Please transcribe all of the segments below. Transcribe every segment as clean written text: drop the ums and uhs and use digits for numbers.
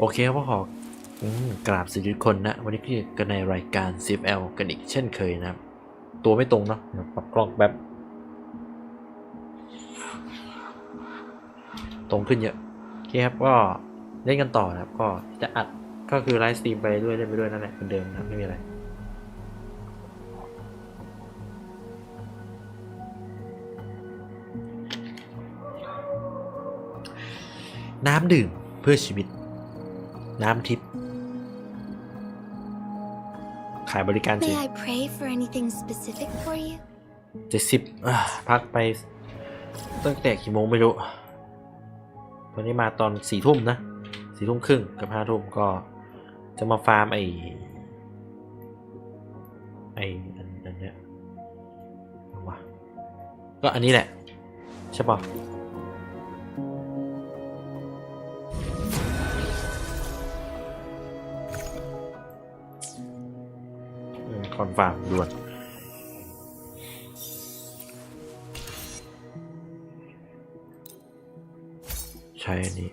โอเคครับพ่อขอกราบสวัสดีทุกคนนะวันนี้พี่กันในรายการ CFL กันอีกเช่นเคยนะครับตัวไม่ตรงเนาะเดี๋ยวปรับกล้องแบบตรงขึ้นเยอะโอเคครับก็เล่นกันต่อนะครับก็จะอัดก็คือไลฟ์สตรีมไปด้วยเล่นไปด้วยนั่นแหละเหมือนเดิมนะไม่มีอะไรน้ำดื่มเพื่อชีวิตน้ำทิพย์ขายบริการจริง May I pray for anything specific for you? พักไปตั้งแต่กี่โมงไม่รู้ตอนนี้มาตอน4 ทุ่มนะ4 ทุ่มครึ่งกับ5 ทุ่มก็จะมาฟาร์มไออันเนี้ยวะก็อันนี้แหละใช่ป่ะคอนฟาร์มด่วนใช้อันนี้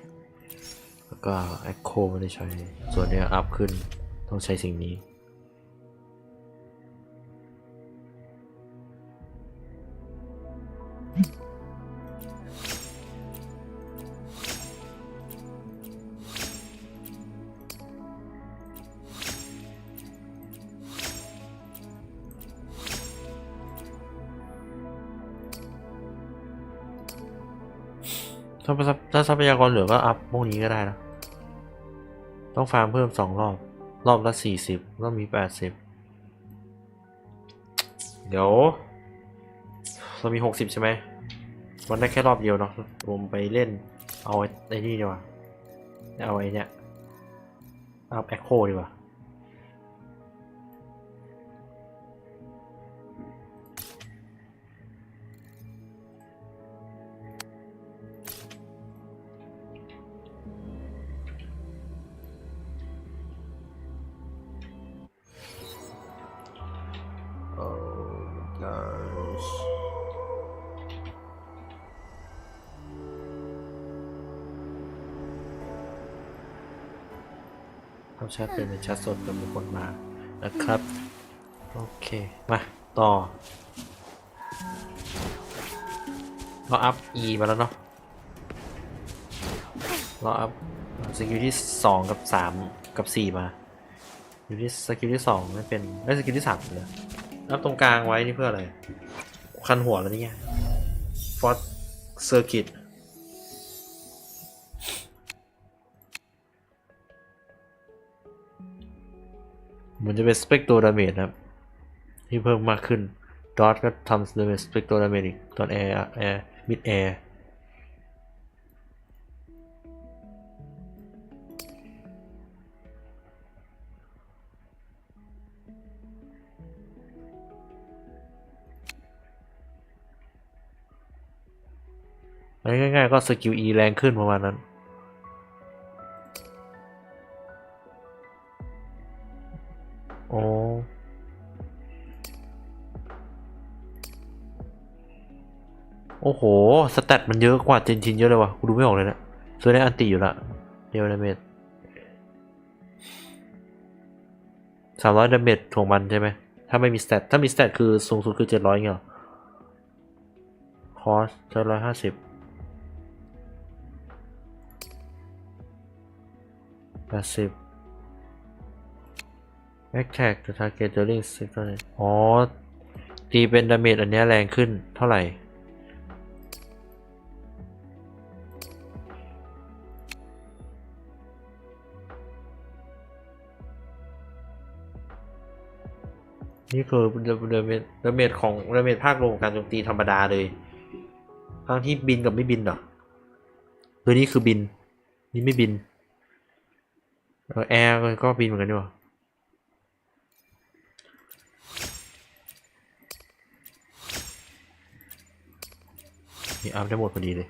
แล้วก็แอคโคไม่ได้ใช้ส่วนนี้อัพขึ้นต้องใช้สิ่งนี้ถ้าทรัพยากรเหลือก็อัพพวกนี้ก็ได้นะต้องฟาร์มเพิ่ม2 รอบละ40ต้องมี80เดี๋ยวเรามี60ใช่ไหมมันได้แค่รอบเดียวเนาะผมไปเล่นเอาไอ้นี่ดีกว่าเอาไอ้เนี้ยเอาแอคโคดีกว่าต้องแชทเป็นแชทสดกับมีคนมานะครับโอเคมาต่อเราอัพ E มาแล้วเนาะเราอัพสกิลที่2กับ3กับ4มาอยู่ที่สกิลที่2ไม่เป็นได้สกิลที่3เลยอัพตรงกลางไว้นี่เพื่ออะไรคันหัวแล้วนี่ไงฟอสเซอร์กิตมันจะเป็นสเปกโตรดาเมจนะครับที่เพิ่มมากขึ้นดอทก็ทำเป็นสเปกโตรดาเมจอีกตอนแอร์มิดแอร์ง่ายๆก็สกิล E แรงขึ้นประมาณนั้นโอ้โหสแตทมันเยอะกว่าเจนชินเยอะเลยวะกูดูไม่ออกเลยนะส่วนนี้อันตีอยู่ละเดียวดาเมจ300ดาเมจของมันใช่ไหมถ้าไม่มีสแตทถ้ามีสแตทคือสูงสุดคือ700เงี้ยคอส750 80 Attack the target during 6 อ๋อตีเป็นดาเมจอันนี้แรงขึ้นเท่าไหร่นี่คือดาเมจของดาเมจภาครวมของการโจมตีธรรมดาเลยทั้งที่บินกับไม่บินเหรอนี่คือบินนี่ไม่บินแอร์ก็บินเหมือนกันด้วยนี่อัพได้หมดพอดีเลย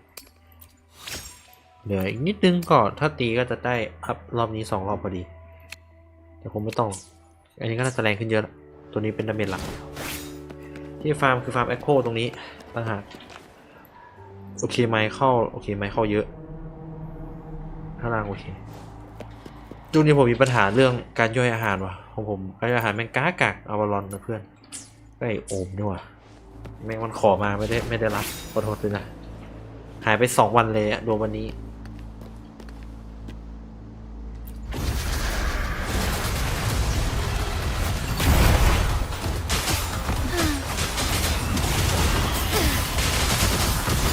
เหลืออีกนิดนึงก่อนถ้าตีก็จะได้อัพรอบนี้2 รอบพอดีแต่คงไม่ต้องอันนี้ก็น่าจะแรงขึ้นเยอะตัวนี้เป็นดาเมจหลักที่ฟาร์มคือฟาร์มแอคโคตรงนี้ต่างหากโอเคไมค์เข้าเยอะข้างล่างโอเค ช่วงนี้ผมมีปัญหาเรื่องการย่อยอาหารว่ะของผมการย่อยอาหารแม่งกากอาวารอนนะเพื่อนไอ้โอมนี่ว่ะแม่งมันขอมาไม่ได้รับขอโทษด้วยนะหายไป2 วันเลยอะรวมวันนี้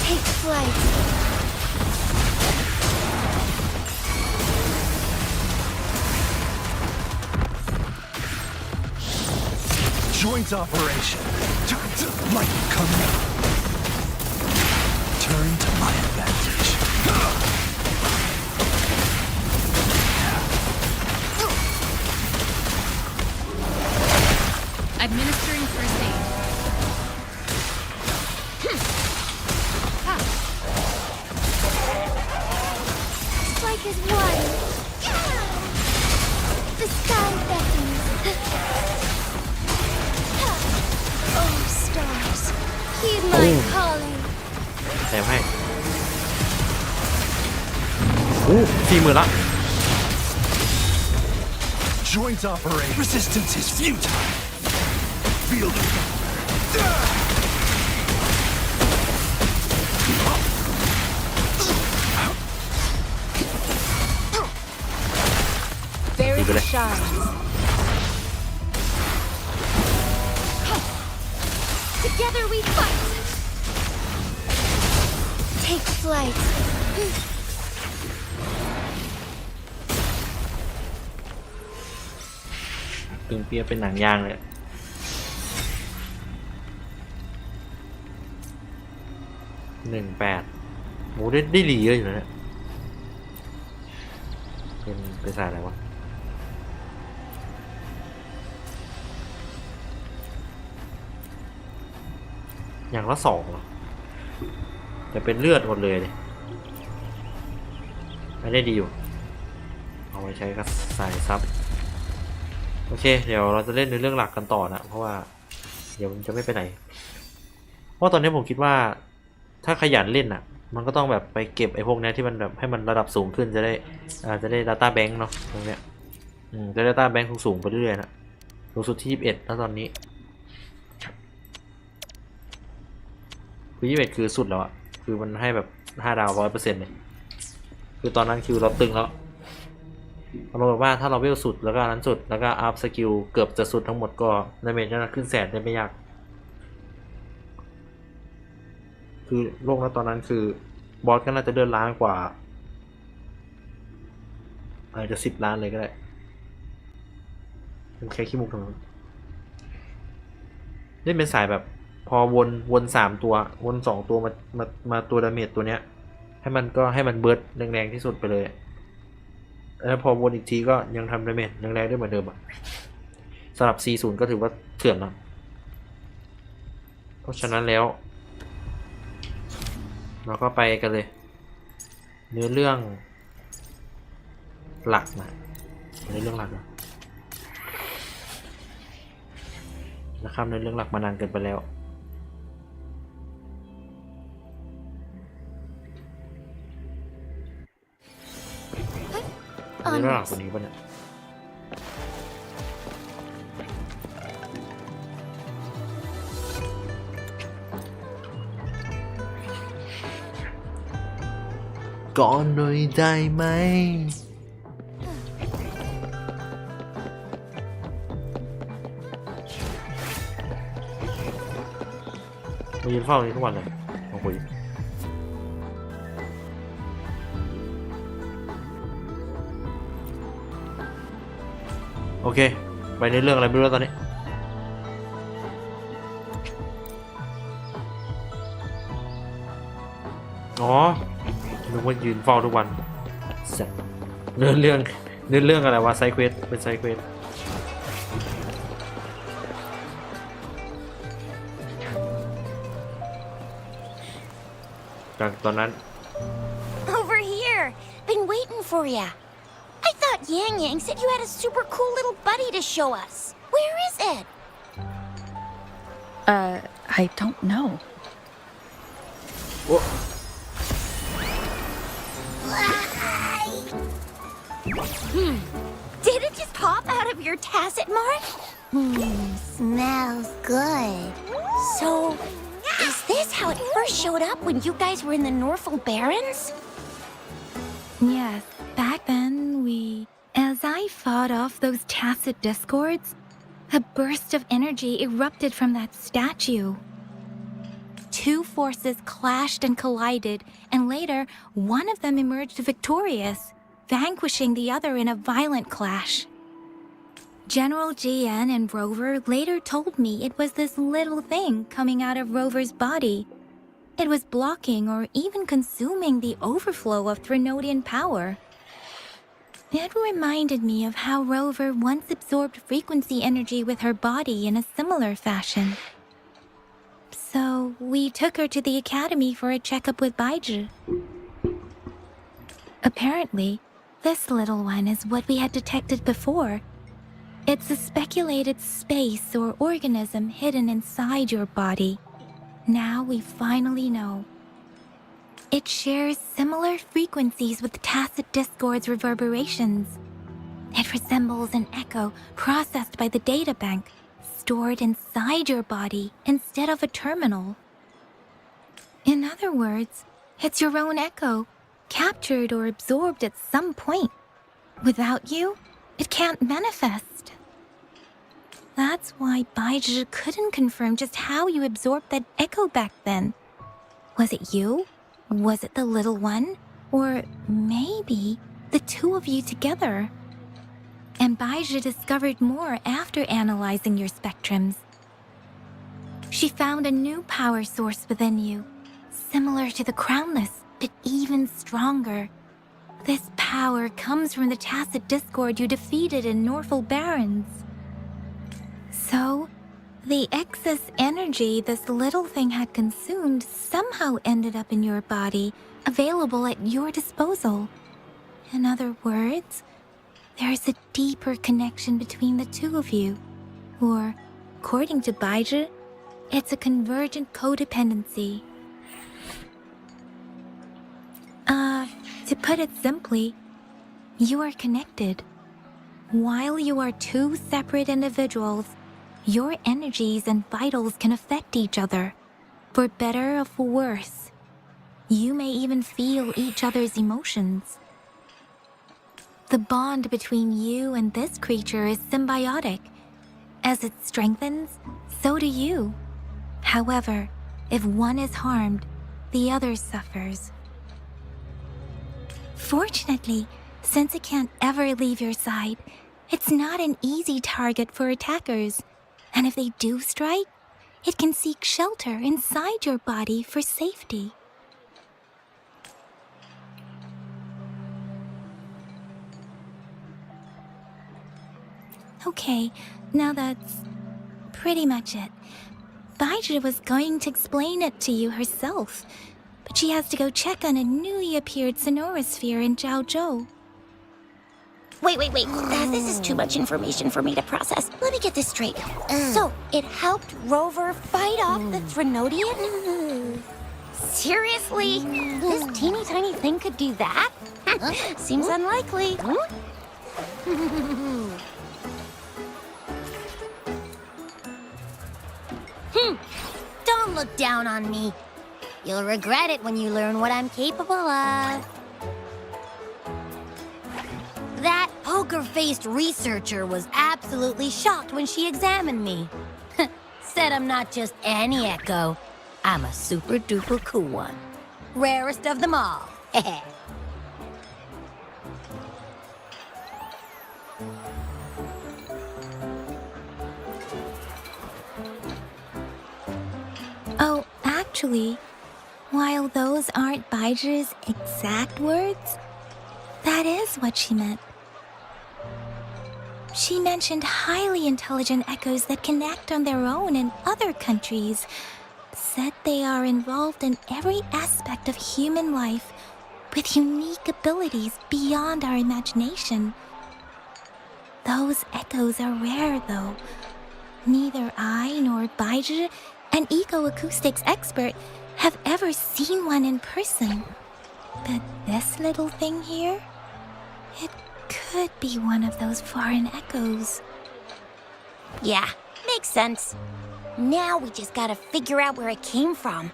Take flight. Joint operation. Light coming up. Turn to my advantage. Administering first aid. Strike is one. The sky beckons. Oh, stars, heed my calling. แถมให้40,000ละ Joint operation. Resistance is futile. Feel it. Very Libere. shines. Together we fight. Take flight. ตึงเปียเป็นหนังยางเลย18โหได้หลีเยอะอยู่นะเนี่ยเป็นสายอะไรวะอย่างละ2เหรอแต่เป็นเลือดหมดเลยเลยไม่ได้ดีอยู่เอาไว้ใช้กับสายซับโอเคเดี๋ยวเราจะเล่นในเรื่องหลักกันต่อนะเพราะว่าเดี๋ยวมันจะไม่ไปไหนเพราะตอนนี้ผมคิดว่าถ้าขยันเล่นอ่ะมันก็ต้องแบบไปเก็บไอ้พวกนี้ที่มันแบบให้มันระดับสูงขึ้นจะได้ data bank เนาะตรงเนี้ยจะได้ data bank สูงไปเรื่อยๆนะสูงสุดที่21แล้วตอนนี้คือ21คือสุดแล้วอ่ะคือมันให้แบบ5 ดาว 100% เลยคือตอนนั้นคิวเราตึงแล้วเราบอกว่าถ้าเราเวลสุดแล้วก็นั้นสุดแล้วก็อัพสกิลเกือบจะสุดทั้งหมดก็ดาเมจจะขึ้น100,000ได้ไม่ยากคือโลกนั้นตอนนั้นคือบอสก็น่าจะเดินล้านกว่าอาจจะ10 ล้านเลยก็ได้เป็นแค่ขี้มุกทั้งนั้นนี่เป็นสายแบบพอวน3 ตัววน2 ตัวมาตัวดาเมจตัวเนี้ยให้มันเบิร์ดแรงๆที่สุดไปเลยแล้วพอวนอีกทีก็ยังทำดาเมจยังแรงได้เหมือนเดิมอ่ะสำหรับ C0 ก็ถือว่าเถื่อนนะเพราะฉะนั้นแล้วเราก็ไปกันเลยเนื้อเรื่องหลักนะเนื้อเรื่องหลักนะครับเนื้อเรื่องหลักมานานเกินไปแล้วเนื้อเรื่องหลักตัวนี้ป่ะเนี่ยก่อนหน่อยได้ไหมมายืนเฝ้านี้ทุกวันเลยมาคุยโอเคไปในเรื่องอะไรไม่รู้ตอนนี้อ๋อนึกว่ายืนเฝ้าทุกวันเนื้อเรื่องอะไรวะไซเควสเป็นไซเควสจากตอนนั้น Over here. Been waiting for ya. I thought Yang Yang said you had a super cool little buddy to show us. Where is it? I don't know. โอ้ Did it just pop out of your tacit mark? Smells good. So, is this how it first showed up when you guys were in the Norfolk Barrens? Yes, back then as I fought off those tacit discords, a burst of energy erupted from that statue. Two forces clashed and collided, and later, one of them emerged victorious, vanquishing the other in a violent clash. General GN and Rover later told me it was this little thing coming out of Rover's body. It was blocking or even consuming the overflow of Threnodian power. It reminded me of how Rover once absorbed frequency energy with her body in a similar fashion. So we took her to the academy for a checkup with Baizhi. Apparently, this little one is what we had detected before. It's a speculated space or organism hidden inside your body. Now we finally know. It shares similar frequencies with tacit discord's reverberations. It resembles an echo processed by the data bank, stored inside your body instead of a terminal. In other words, it's your own echo, captured or absorbed at some point. Without you, it can't manifest. That's why Baizhi couldn't confirm just how you absorbed that echo back then. Was it you? Was it the little one? Or maybe the two of you together? And Baizhi discovered more after analyzing your spectrums. She found a new power source within you, similar to the Crownless, but even stronger. This power comes from the tacit discord you defeated in Norfolk Barrens. So, the excess energy this little thing had consumed somehow ended up in your body, available at your disposal. In other words, there's a deeper connection between the two of you. Or, according to Baizhi, it's a convergent codependency. To put it simply, you are connected. While you are two separate individuals, your energies and vitals can affect each other, for better or for worse. You may even feel each other's emotions. The bond between you and this creature is symbiotic. As it strengthens, so do you. However, if one is harmed, the other suffers. Fortunately, since it can't ever leave your side, it's not an easy target for attackers. And if they do strike, it can seek shelter inside your body for safety. Okay, now that's pretty much it. Baizhi was going to explain it to you herself, but she has to go check on a newly appeared sonorosphere in Zhaozhou. Wait. This is too much information for me to process. Let me get this straight. So, it helped Rover fight off the Threnodian? Seriously? This teeny tiny thing could do that? Seems unlikely. Don't look down on me. You'll regret it when you learn what I'm capable of. That poker-faced researcher was absolutely shocked when she examined me. Said I'm not just any echo. I'm a super-duper cool one. Rarest of them all. Oh, actually, while those aren't Baizhi's exact words, that is what she meant. She mentioned highly intelligent echoes that can act on their own in other countries. Said they are involved in every aspect of human life with unique abilities beyond our imagination. Those echoes are rare, though. Neither I nor Baizhi, an eco-acoustics expert, have ever seen one in person. But this little thing here, it could be one of those foreign echoes. Yeah, makes sense. Now we just gotta figure out where it came from.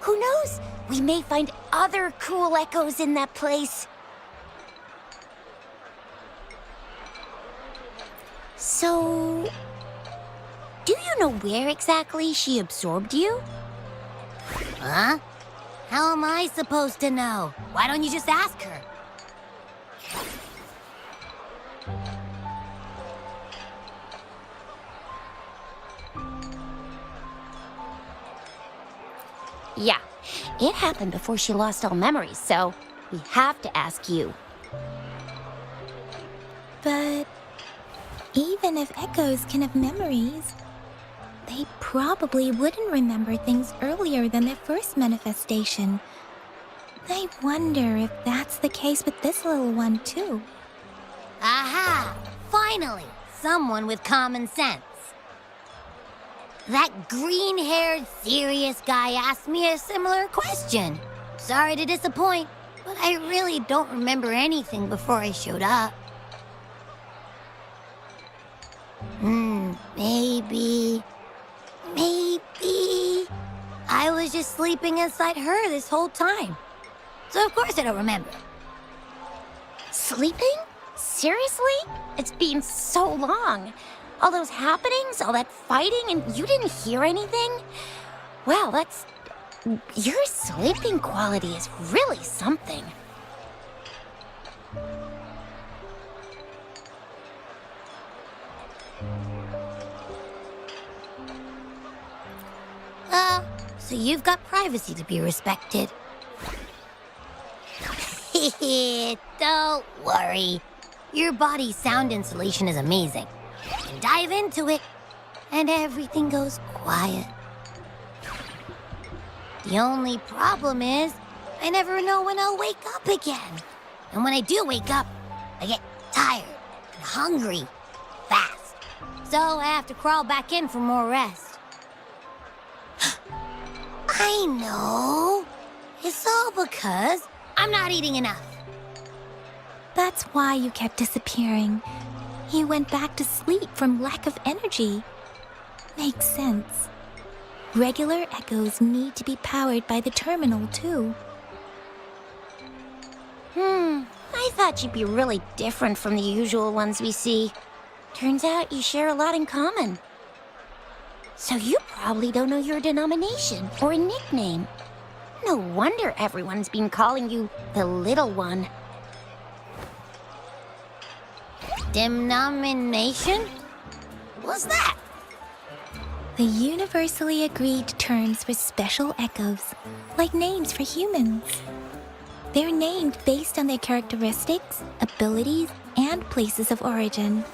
Who knows? We may find other cool echoes in that place. So, do you know where exactly she absorbed you? Huh? How am I supposed to know? Why don't you just ask her? Yeah, it happened before she lost all memories, so we have to ask you. But even if echoes can have memories, they probably wouldn't remember things earlier than their first manifestation. I wonder if that's the case with this little one, too. Aha! Finally! Someone with common sense. That green-haired, serious guy asked me a similar question. Sorry to disappoint, but I really don't remember anything before I showed up. Maybe I was just sleeping inside her this whole time. So of course I don't remember. Sleeping? Seriously? It's been so long. All those happenings, all that fighting, and you didn't hear anything? Well, your sleeping quality is really something. So you've got privacy to be respected. Don't worry. Your body's sound insulation is amazing. You can dive into it, and everything goes quiet. The only problem is, I never know when I'll wake up again. And when I do wake up, I get tired and hungry fast. So I have to crawl back in for more rest. I know. It's all because I'm not eating enough. That's why you kept disappearing. You went back to sleep from lack of energy. Makes sense. Regular echoes need to be powered by the terminal, too. I thought you'd be really different from the usual ones we see. Turns out you share a lot in common. So you probably don't know your denomination or a nickname. No wonder everyone's been calling you the Little One. Denomination? What's that? The universally agreed terms for special echoes, like names for humans. They're named based on their characteristics, abilities, and places of origin.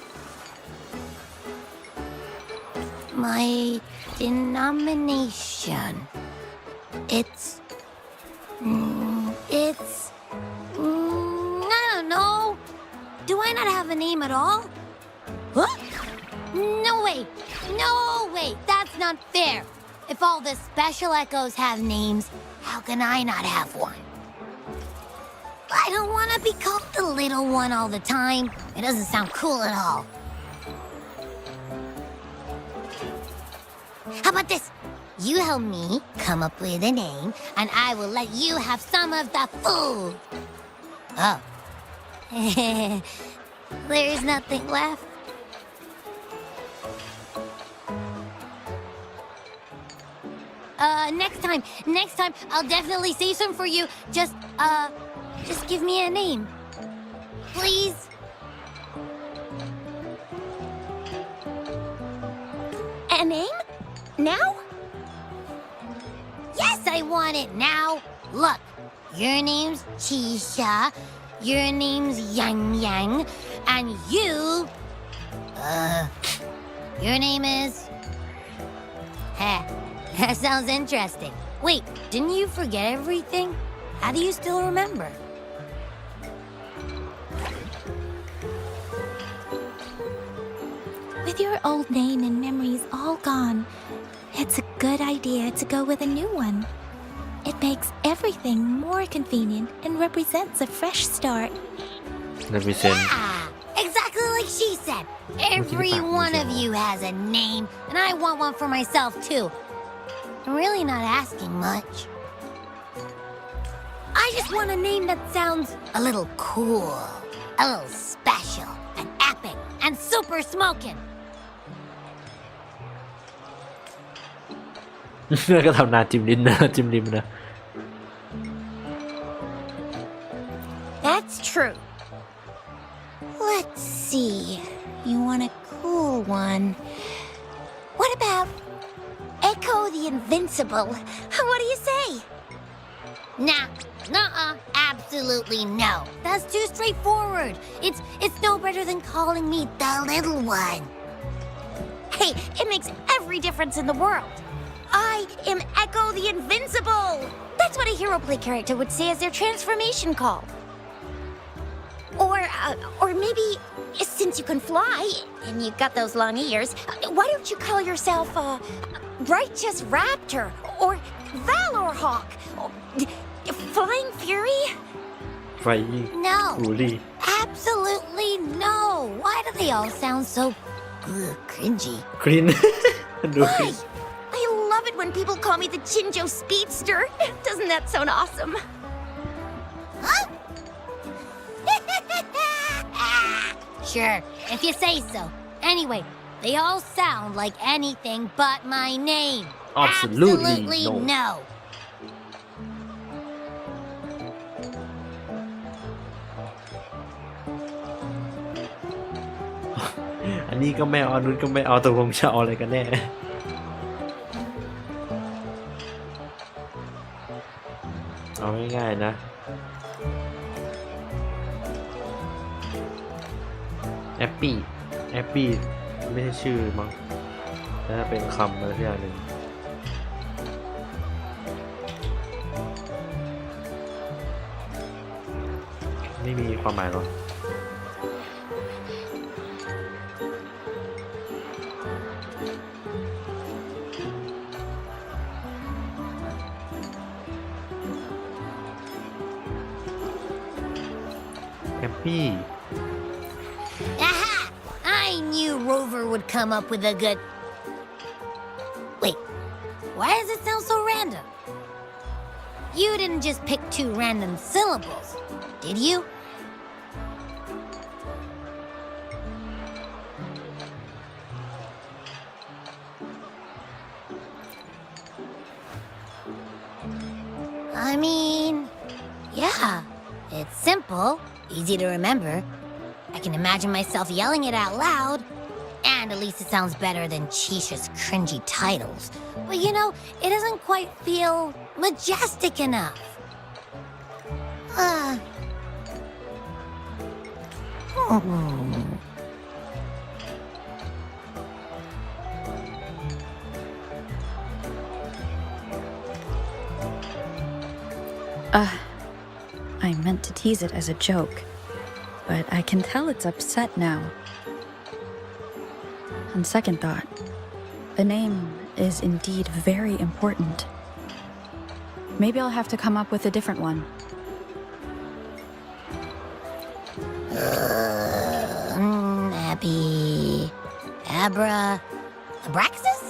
My denomination. It's. I don't know. Do I not have a name at all? What? No way! No way! That's not fair! If all the special echoes have names, how can I not have one? I don't want to be called the little one all the time. It doesn't sound cool at all. How about this? You help me come up with a name, and I will let you have some of the food. Oh. There's nothing left. Next time, I'll definitely save some for you. Just give me a name. Please? A name? Now? Yes, I want it now. Look, your name's Chisha, your name's Yang Yang, and your name is... That sounds interesting. Wait, didn't you forget everything? How do you still remember? With your old name and memories all gone, it's a good idea to go with a new one. It makes everything more convenient and represents a fresh start. represent Yeah, exactly like she said. Every one of you has a name, and I want one for myself too. I'm really not asking much. I just want a name that sounds a little cool, a little special, and epic, and super smoking. ก็ทำนาจิ้มลิ้นนะจิ้มลิ้มนะ That's true. Let's see. You want a cool one. What about Echo the Invincible? What do you say? Nah, nuh-uh, absolutely no. That's too straightforward. It's no better than calling me the little one. Hey, it makes every difference in the world. I am Echo the Invincible. That's what a hero play character would say as their transformation call. Or maybe, since you can fly, and you've got those long ears, why don't you call yourself, Righteous Raptor, or Valor Hawk, or Flying Fury? ไฟ No, ฟูรี่ absolutely no. Why do they all sound so cringy? คริน ดู Why? I love it when people call me the Jinjo Speedster. Doesn't that sound awesome? Huh? Sure, if you say so. Anyway, they all sound like anything but my name. Absolutely no. อันนี้ก็ไม่เอาอันนู้นก็ไม่เอาตกลงจะเอาอะไรกันแน่เอาง่ายๆนะแอปปี้ไม่ใช่ชื่อมั้งน่าจะเป็นคำอะไรสักอย่างหนึ่งไม่มีความหมายหรอกแอปปี้ Aha! I knew Rover would come up with a good... Wait, why does it sound so random? You didn't just pick two random syllables, did you? I mean, yeah, it's simple, easy to remember. I can imagine myself yelling it out loud, and at least it sounds better than Chisha's cringy titles. But you know, it doesn't quite feel majestic enough. I meant to tease it as a joke, but I can tell it's upset now. On second thought, the name is indeed very important. Maybe I'll have to come up with a different one. Abby... Abra... Abraxas?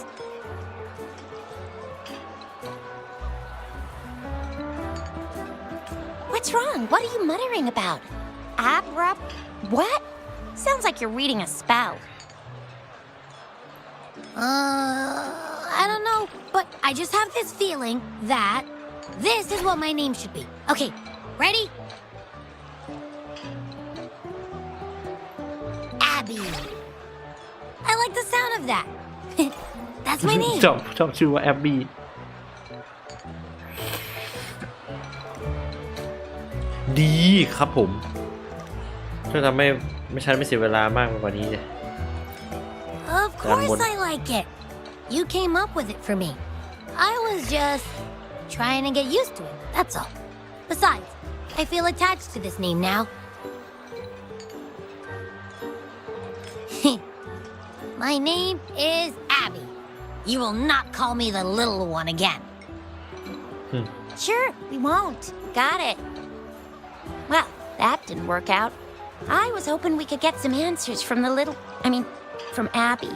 What's wrong? What are you muttering about? Abra... What? Sounds like you're reading a spell. I don't know, but I just have this feeling that this is what my name should be. Okay, ready? Abby. I like the sound of that. That's my name. ชอบชื่อว่าแอบบี้ดีครับผมช่วยทำให้ไม่เสียเวลามากกว่านี้เลย Of course I like it. You came up with it for me. I was just trying to get used to it, that's all. Besides, I feel attached to this name now. My name is Abby. You will not call me the little one again. Sure, we won't. Got it. Well, that didn't work out. I was hoping we could get some answers from from Abby.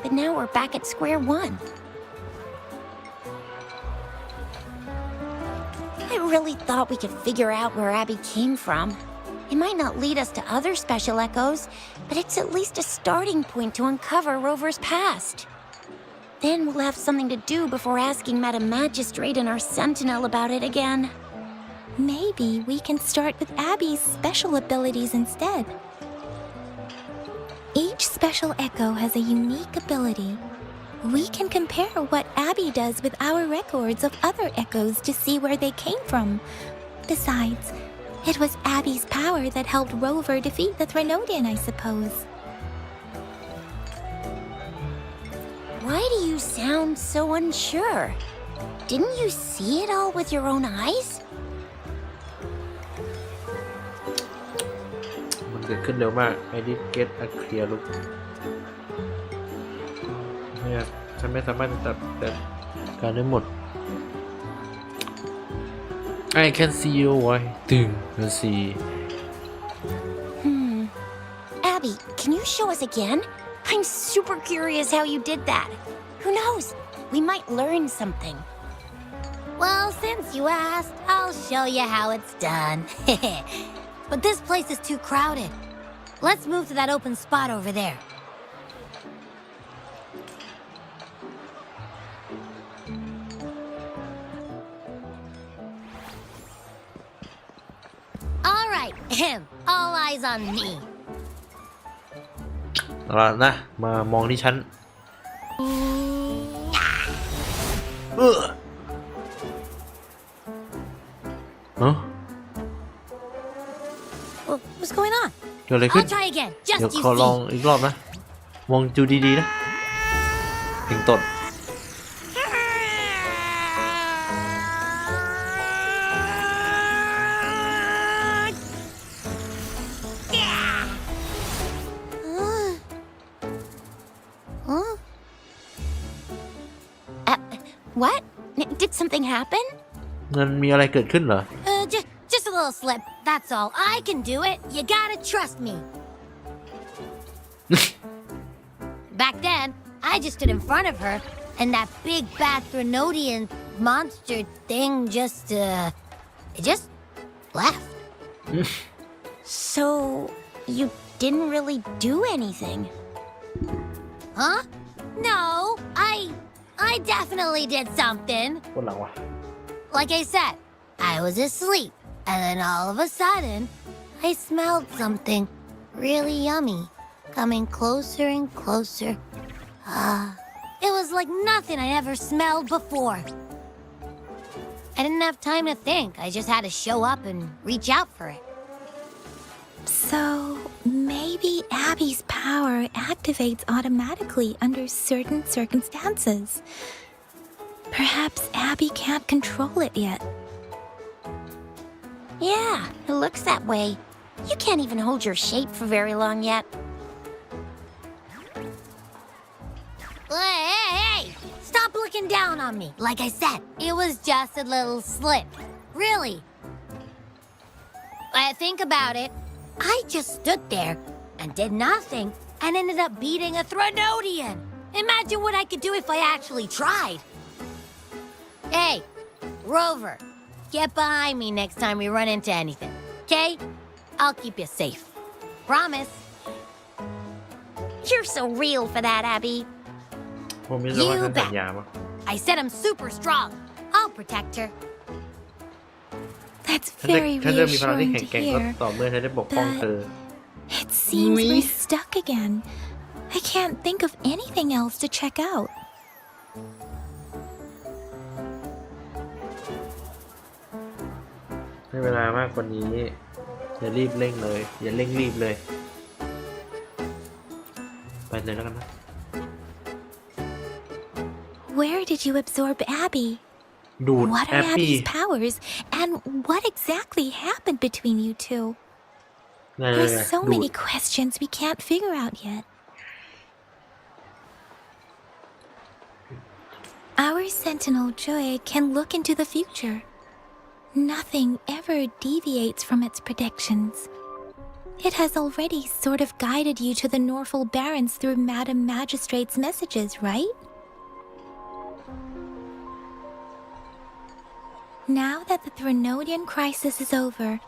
But now we're back at square one. I really thought we could figure out where Abby came from. It might not lead us to other special echoes, but it's at least a starting point to uncover Rover's past. Then we'll have something to do before asking Madam Magistrate and our Sentinel about it again. Maybe we can start with Abby's special abilities instead. Each special echo has a unique ability. We can compare what Abby does with our records of other echoes to see where they came from. Besides, it was Abby's power that helped Rover defeat the Threnodian, I suppose. Why do you sound so unsure? Didn't you see it all with your own eyes? มันเกิดขึ้นเร็วมาก I did get a clear look เนี่ยฉันไม่สามารถจะจัดการได้หมด I can see you ไว้ตึง Let's see Abby, can you show us again? I'm super curious how you did that. Who knows? We might learn something. Well, since you asked, I'll show you how it's done. But this place is too crowded. Let's move to that open spot over there. All right, all eyes on me. เอาล่ะนะ มามองที่ฉันเอ้า What's going on? เกิดอะไรขึ้น I'll try again, เดี๋ยว just you ขอลอง see. อีกรอบนะ มองดูดีๆนะเพลงต้น What? Did something happen? มันมีอะไรเกิดขึ้นเหรอ Just a little slip, that's all. I can do it. You gotta trust me. Back then, I just stood in front of her, and that big bad Threnodian monster thing it just left. So, you didn't really do anything? Huh? No, I definitely did something. คนหลังวะ Like I said, I was asleep, and then all of a sudden, I smelled something really yummy coming closer and closer. It was like nothing I ever smelled before. I didn't have time to think. I just had to show up and reach out for it. So, maybe Abby's power activates automatically under certain circumstances. Perhaps Abby can't control it yet. Yeah, it looks that way. You can't even hold your shape for very long yet. Hey! Stop looking down on me. Like I said, it was just a little slip. Really. Think about it. I just stood there and did nothing and ended up beating a Threnodian. Imagine what I could do if I actually tried. Hey, Rover, get behind me next time we run into anything, okay? I'll keep you safe. Promise. You're so real for that, Abby. ผมมีสมาธิสัญญามั้ง I said I'm super strong. I'll protect her. That's ฉันจะ very ฉันจะมีพลังที่ reassuring แข็ง to แกร่งก็ hear. ต่อเมื่อฉันได้ปกป้องเธอ It seems we're stuck again. I can't think of anything else to check out. ให้เวลามากกว่านี้ อย่ารีบเร่งเลย อย่าเร่งรีบเลย ไปเลยแล้วกันนะ Where did you absorb Abby? ดูด What แอ are ปปี้ Abby's powers? And what exactly happened between you two? ไงเลย There's so ดูด many questions we can't figure out yet. Our Sentinel Joy can look into the future. Nothing ever deviates from its predictions. It has already sort of guided you to the Norfolk Barrens through Madam Magistrate's messages, right? Now that the Threnodian crisis is over,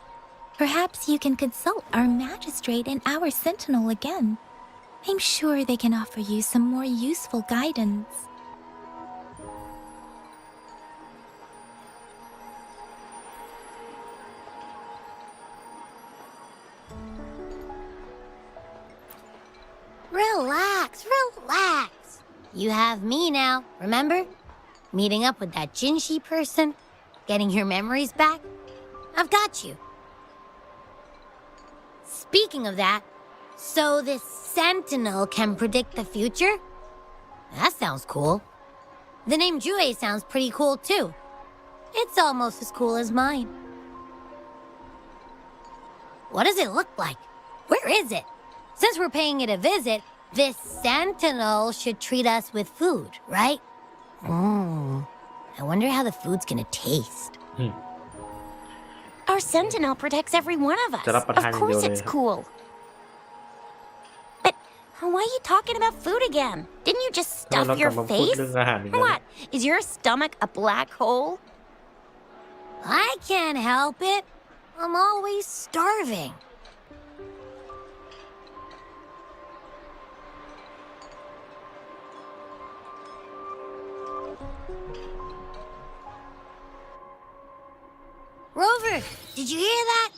perhaps you can consult our magistrate and our sentinel again. I'm sure they can offer you some more useful guidance. Relax, relax. You have me now, remember? Meeting up with that Jinshi person, getting your memories back. I've got you. Speaking of that, so this sentinel can predict the future? That sounds cool. The name Jue sounds pretty cool too. It's almost as cool as mine. What does it look like? Where is it? Since we're paying it a visit, this sentinel should treat us with food, right? I wonder how the food's gonna taste. Our sentinel protects every one of us. จะรับประทาน Of อย่างเดียว course เลย it's cool. But why are you talking about food again? Didn't you just ทำไม stuff เรากลั your บมาพูด face? เรื่องอาหารอีกแล้ว What? Is your stomach a black hole? I can't help it. I'm always starving. Rover, did you hear that?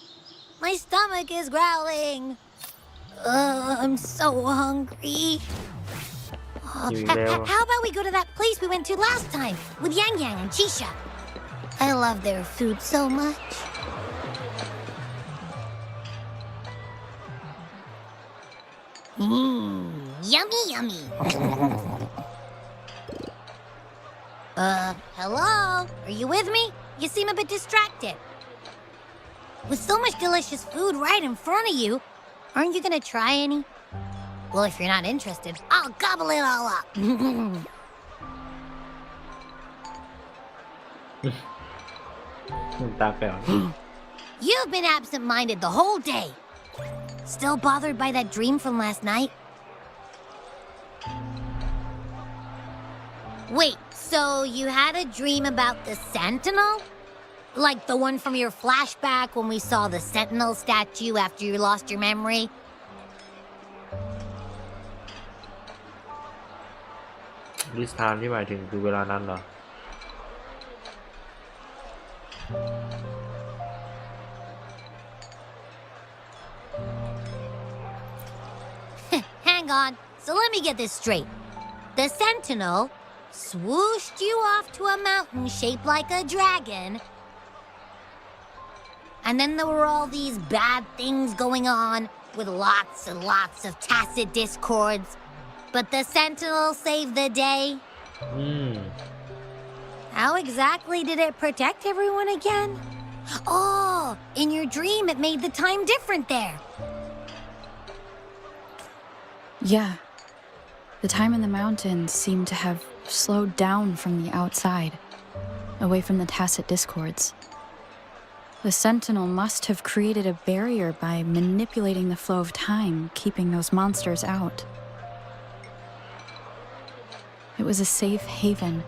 My stomach is growling. I'm so hungry. You will. How about we go to that place we went to last time with Yang Yang and Chisha? I love their food so much. Yummy, yummy. Hello? Are you with me? You seem a bit distracted. With so much delicious food right in front of you, aren't you gonna try any? Well, if you're not interested, I'll gobble it all up. ตาแป๋ว You've been absent-minded the whole day. Still bothered by that dream from last night? Wait, so you had a dream about the Sentinel? Like the one from your flashback when we saw the Sentinel statue after you lost your memory? This time ที่หมายถึงคือเวลานั้นเหรอ Hang on, so let me get this straight. The Sentinel swooshed you off to a mountain shaped like a dragon. And then there were all these bad things going on with lots and lots of tacit discords. But the Sentinel saved the day. How exactly did it protect everyone again? Oh, in your dream it made the time different there. Yeah. The time in the mountains seemed to have slowed down from the outside, away from the tacit discords. The Sentinel must have created a barrier by manipulating the flow of time, keeping those monsters out. It was a safe haven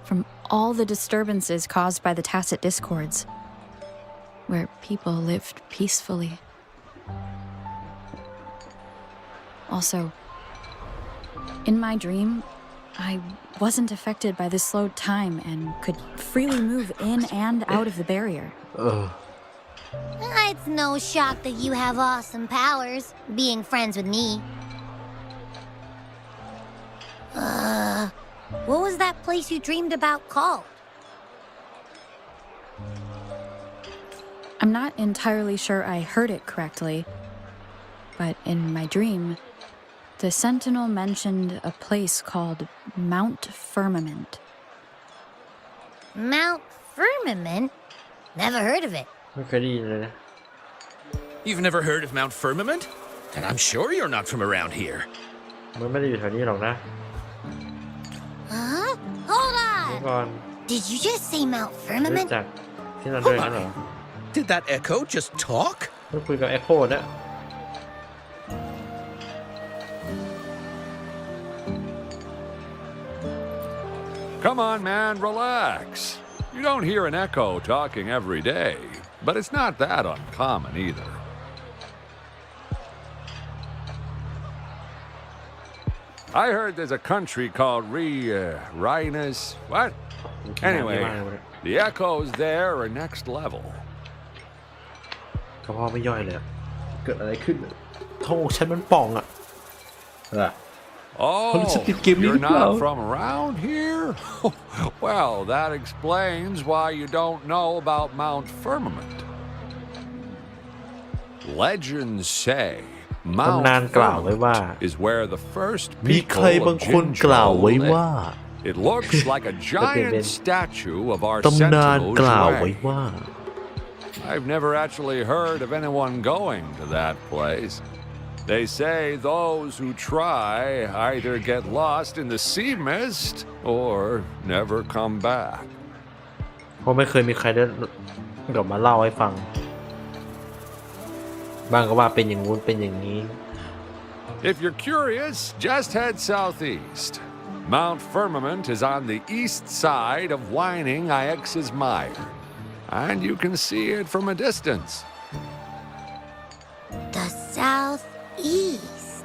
from all the disturbances caused by the tacit discords, where people lived peacefully. Also, in my dream, I wasn't affected by the slowed time and could freely move in and out of the barrier. It's no shock that you have awesome powers, being friends with me. What was that place you dreamed about called? I'm not entirely sure I heard it correctly, but in my dream, the Sentinel mentioned a place called Mount Firmament. Mount Firmament? Never heard of it. ไม่เคยได้ยินเลยนะ You've never heard of Mount Firmament? Then I'm sure you're not from around here. มันไม่ได้อยู่แถวนี้หรอกนะ Huh? Hold เดี๋ยว on! ก่อน Did you just say Mount รู้ Firmament? จักที่นั่นด้วยนั่นเหรอ Did that echo just talk? เพิ่งคุยกับ Echo นะ Come on, man, relax. You don't hear an echo talking every day, but it's not that uncommon either. I heard there's a country called Rhinus. What? Anyway, the echoes there are next level. กระเพาะไม่ย่อยเลยอะเกิดอะไรขึ้นอะท้องฉันมันป่องอะOh, you're not from around here? Well, that explains why you don't know about Mount Firmament. Legends say Mount ตำนานกล่าวไว้ว่า Firmament is where the first มีใคร people บาง of คนกล่าวไว้ Jinzhou ว่า lived. It looks like a giant statue of our ตำนาน sentinel กล่าวไว้ Zhuang. ว่า I've never actually heard of anyone going to that place. They say those who try either get lost in the sea mist or never come back. เพราะไม่เคยมีใครได้กลับมาเล่าให้ฟังบางก็ว่าเป็นอย่างงู้นเป็นอย่างนี้ If you're curious, just head southeast. Mount Firmament is on the east side of Whining Ix's Mire, and you can see it from a distance. The southeast.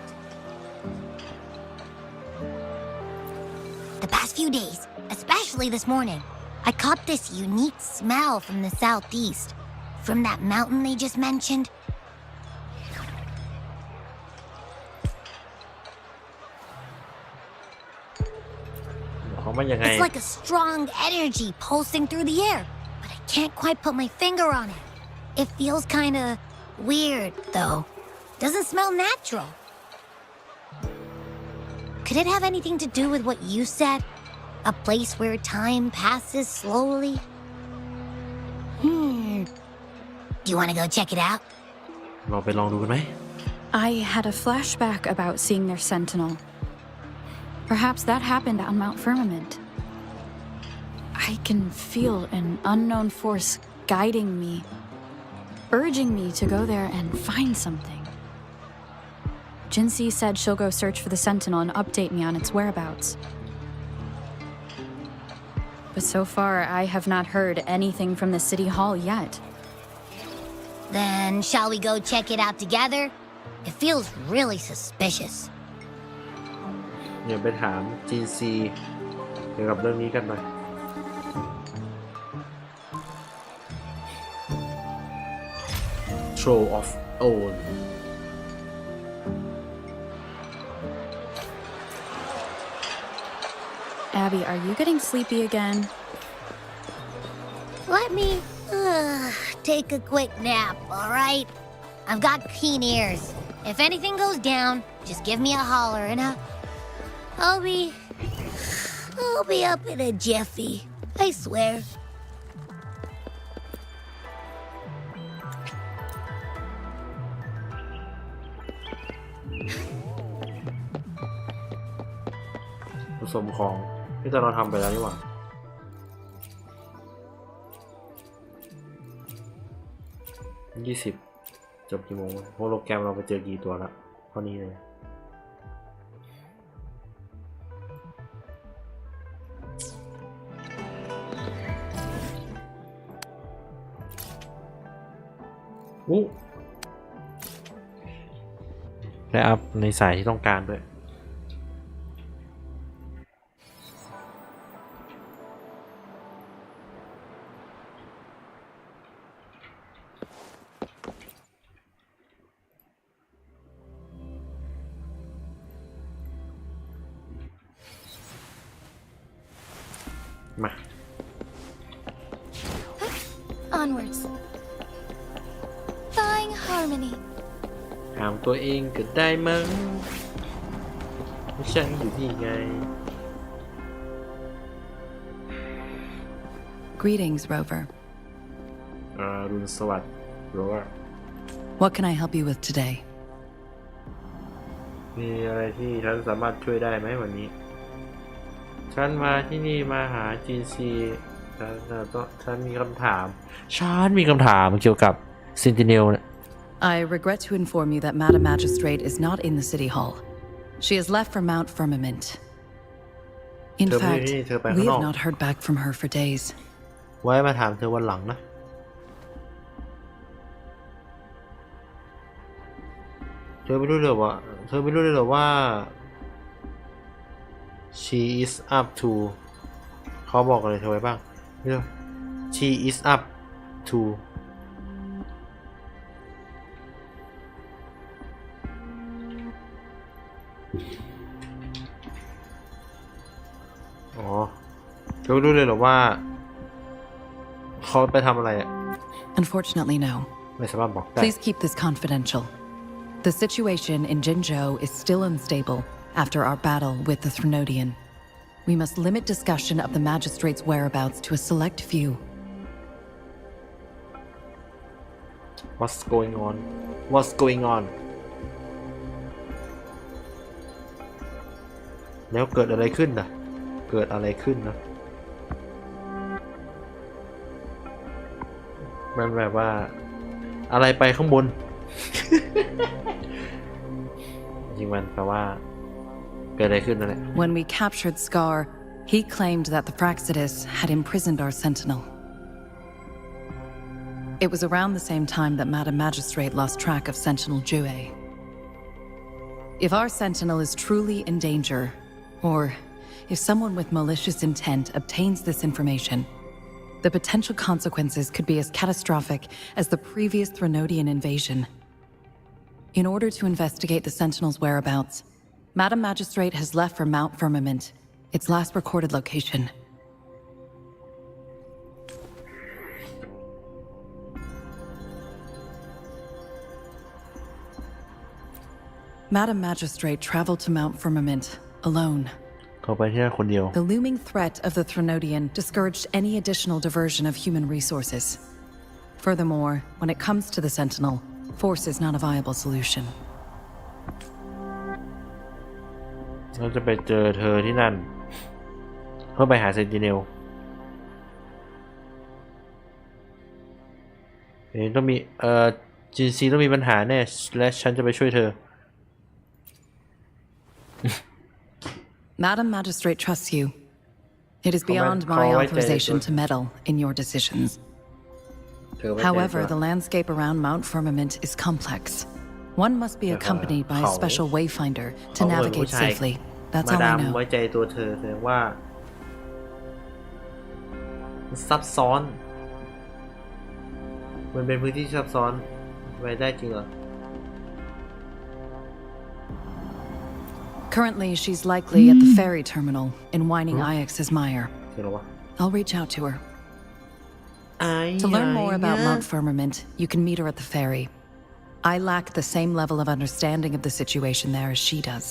The past few days, especially this morning, I caught this unique smell from the southeast. From that mountain they just mentioned. It's like a strong energy pulsing through the air, but I can't quite put my finger on it. It feels kinda weird, though. Doesn't smell natural. Could it have anything to do with what you said? A place where time passes slowly? Do you want to go check it out? เราไปลองดูกันไหม I had a flashback about seeing their sentinel. Perhaps that happened on Mount Firmament. I can feel an unknown force guiding me, urging me to go there and find something. Jinxi said she'll go search for the sentinel and update me on its whereabouts. But so far, I have not heard anything from the city hall yet. Then shall we go check it out together? It feels really suspicious. เดี๋ยวไปถาม GC เกี่ยวกับเรื่องนี้กันหน่อย Show of own Abby, are you getting sleepy again? Let me take a quick nap, all right? I've got keen ears. If anything goes down, just give me a holler and I'll be up in a jiffy. I swear. ผสมของที่เราทำไปแล้วนี่หว่า20จบกี่โมงโฮโลแกรมเราไปเจอกี่ตัวละเท่านี้เลยได้อัพในสายที่ต้องการด้วยมา Onwards. Thawing harmony. ถามตัวเองก็ได้มั้งฉันอยู่นี่ไง Greetings, Rover. รุนสวัสดิ์โรเวอร์ What can I help you with today? มีอะไรที่ฉันสามารถช่วยได้ไหมวันนี้ฉันมาที่นี่มาหา GC ฉันมีคำถามเกี่ยวกับ Sentinel เนี่ย I regret to inform you that Madam Magistrate is not in the City Hall. She has left for Mount Firmament. In เธอไม่อยู่ fact, ที่นี่เธอไป we ข้างนอก have not heard back from her for days. ไว้มาถามเธอวันหลังนะเธอไม่รู้เลยว่า she is up to เขาบอกอะไรเธอไว้บ้างเรื่อง she is up to อ๋อเธอไม่รู้เลยเหรอว่าเขาไปทำอะไรอ่ะ Unfortunately, no. ไม่สามารถบอกได้ Please keep this confidential. The situation in Jinzhou is still unstable after our battle with the Threnodian. We must limit discussion of the magistrate's whereabouts to a select few. What's going on What's going on แล้วเกิดอะไรขึ้นนะเกิดอะไรขึ้นนะมันแบบว่าอะไรไปข้างบน จริงมันแปลว่าเกิดอะไรขึ้นนั่นแหละ When we captured Scar, he claimed that the Praxidus had imprisoned our sentinel. It was around the same time that Madam Magistrate lost track of Sentinel Jue. If our sentinel is truly in danger, or if someone with malicious intent obtains this information, the potential consequences could be as catastrophic as the previous Threnodian invasion. In order to investigate the Sentinel's whereabouts, Madam Magistrate has left for Mount Firmament, its last recorded location. Madam Magistrate traveled to Mount Firmament alone. เขาไปที่นั่นคนเดียว The looming threat of the Threnodian discouraged any additional diversion of human resources. Furthermore, when it comes to the Sentinel, force is not a viable solution. เราจะไปเจอเธอที่นั่นเพื่อไปหาเซนติเนลต้องมีจีซีต้องมีปัญหาแน่และฉันจะไปช่วยเธอ Madam Magistrate trusts you. It is beyond my authorization to meddle in your decisions. However, the landscape around Mount Firmament is complex. One must be accompanied by a special wayfinder to navigate safely. That's all I ไว้ know. ใจตัวเธอแสดงว่าซับซ้อนมันเป็นพื้นที่ซับซ้อนไว้ได้จริงเหรอ Currently, she's likely at the ferry terminal in Whining Ix's mire. จริงเหรอวะ I'll reach out to her. To learn more about Mount Firmament, you can meet her at the ferry. I lack the same level of understanding of the situation there as she does.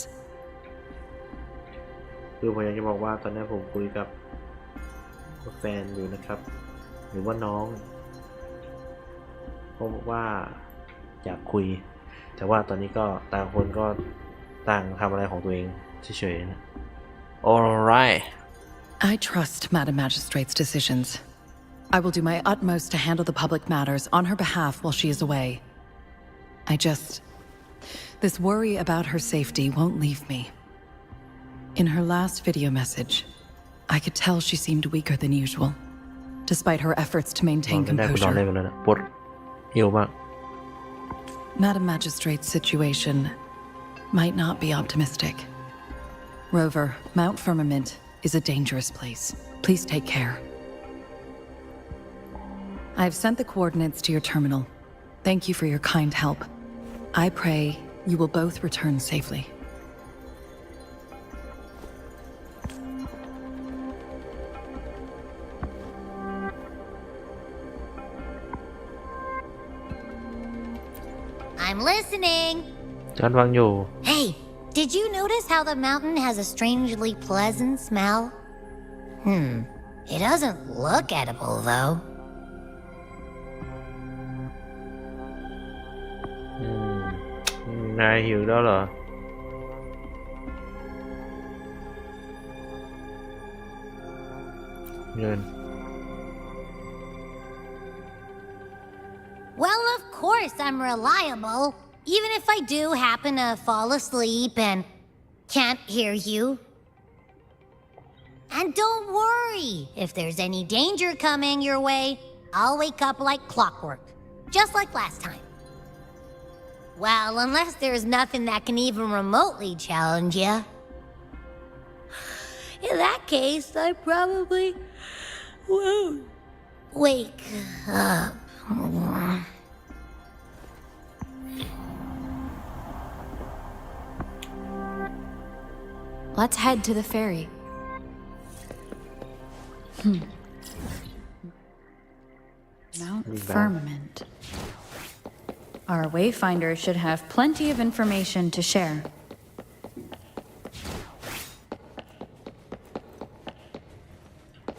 คือผมอยากจะบอกว่าตอนนี้ผมคุยกับแฟนอยู่นะครับ หรือว่าน้องเขาบอกว่าอยากคุย แต่ว่าตอนนี้ก็ต่างคนก็ต่างทำอะไรของตัวเองเฉยๆนะ Alright I trust Madam Magistrate's decisions. I will do my utmost to handle the public matters on her behalf while she is away. This worry about her safety won't leave me. In her last video message, I could tell she seemed weaker than usual, despite her efforts to maintain ไม่ได้คุณนอนเล่น composure. ไปแล้วนะปวดหิวมาก Madam Magistrate's situation might not be optimistic. Rover, Mount Firmament is a dangerous place. Please take care. I have sent the coordinates to your terminal. Thank you for your kind help. I pray you will both return safely. I'm listening. ฉันฟังอยู่ Hey, did you notice how the mountain has a strangely pleasant smell? It doesn't look edible, though. นายหิวแล้วเหรอ เงิน Well, of course I'm reliable, even if I do happen to fall asleep and can't hear you. And don't worry, if there's any danger coming your way, I'll wake up like clockwork, just like last time. Well, unless there's nothing that can even remotely challenge you. In that case, I probably won't wake up. Let's head to the ferry. Mount Firmament. Our Wayfinder should have plenty of information to share.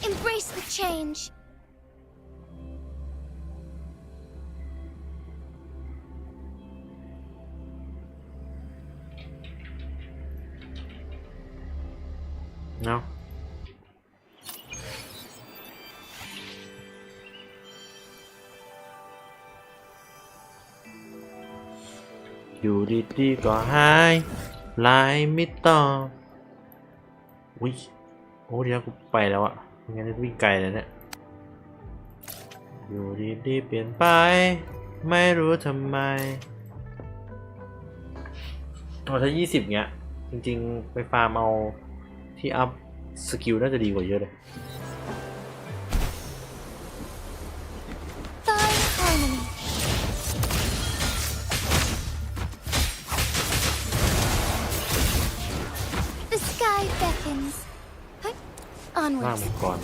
Embrace the change. No. อยู่ดีๆก็หายไลน์ไม่ตอบอุ้ยโอ้เดี๋ยวกูไปแล้วอะไม่งั้นวิ่งไกลเลยเนี่ยอยู่ดีๆเปลี่ยนไปไม่รู้ทำไมถ้า20เงี้ยจริงๆไปฟาร์มเอาที่อัพสกิลน่าจะดีกว่าเยอะเลย Find harmony. The sky beckons. Huh? ล่าง Onwards. มังกร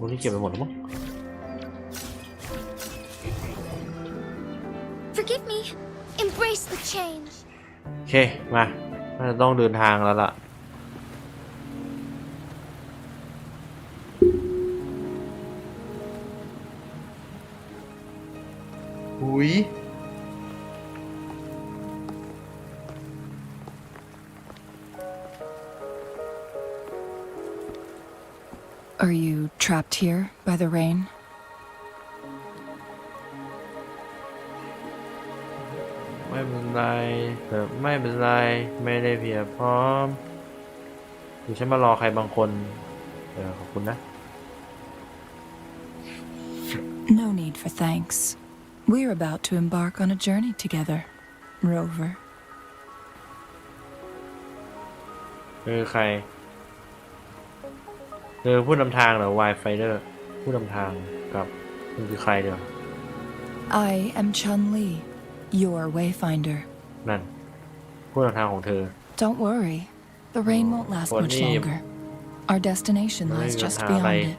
วันนี้เก็บไปหมดแล้วมั้ง Forgive me. Embrace the change. โอเคมาน่าจะต้องเดินทางแล้วล่ะหุย Are you trapped here by the rain? ไม่เป็นไรแต่ไม่เป็นไรไม่ได้เพียบพร้อมหรือฉันมารอใครบางคนขอบคุณนะ No need for thanks. We're about to embark on a journey together, Rover. ใครผู้นำทางเหรอ Wayfinder ผู้นำทางกับคุณคือใครเดี๋ยว I am Chun-Li, your Wayfinder. นั่นผู้นำทางของเธอ Don't worry, the rain won't last much longer. Our destination lies just beyond it.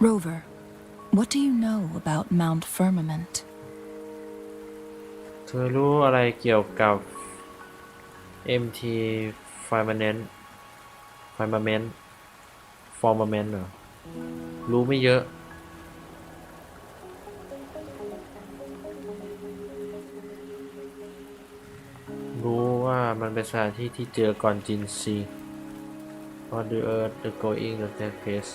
Rover, what do you know about Mount Firmament? เธอรู้อะไรเกี่ยวกับ MT Firmament เหรอรู้ไม่เยอะรู้ว่ามันเป็นสถานที่ที่เจอก่อนจินซี On the earth the going the dead place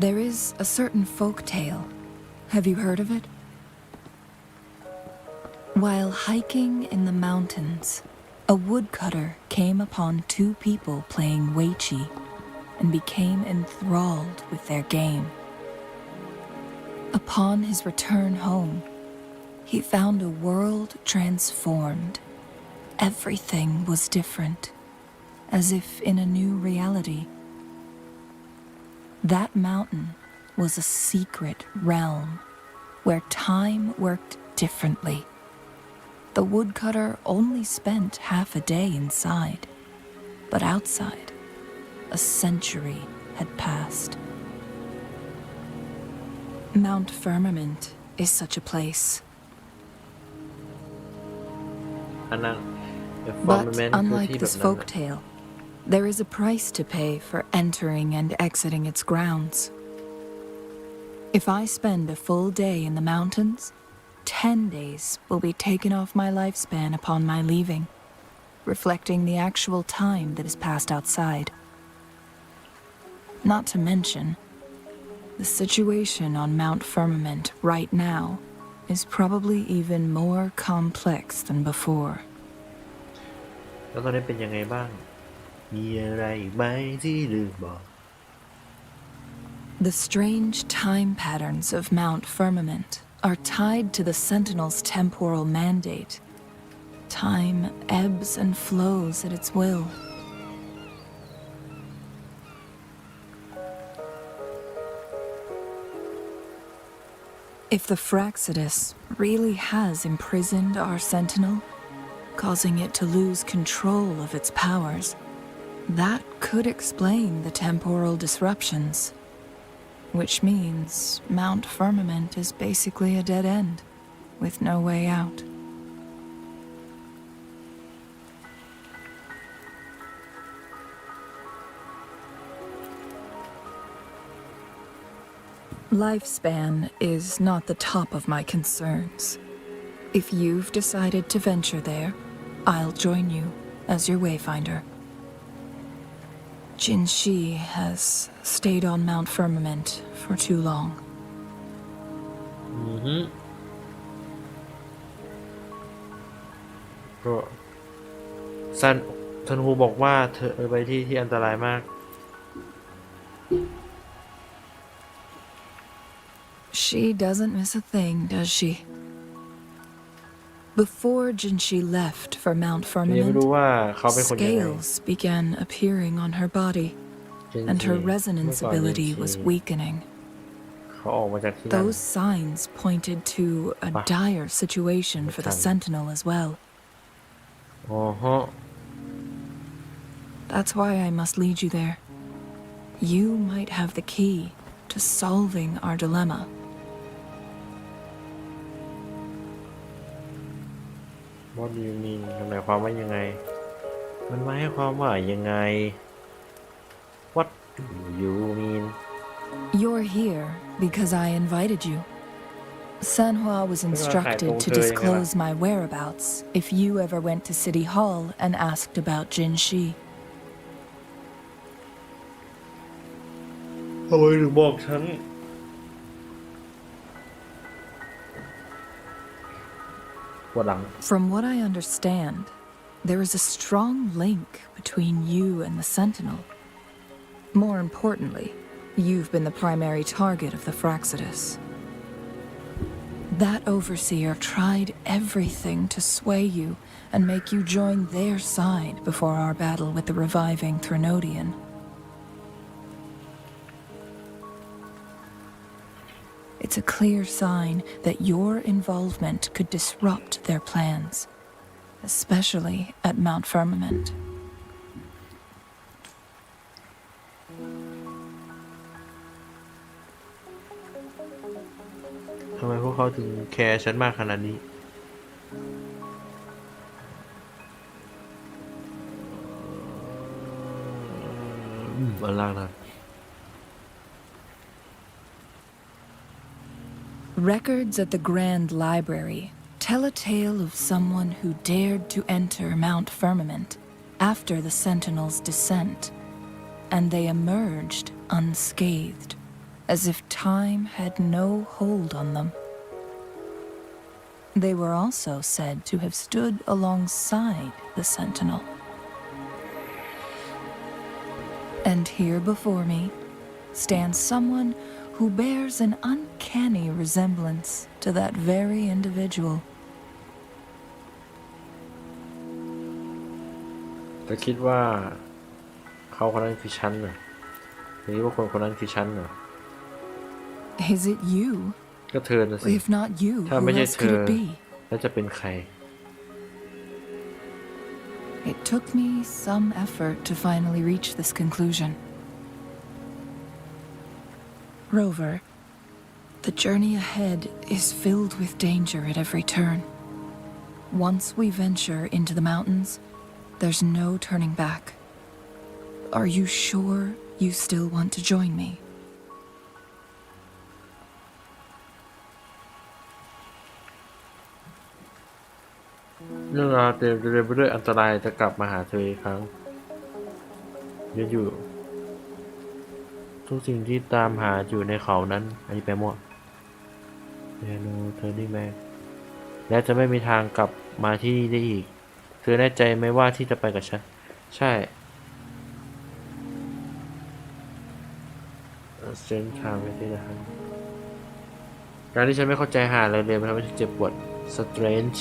There is a certain folk tale. Have you heard of it? While hiking in the mountains, a woodcutter came upon two people playing Weiqi and became enthralled with their game. Upon his return home, he found a world transformed. Everything was different, as if in a new reality. That mountain was a secret realm where time worked differently. The woodcutter only spent half a day inside, but outside, a century had passed. Mount Firmament is such a place. But unlike this folk tale, There is a price to pay for entering and exiting its grounds. If I spend a full day in the mountains, 10 days will be taken off my lifespan upon my leaving, reflecting the actual time that is passed outside. Not to mention, the situation on Mount Firmament right now is probably even more complex than before. แล้วตอนนี้เป็นยังไงบ้างมีอะไรอีกไหมที่ลืมบอก The strange time patterns of Mount Firmament are tied to the Sentinel's temporal mandate. Time ebbs and flows at its will. If the Fraxidus really has imprisoned our Sentinel, causing it to lose control of its powers, that could explain the temporal disruptions. Which means Mount Firmament is basically a dead end, with no way out. Lifespan is not the top of my concerns. If you've decided to venture there, I'll join you as your wayfinder. Jin Shi has stayed on Mount Firmament for too long. ก็ซันฮูบอกว่าเธอไปที่อันตรายมาก She doesn't miss a thing, does she? Before Jinshi left for Mount ยังไม่รู้ Firmament, ว่าเขาเป็นคนยังไง scales began appearing on her body, and her resonance ability was weakening. เขาออกมาจากที่นั่น Those signs pointed to a dire situation for the Sentinel as well. อ๋อฮะ That's why I must lead you there. You might have the key to solving our dilemma. What do you mean หมายความว่ายังไงมันหมายความว่ายังไง What do you mean You're here because I invited you. Sanhua was instructed to disclose my whereabouts if you ever went to City Hall and asked about Jin Shi. ทำไมถึงบอกฉัน ปวดหลัง From what I understand, there is a strong link between you and the Sentinel. More importantly, you've been the primary target of the Fraxidus. That overseer tried everything to sway you and make you join their side before our battle with the reviving Threnodian. It's a clear sign that your involvement could disrupt their plans, especially at Mount Firmament. ทำไมพวกเขาถึงแคร์ฉันมากขนาดนี้ อันล่างนะ Records at the Grand Library tell a tale of someone who dared to enter Mount Firmament after the Sentinel's descent, and they emerged unscathed, as if time had no hold on them. They were also said to have stood alongside the Sentinel. And here before me stands someone who bears an uncanny resemblance to that very individual. แต่คิดว่าเขาคนนั้นคือฉันเหรอหรือว่าคนนั้นคือฉันเหรอ Is it you? ก็เธอนะสิ If not you, ถ้า who ไม่ใช่ else เธ could อ it be? แล้วจะเป็นใคร It took me some effort to finally reach this conclusion. Rover, the journey ahead is filled with danger at every turn. Once we venture into the mountains, there's no turning back. Are you sure you still want to join me? เรื่องราวเต็มไปด้วยอันตรายจะกลับมาหาเธออีกครั้งยืนอยู่ทุกสิ่งที่ตามหาอยู่ในเขานั้นอันนี้แปลมั่วเรนูเธอนี่แม่และจะไม่มีทางกลับมาที่นี่ได้อีกเธอแน่ใจไหมว่าที่จะไปกับฉันใช่เซนทางไปที่จะทำการที่ฉันไม่เข้าใจหาอะไรเลยมันทำให้ฉันเจ็บปวด strange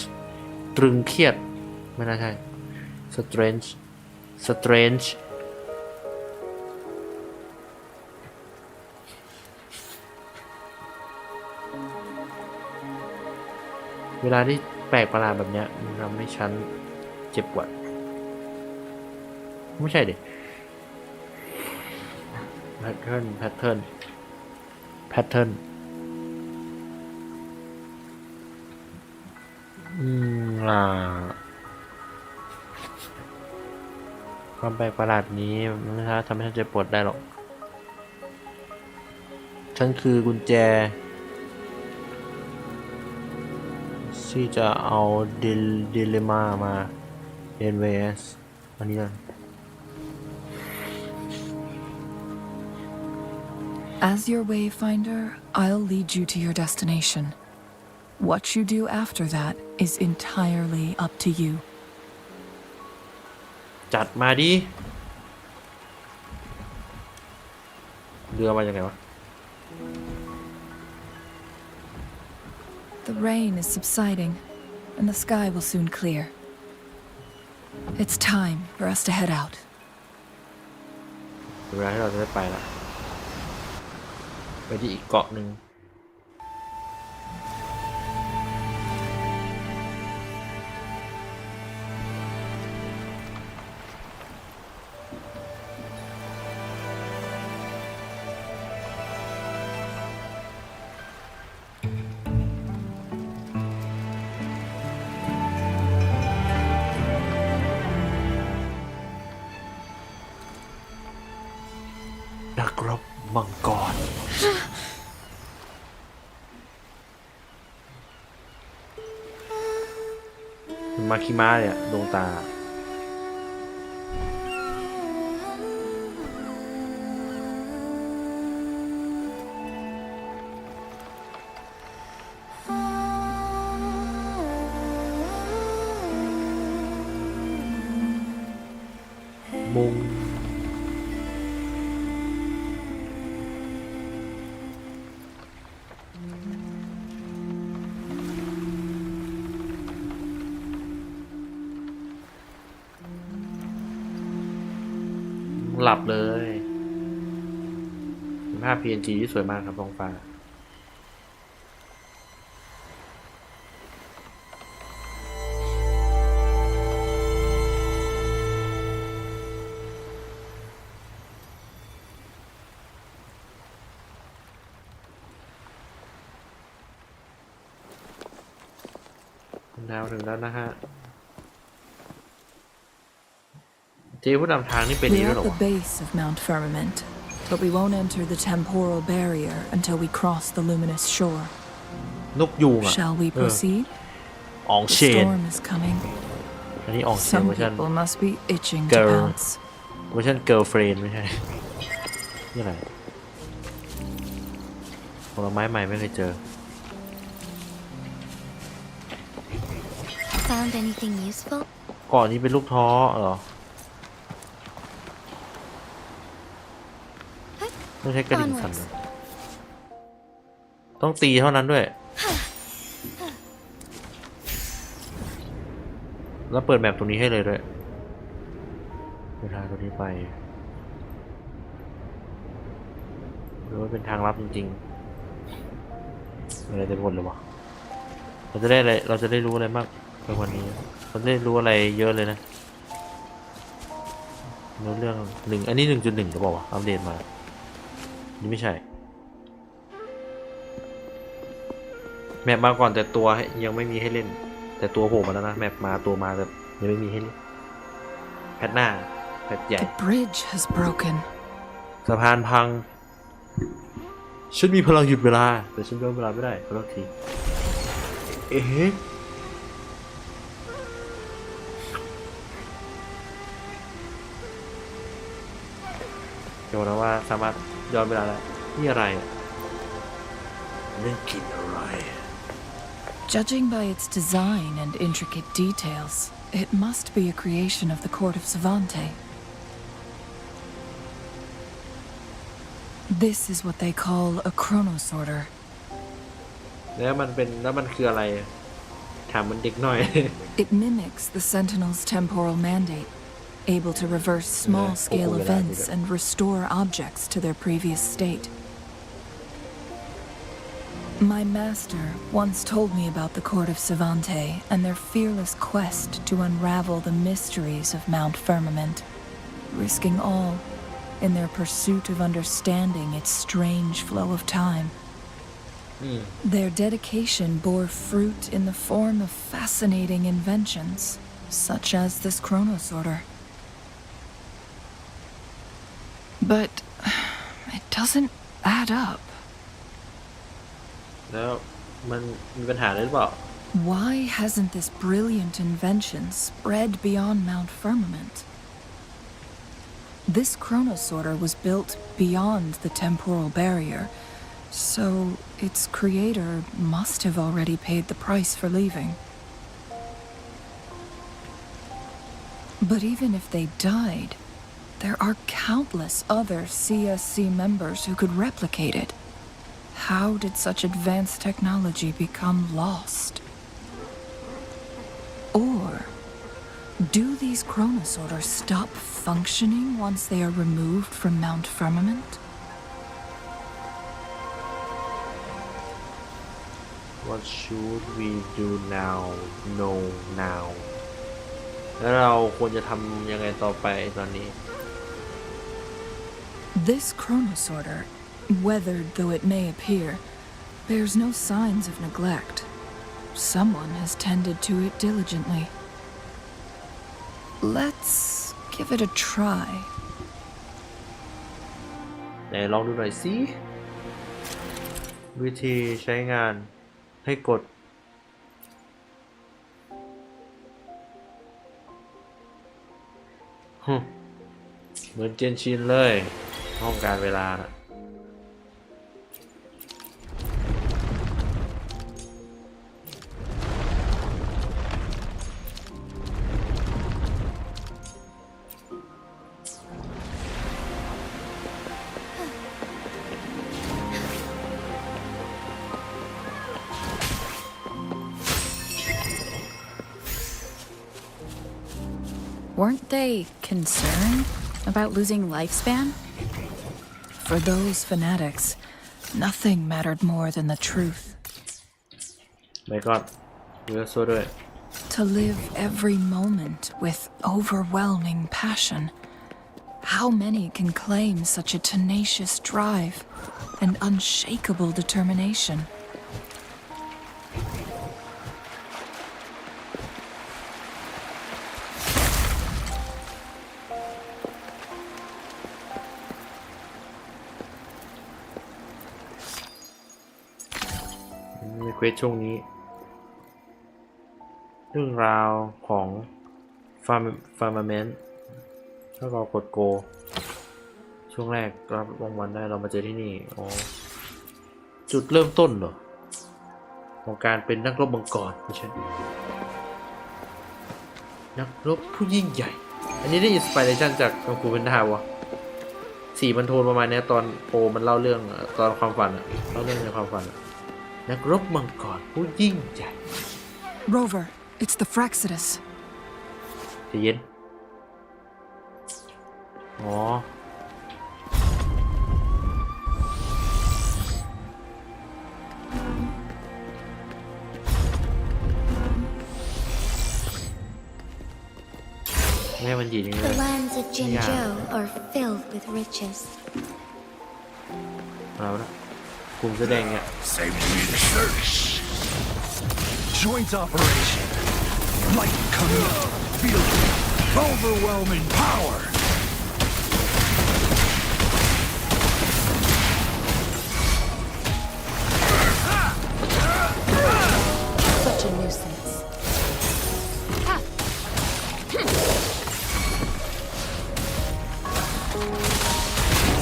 ตรึงเครียดไม่น่าใช่ strange เวลาที่แปลกประหลาดแบบเนี้ยมันทำให้ฉันเจ็บปวดไม่ใช่ดิ pattern ความแปลกประหลาดนี้ไม่สามารถทำให้ฉันเจ็บปวดได้หรอกฉันคือกุญแจที่จะเอาดิเลม่ามา NVS อันนี้นะ As your wayfinder, I'll lead you to your destination. What you do after that is entirely up to you. จัดมาดิเรือมาจากไหนวะ The rain is subsiding, and the sky will soon clear. It's time for us to head out. เวลาที่เราจะได้ไปละไปที่อีกเกาะหนึ่งนักรบมังกรมาคิมาเนี่ยดวงตามุงหลับเลยเป็นภาพ PNG ที่สวยมากครับท้องฟ้าดาวถึงแล้วนะฮะเจ้ผู้นำทางนี่เป็นนี้ We're แล้วเหร at อ the base of Mount Firmament, but we won't enter the temporal barrier until we cross the luminous shore. นกยูงอ่ะ Shall we proceed? ออง The เชน storm is coming. อันนี้อองเชน Some เวอร์ชัน people must be itching to Girl. pounce. เวอร์ชันเกิร์ลเฟรนไม่ใช่นี่อะไรผลไม้ใหม่ไม่เคยเจอ Found anything useful? ก่อนนี้เป็นลูกท้อเหรอต้องใช้กระดิ่งสั่นเลยต้องตีเท่านั้นด้วย แล้วเปิดแมปตรงนี้ให้เลยด้วยเวลาตรงนี้ไปหรือว่าเป็นทางลับจริงๆอะไรเต็มหมดเลยวะเราจะได้อะไรเราจะได้รู้อะไรมากในวันนี้เราจะได้รู้อะไรเยอะเลยนะเรื่องหนึ่งอันนี้ 1.1 หรือเปล่าวะอัปเดตมานี่ไม่ใช่แมปมาก่อนแต่ตัวยังไม่มีให้เล่นแต่ตัวโผล่มาแล้วนะแมปมาตัวมาแต่ยังไม่มีให้เล่นแพทหน้า แผ่นใหญ่ The bridge has broken. สะพานพัง ฉันมีพลังหยุดเวลา แต่ฉันย้อนเวลาไม่ได้ขอโทษที เอ๊ะเดี๋ยวนะว่าสามารถย้อนเวลาได้นี่อะไรนั่นกินอะไร Judging by its design and intricate details, it must be a creation of the court of Savante. This is what they call a chronosorter. แล้วมันคืออะไร ถามมันเด็กหน่อย It mimics the Sentinel's temporal mandate, able to reverse small-scale events and restore objects to their previous state. My master once told me about the court of Savante and their fearless quest to unravel the mysteries of Mount Firmament, risking all in their pursuit of understanding its strange flow of time. Their dedication bore fruit in the form of fascinating inventions, such as this chronosorter. But it doesn't add up. แล้วมันมีปัญหาหรือเปล่า Why hasn't this brilliant invention spread beyond Mount Firmament? This chronosorter was built beyond the temporal barrier, so its creator must have already paid the price for leaving. But even if they died, there are countless other CSC members who could replicate it. How did such advanced technology become lost? Or do these chronosorters stop functioning once they are removed from Mount Firmament? What should we do now? No now. แล้วเราควรจะทำยังไงต่อไปตอนนี้ This chronosorter, weathered though it may appear, bears no signs of neglect. Someone has tended to it diligently. Let's give it a try. ไหนลองดูหน่อยสิ วิธีใช้งานให้กด เหมือนเจนชินเลย ห้องการเวลานะ Weren't they concerned about losing lifespan? For those fanatics, nothing mattered more than the truth. ไม่ก็เยอะซะด้วย To live every moment with overwhelming passion. How many can claim such a tenacious drive and unshakable determination?มีเควสช่วงนี้ เรื่องราวของฟาร์มเมนต์ถ้าเรากดโกช่วงแรกรับรางวัลได้เรามาเจอที่นี่อ๋อจุดเริ่มต้นเหรอของการเป็นนักรบมังกรไม่ใช่นักรบผู้ยิ่งใหญ่ อันนี้ได้อินสปิเรชันจากกังฟูเพนทาวะสีมันโทนประมาณนี้ตอนโปมันเล่าเรื่องตอนความฝันอะเล่าเรื่องในความฝันนักรบมังกรผู้ยิ่งใหญ่ Rover, it's the Fraxidus. ใจเย็นอ๋อแม่มันหยินอย่างนี้ The lands of Jinzhou are filled with riches. เอาละกลุ่มแสดงเนี่ย Save me the search. Joint operation. Light coming up. Feel it. Overwhelming power.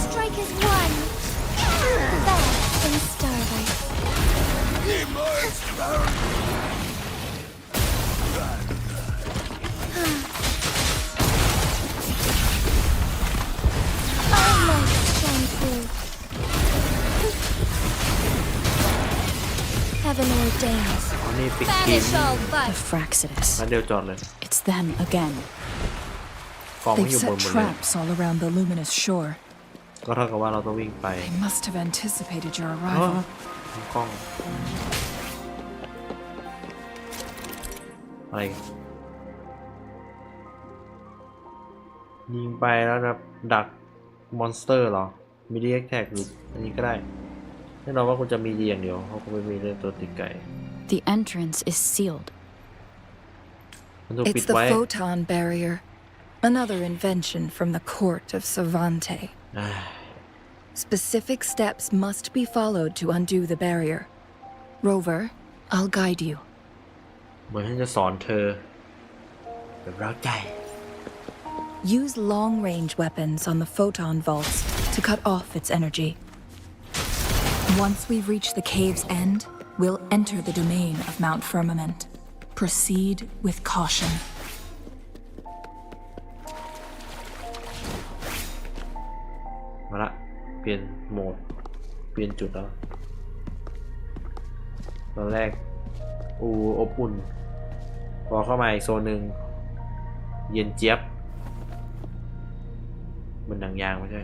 Strike is one. Better than starlight. Almost shampoo. Heaven ordains. อันนี้ปิดเกม Banish all The but. Fraxidus. แล้วเดี๋ยวจอดเลย It's them again. กองไม่ They've อยู่บน set หมดเลย traps all around the luminous shore. ก็เท่ากับว่าเราต้องวิ่งไป They must have anticipated your อ๋อ arrival. กล้องอะไรกันยิงไปแล้วนะดักมอนสเตอร์เหรอมีดีแอคแท็กหรืออันนี้ก็ได้แน่นอนว่าคุณจะมีดีอย่างเดียวเขาคงไม่มีเรื่องตัวติดไก่ The entrance is sealed. มันถูกปิ It's ด the ไว้ photon barrier, another invention from the court of Savante. อ่า Specific steps must be followed to undo the barrier. Rover, I'll guide you. เหมือนที่จะสอนเธอแบบเราใจ Use long-range weapons on the photon vaults to cut off its energy. Once we've reached the cave's end, we'll enter the domain of Mount Firmament. Proceed with caution. มาละเปลี่ยนโหมดเปลี่ยนจุดแล้วตอนแรกอบอุ่นพอเข้ามาอีกโซนหนึ่งเย็นเจี๊ยบมันหนังยางไม่ใช่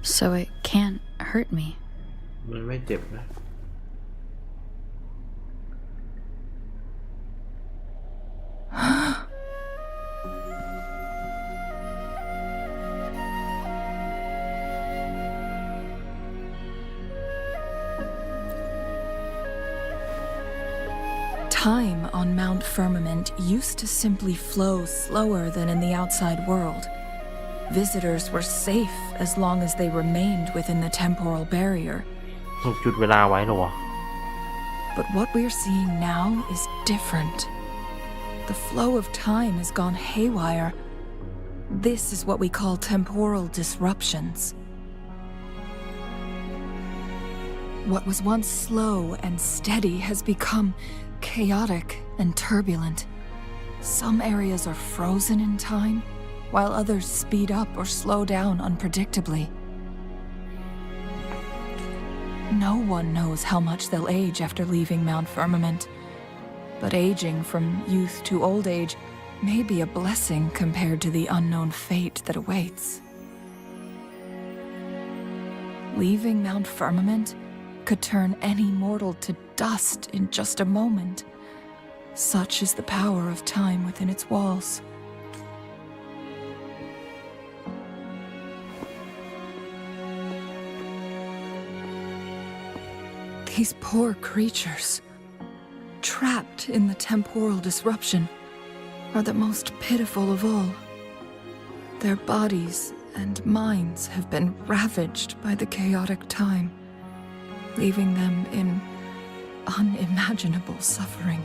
So it can't hurt me. มันไม่เจ็บนะ Time on Mount Firmament used to simply flow slower than in the outside world. Visitors were safe as long as they remained within the temporal barrier. ถูกจุดเวลาไว้เหรอวะ But what we're seeing now is different. The flow of time has gone haywire. This is what we call temporal disruptions. What was once slow and steady has become chaotic and turbulent. Some areas are frozen in time, while others speed up or slow down unpredictably. No one knows how much they'll age after leaving Mount Firmament, but aging from youth to old age may be a blessing compared to the unknown fate that awaits. Leaving Mount Firmament could turn any mortal to dust in just a moment. Such is the power of time within its walls. These poor creatures, trapped in the temporal disruption, are the most pitiful of all. Their bodies and minds have been ravaged by the chaotic time, leaving them in unimaginable suffering.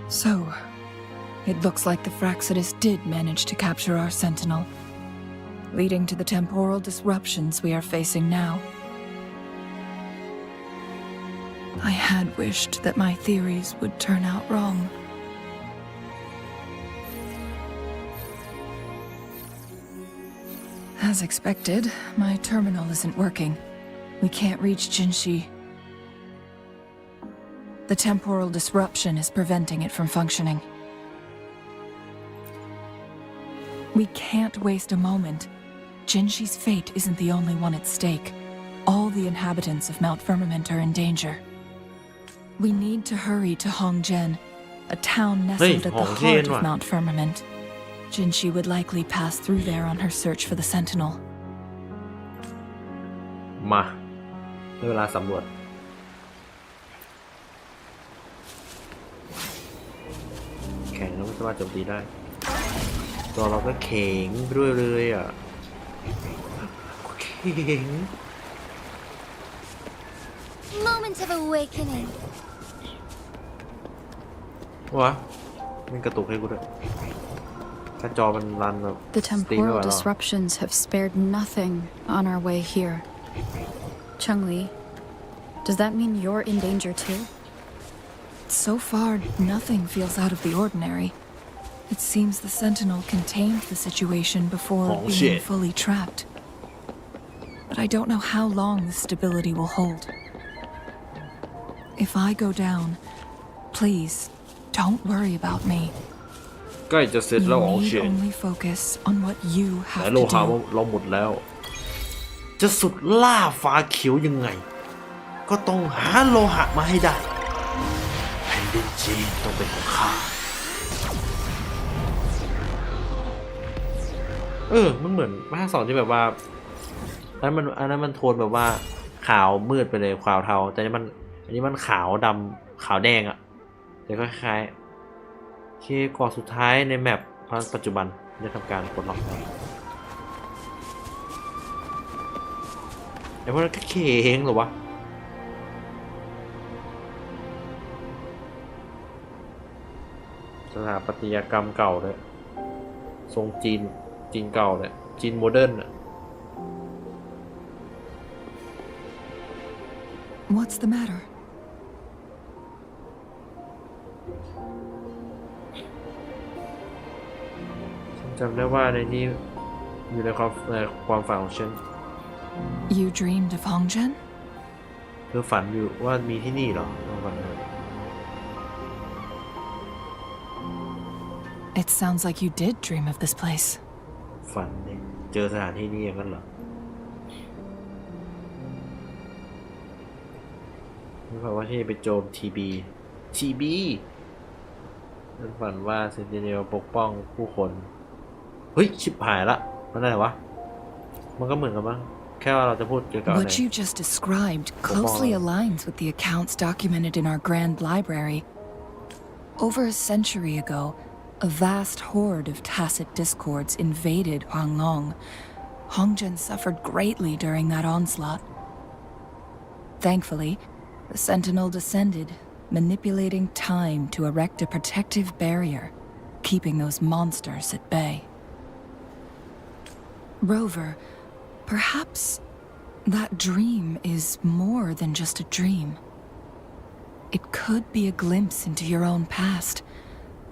So, it looks like the Fraxidus did manage to capture our sentinel, leading to the temporal disruptions we are facing now. I had wished that my theories would turn out wrong. As expected, my terminal isn't working. We can't reach Jinshi. The temporal disruption is preventing it from functioning. We can't waste a moment. Jinshi's fate isn't the only one at stake. All the inhabitants of Mount Firmament are in danger. We need to hurry to Hongjian, a town nestled at the heart of Mount Firmament. Jinshi would likely pass through there on her search for the Sentinel. มาได้เวลาสำรวจแข่งแล้ว มันสามารถโจมตีได้ตัวเราก็เข่งไปด้วยเลยอ่ะเข่ง Moment of awakening. วะมันกระตุกให้กูด้วยถ้าจอมันรันแบบ The สตรีมไม่ temporal ไหวหรอ disruptions have spared nothing on our way here. Chun-Li, does that mean you're in danger too? So far, nothing feels out of the ordinary. It seems the Sentinel contained the situation before Oh, being shit. fully trapped. But I don't know how long this stability will hold. If I go down, please, don't worry about me. ใกล้จะเสร็จ You แล้วอ๋อง need เชน only focus on what you แต่ have โล to หะ do. เราหมดแล้ว จะสุดล่าฟ้าเขียวยังไง ก็ต้องหาโลหะมาให้ได้แผ่นดินจีนต้องเป็นของข้ามันเหมือนภาค 2ที่แบบว่าอันนั้นมันโทนแบบว่าขาวมืดไปเลยขาวเทาแต่อันนี้มันขาวดำขาวแดงอะแต่ก็คล้ายๆที่ก่อนสุดท้ายในแมปปัจจุบันได้ทำการปลดล็อกไอ้พวกนั้นก็เข่งเหรอวะสถาปัตยกรรมเก่าเลยทรงจีนเก่าเลยจีนโมเดิร์นอะ What's the matter? ฉันจำได้ว่าในนี้อยู่ในความฝันของฉัน You dreamed of Hongzhen? เธอฝันอยู่ว่ามีที่นี่เหรอความฝันเลย It sounds like you did dream of this place. ฝันเนี่ยเจอสถานที่นี้อย่างนั้นเหรอไม่ฝันว่าที่ไปโจมทีบีฉันฝันว่าเซนติเนลปกป้องผู้คนเฮ้ยชิบหายละมันอะไรวะมันก็เหมือนกันมั้งแค่ว่าเราจะพูดเกี่ยวกับอะไร What you just described closely aligns with the accounts documented in our Grand Library. Over a century ago, a vast horde of tacit discords invaded Huanglong. Hongzhen suffered greatly during that onslaught. Thankfully, the Sentinel descended, manipulating time to erect a protective barrier, keeping those monsters at bay. Rover, perhaps that dream is more than just a dream. It could be a glimpse into your own past,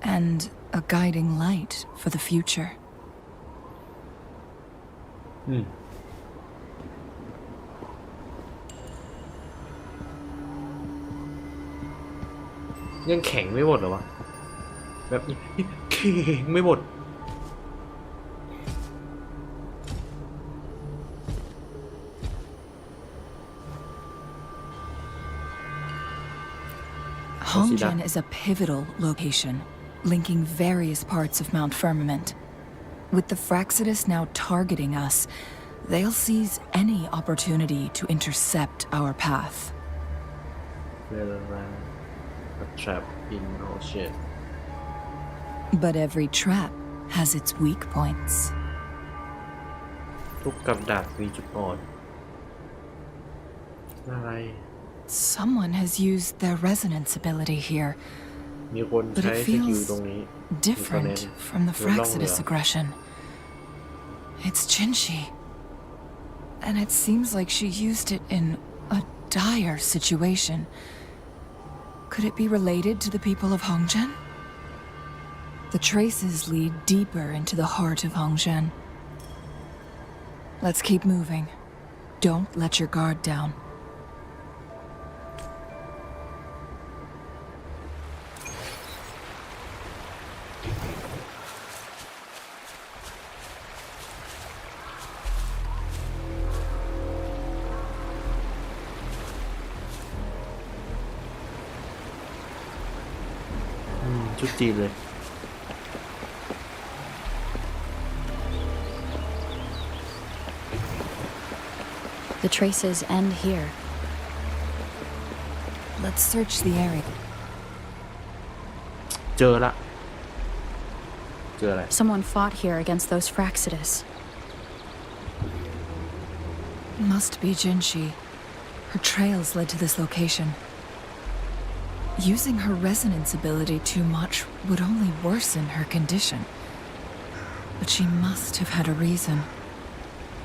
and a guiding light for the future. ยังแข็งไม่หมดเหรอวะแบบนี้แข็งไม่หมด Hongzhen is a pivotal location, linking various parts of Mount Firmament. With the Fraxidus now targeting us, they'll seize any opportunity to intercept our path. A trap in all shit. But every trap has its weak points. ทุกกับดักมีจุดอ่อนอะไร Someone has used their resonance ability here, มีคน but ใช้ it สกิล feels ตรงนี้ different from the Fraxidus aggression. It's Jinshi. And it seems like she used it in a dire situation. Could it be related to the people of Hongzhen? The traces lead deeper into the heart of Hongzhen. Let's keep moving. Don't let your guard down. The traces end here. Let's search the area. เจอละ เจออะไร Someone fought here against those Fraxidus. Must be Jinshi. Her trails led to this location. Using her resonance ability too much would only worsen her condition. But she must have had a reason.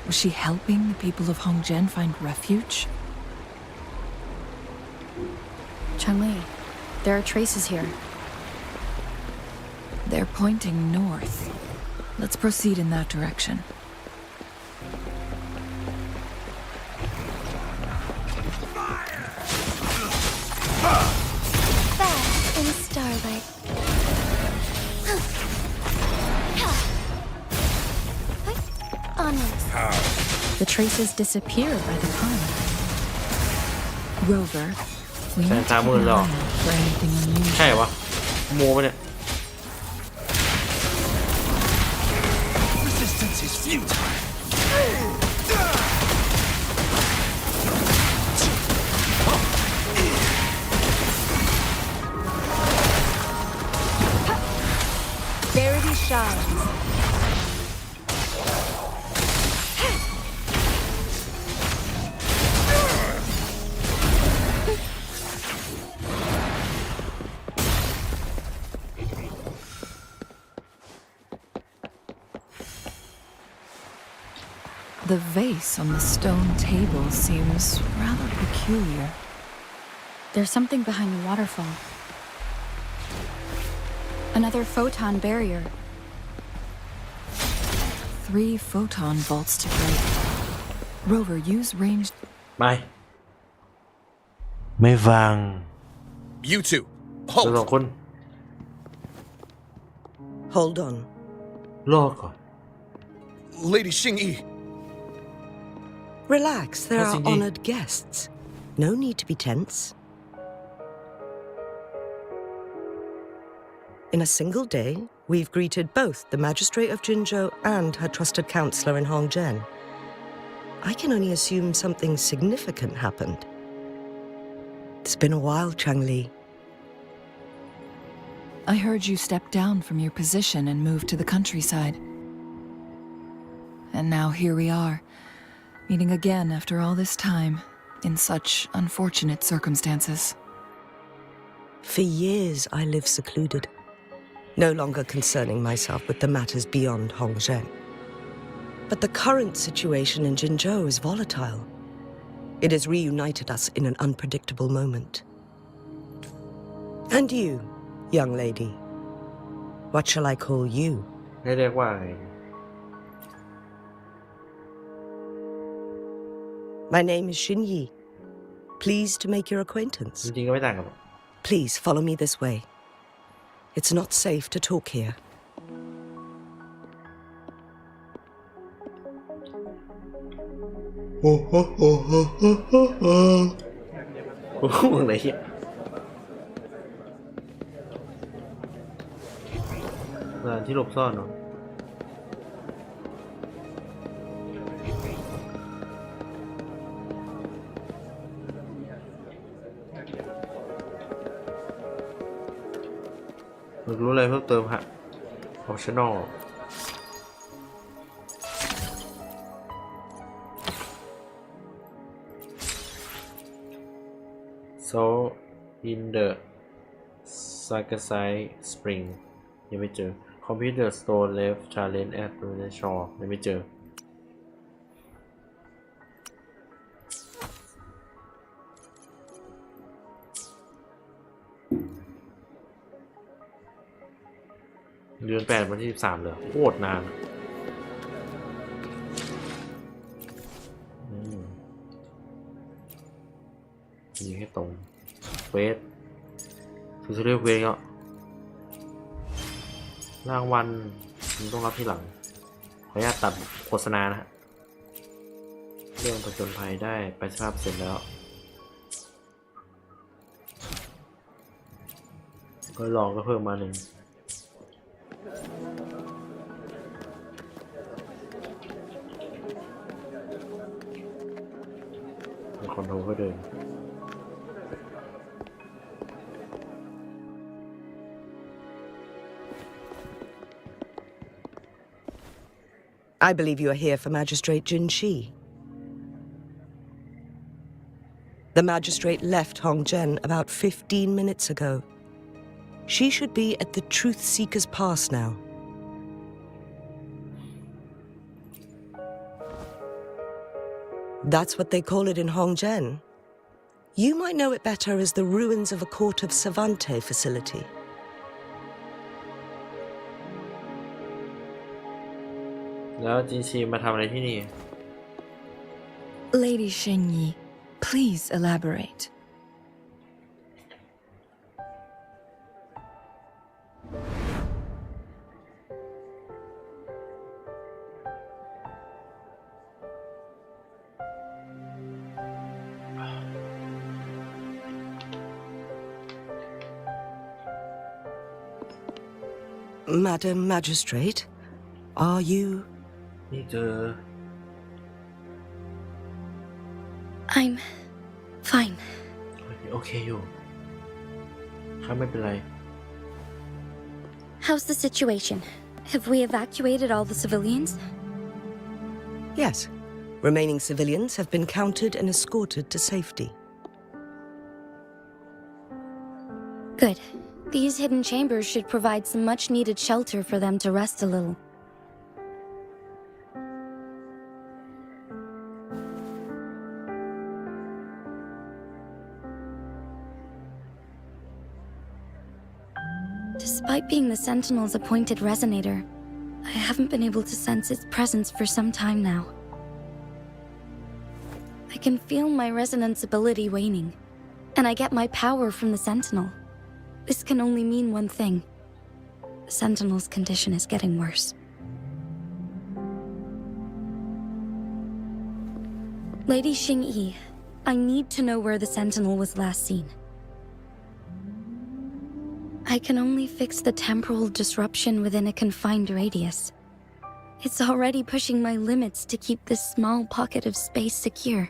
Was she helping the people of Hongzhen find refuge? Changli, there are traces here. They're pointing north. Let's proceed in that direction. Fast in starlight. Onwards. The traces disappear by the pond. Rover, we need to keep 30,000 an หรอ eye out for anything ใช่ unusual. วะโมปะเนี่ย Resistance is futile. Verity shines. The vase on the stone table seems rather peculiar. There's something behind the waterfall. Another photon barrier. 3 photon vaults to break. Rover, use ranged. ไป ไม่ฟัง You two, เราสอง hold. คน Hold on. รอก่อน Lady Xingyi, Relax, there That's are indeed. honored guests. No need to be tense. In a single day, we've greeted both the magistrate of Jinzhou and her trusted counselor in Hongzhen. I can only assume something significant happened. It's been a while, Changli. I heard you step down from your position and move to the countryside. And now here we are, meeting again after all this time, in such unfortunate circumstances. For years, I lived secluded, no longer concerning myself with the matters beyond Hongzhen. But the current situation in Jinzhou is volatile. It has reunited us in an unpredictable moment. And you, young lady, what shall I call you? ให้เรียกว่าไง My name is Xinyi. Pleased to make your จ acquaintance. ริงๆก็ไม่ต่างกันหรอก Please follow me this way. It's not safe to talk here. โอ้โหโอ้โหโอ้โหโอ้โหอะไรเหี้ยสถานที่หลบซ่อนเนาะอยากรู้อะไรเพิ่มเติมฮะ optional so in the Sagasai spring ยังไม่เจอ complete the stone left challenge at the shore ยังไม่เจอ เดือน8 วันที่ 13เลยโคตรนานอะยิงให้ตรงเฟสทูทอเรียลเวสก็รางวัลมันต้องรับที่หลัง ขออนุญาตตัดโฆษณานะฮะ เรื่องผจญภัยได้ไปสภาพเสร็จแล้ว ก็ลองก็เพิ่มมาหนึ่ง คอนโทรลก็เดิน I believe you are here for Magistrate Jinshi. The magistrate left Hongzhen about 15 minutes ago. She should be at the Truth Seeker's Pass now. That's what they call it in Hongzhen. You might know it better as the ruins of a Court of Savante facility. Now Jinshi มาทำอะไรที่นี่ Lady Xingyi, please elaborate. Madam Magistrate, are you... นี่เจอ I'm fine. โอเคอยู่ข้าไม่เป็นไร How's the situation? Have we evacuated all the civilians? Yes. Remaining civilians have been counted and escorted to safety. Good. These hidden chambers should provide some much-needed shelter for them to rest a little. Despite being the Sentinel's appointed resonator, I haven't been able to sense its presence for some time now. I can feel my resonance ability waning, and I get my power from the Sentinel. This can only mean one thing. The Sentinel's condition is getting worse. Lady Xingyi, I need to know where the Sentinel was last seen. I can only fix the temporal disruption within a confined radius. It's already pushing my limits to keep this small pocket of space secure.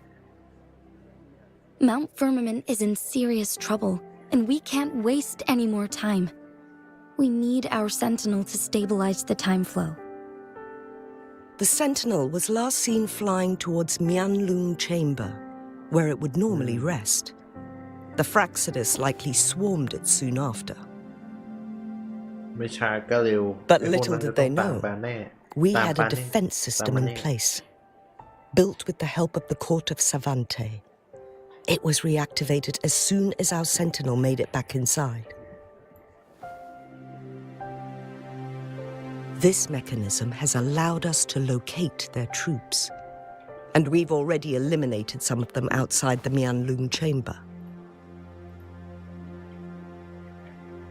Mount Firmament is in serious trouble, and we can't waste any more time. We need our Sentinel to stabilize the time flow. The Sentinel was last seen flying towards Mianlung Chamber, where it would normally rest. The Fraxidus likely swarmed it soon after. ไม่ช้าก็เร็ว But ไอ้พวก little นั้นจะ did ต้อ they งตาม know, มาแน่ we ตาม had มา a แน่ defense ตาม system มา in แน่ place, built with the help of the Court of Savante. It was reactivated as soon as our Sentinel made it back inside. This mechanism has allowed us to locate their troops, and we've already eliminated some of them outside the Mianlung Chamber.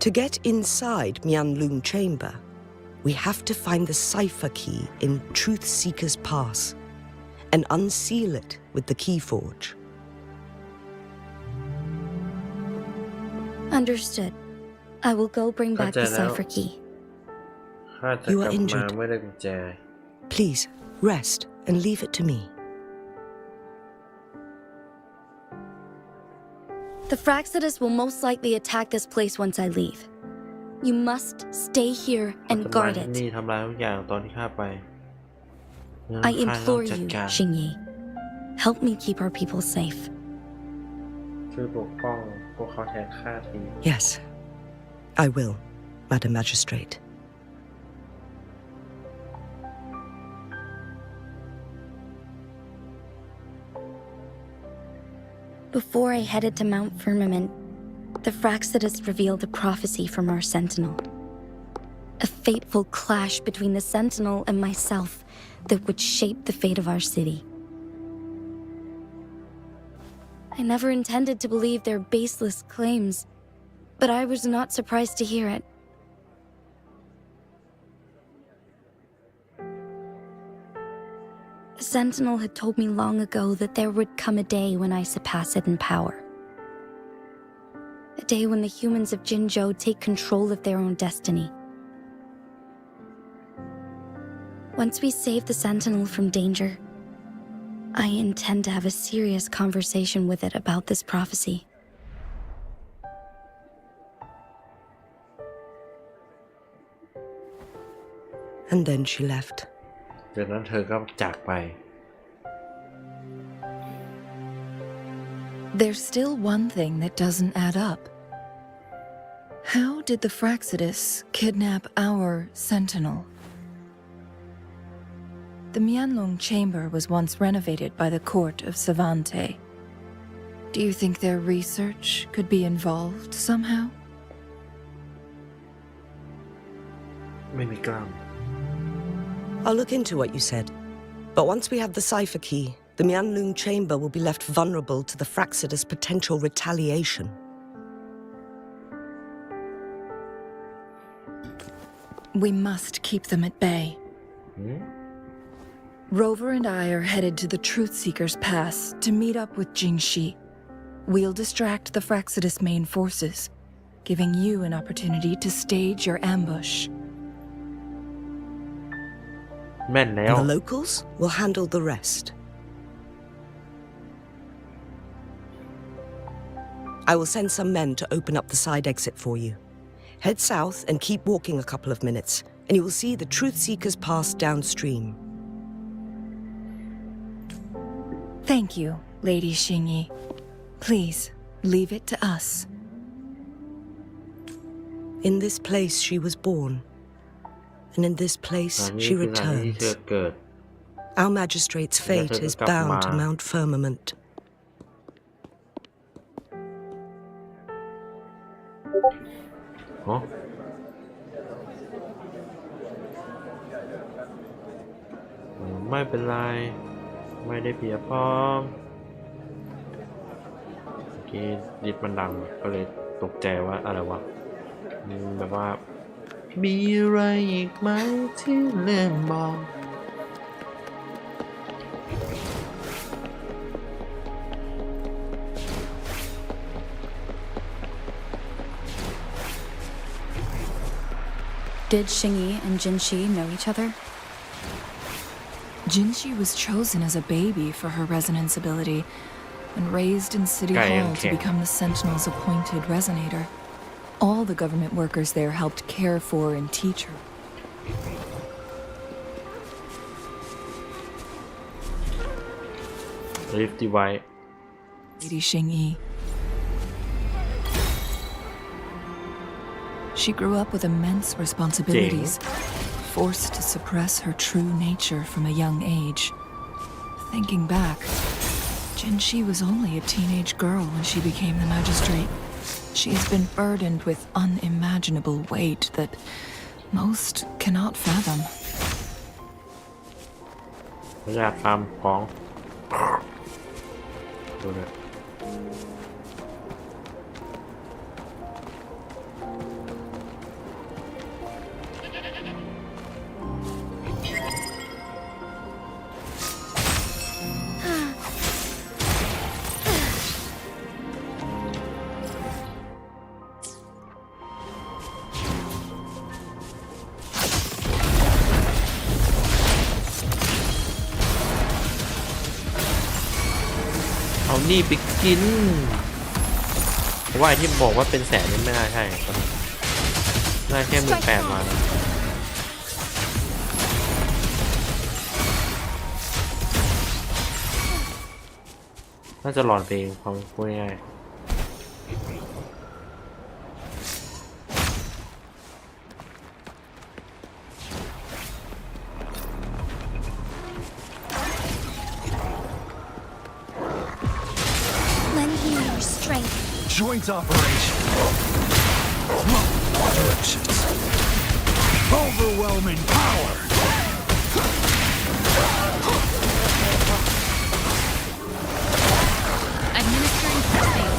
To get inside Mianlung Chamber, we have to find the cipher key in Truth Seeker's Pass and unseal it with the Keyforge. Understood. I will go bring back the Roger, now. cipher key. ข้าจะ You ก are ลับมา injured. เมื่อได้กุญแจ Please, rest and leave it to me. The Fraxidus will most likely attack this place once I leave. You must stay here and จะมา guard ที่ it. นี่ทำลายทุกอย่างตอนที่ข้าไปงั้น I ข้าต้อง implore จัด you, การ Xingyi. Help me keep our people safe. ช่วยปกป้องพวกเขาแทนข้าที Yes, I will, Madam Magistrate. Before I headed to Mount Firmament, the Fraxidus revealed a prophecy from our Sentinel. A fateful clash between the Sentinel and myself that would shape the fate of our city. I never intended to believe their baseless claims, but I was not surprised to hear it. The Sentinel had told me long ago that there would come a day when I surpass it in power. A day when the humans of Jinzhou take control of their own destiny. Once we save the Sentinel from danger, I intend to have a serious conversation with it about this prophecy. And then she left. จากนั้นเธอก็จากไป There's still one thing that doesn't add up. How did the Fraxidus kidnap our sentinel? The Mianlong chamber was once renovated by the court of Savante. Do you think their research could be involved somehow? ไม่มีกล้าม I'll look into what you said. But once we have the cipher key, the Mianlong chamber will be left vulnerable to the Fraxidus' potential retaliation. We must keep them at bay. Rover and I are headed to the Truth Seeker's Pass to meet up with Jingxi. We'll distract the Fraxidus' main forces, giving you an opportunity to stage your ambush. แม่นแล้ว And the locals will handle the rest. I will send some men to open up the side exit for you. Head south and keep walking a couple of minutes, and you will see the Truth Seekers Pass downstream. Thank you, Lady Xingyi. Please, leave it to us. In this place she was born, and in this place อันนี้ she คือสถานที่ที่ returns. เธอเกิด Our magistrate's fate is bound to Mount Firmament. ฮะไม่เป็นไร ไม่ได้เพียบพร้อมเมื่อกี้ดิดมันดังก็เลยตกใจว่าอะไรวะแบบว่ามีอะไรอีกไหมที่ลืมบอก Did Xingyi and Jinxi know each other? Jinxi was chosen as a baby for her resonance ability and raised in City Hall to become the Sentinel's appointed resonator. All the government workers there helped care for and teach her. Rift Divide Lady Xingyi. She grew up with immense responsibilities, forced to suppress her true nature from a young age. Thinking back, Jinxi was only a teenage girl when she became the magistrate. She has been burdened with unimaginable weight that most cannot fathom. อยากทำของดูเลย เอานี่ไปกินเพราะว่าที่บอกว่าเป็นแสนนี่ไม่น่าใช่น่าแค่18,000มานะน่าจะหลอนไปเองความพูดง่าย Joint operation. Multiple directions. Overwhelming power. Administering testing.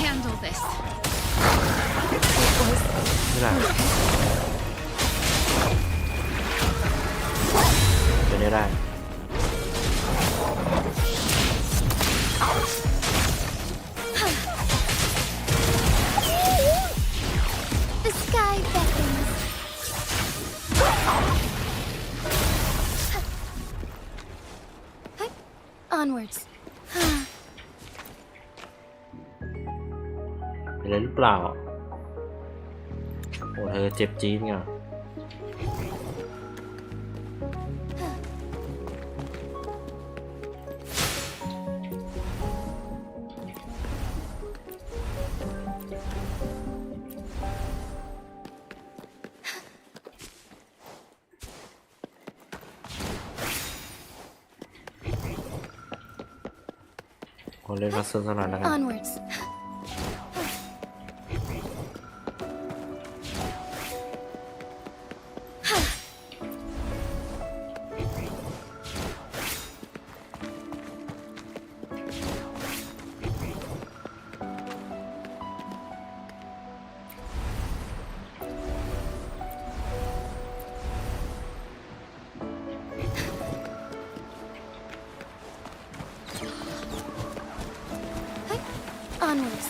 Handle this. ไม่ได้จะได้ The sky beckons. Onwards. เป็นอะไรหรือเปล่าโอ้เธอเจ็บจี๊ดไง เล่นมาสเตอร์สักหน่อยแล้วกัน Onwards. はい Onwards.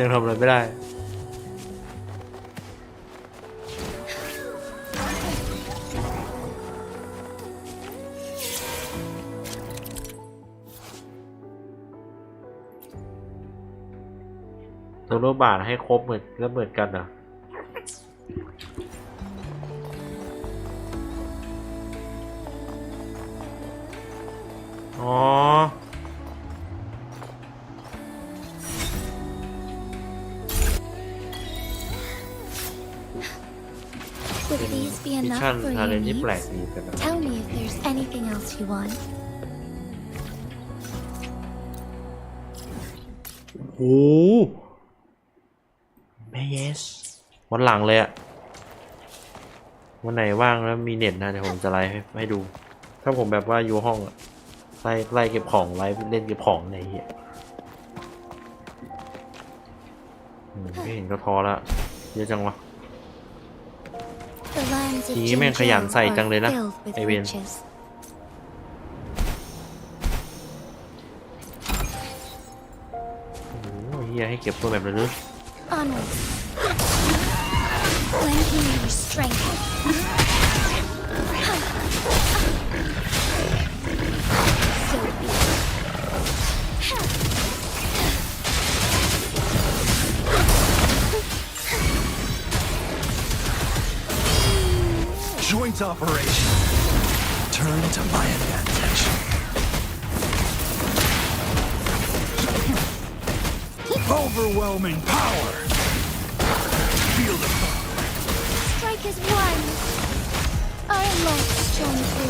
ยังทำอะไรไม่ได้ตัวรูปบาทให้ครบเหมือนกันนะอ๋อ Would these be มิช enough ชั่น for ทา your เลนที่แปลก needs? ดีกันนะ Tell me if there's anything else you want. โอ้แม่เยสวันหลังเลยอะวันไหนว่างแล้วมีเน็ตนะเดี๋ยวผมจะไลฟ์ให้ดู ถ้าผมแบบว่าอยู่ห้องอะไล่เก็บของไลฟ์เล่นเก็บของในเหี้ยไม่เห็นก็ท้อละเยอะจังวะ The lands of ทีนี้แม่งขยัน Jinzhou ใส่จัง are เลยนะ filled with ไอเวน riches. โอ้โหเฮียให้เก็บตัวแบบเลยหรือ Onwards. Lend me your strength. So be it. Joint operation. Turn to my advantage. Overwhelming power. Feel the Strike is one. I lost Chongfu.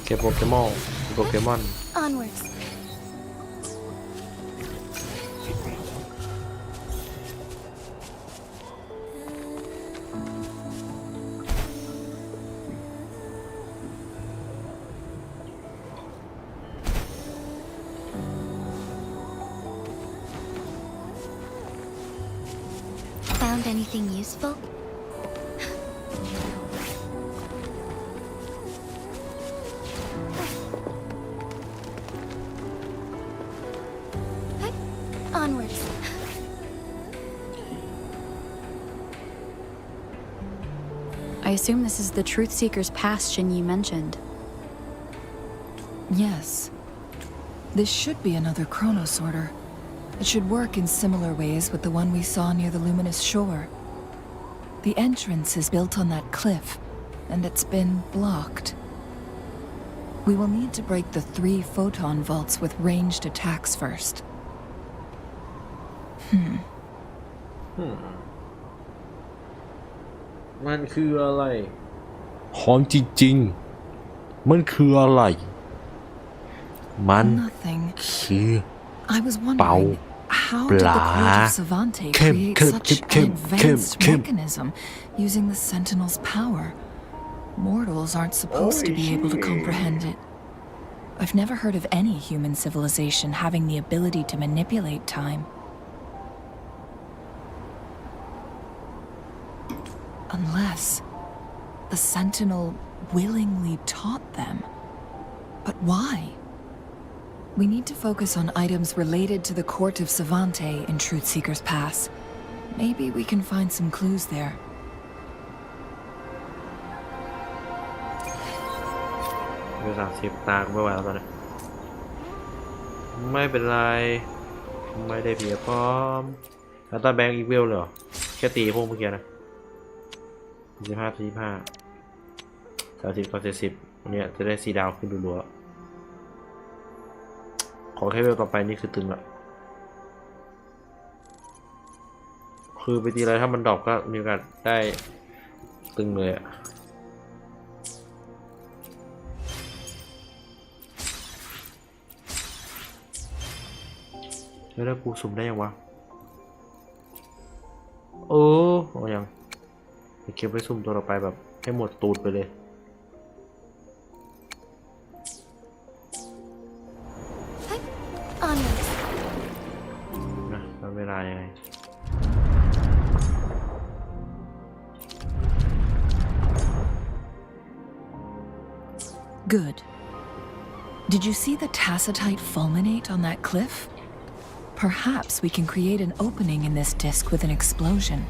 เก็บโปเกมอน Onwards. Found anything useful? Onwards. I assume this is the Truth Seeker's Bastion you mentioned. Yes. This should be another chronosorter. It should work in similar ways with the one we saw near the luminous shore. The entrance is built on that cliff, and it's been blocked. We will need to break the 3 photon vaults with ranged attacks first. มันคืออะไรของจริงๆมันคืออะไรมัน Nothing. คือ I was wondering, how did the court of Savante create such an advanced mechanism using the Sentinel's power? Mortals aren't supposed to be able to comprehend it. I've never heard of any human civilization having the ability to manipulate time. Unless the Sentinel willingly taught them. But why? We need to focus on items related to the court of Savante in Truthseeker's Pass. Maybe we can find some clues there. เวลา30ตาไม่ไหวแล้วตอนนี้ไม่เป็นไรไม่ได้เพียพร้อมแล้วตาแบงค์อีกเวลเลยเหรอ แค่ตีพวกเมื่อกี้นะ45 30 กับ70เนี่ยจะได้4 ดาวขึ้นรัวๆขอแค่เวลต่อไปนี่คือตึงละคือไปตีอะไรถ้ามันดรอปก็มีโอกาสได้ตึงเลยอะแล้วกูสุ่มได้ยังวะเอายังเก็บไว้สุ่มตัวต่อไปแบบให้หมดตูดไปเลยนะทำเวลายังไงGood. Did you see the tacitite fulminate on that cliff? Perhaps we can create an opening in this disk with an explosion.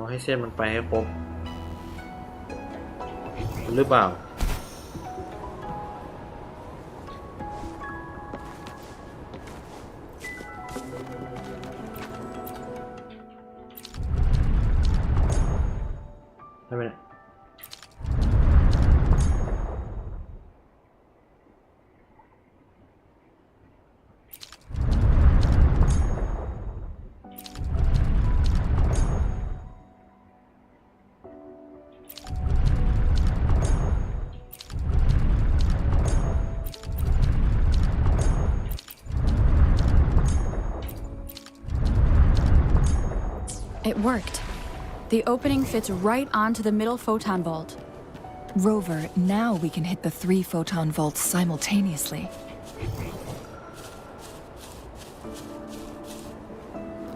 ให้เส้นมันไปให้ครบหรือเปล่าได้ไหมเนี่ยIt worked. The opening fits right onto the middle photon vault. Rover, now we can hit the 3 photon vaults simultaneously.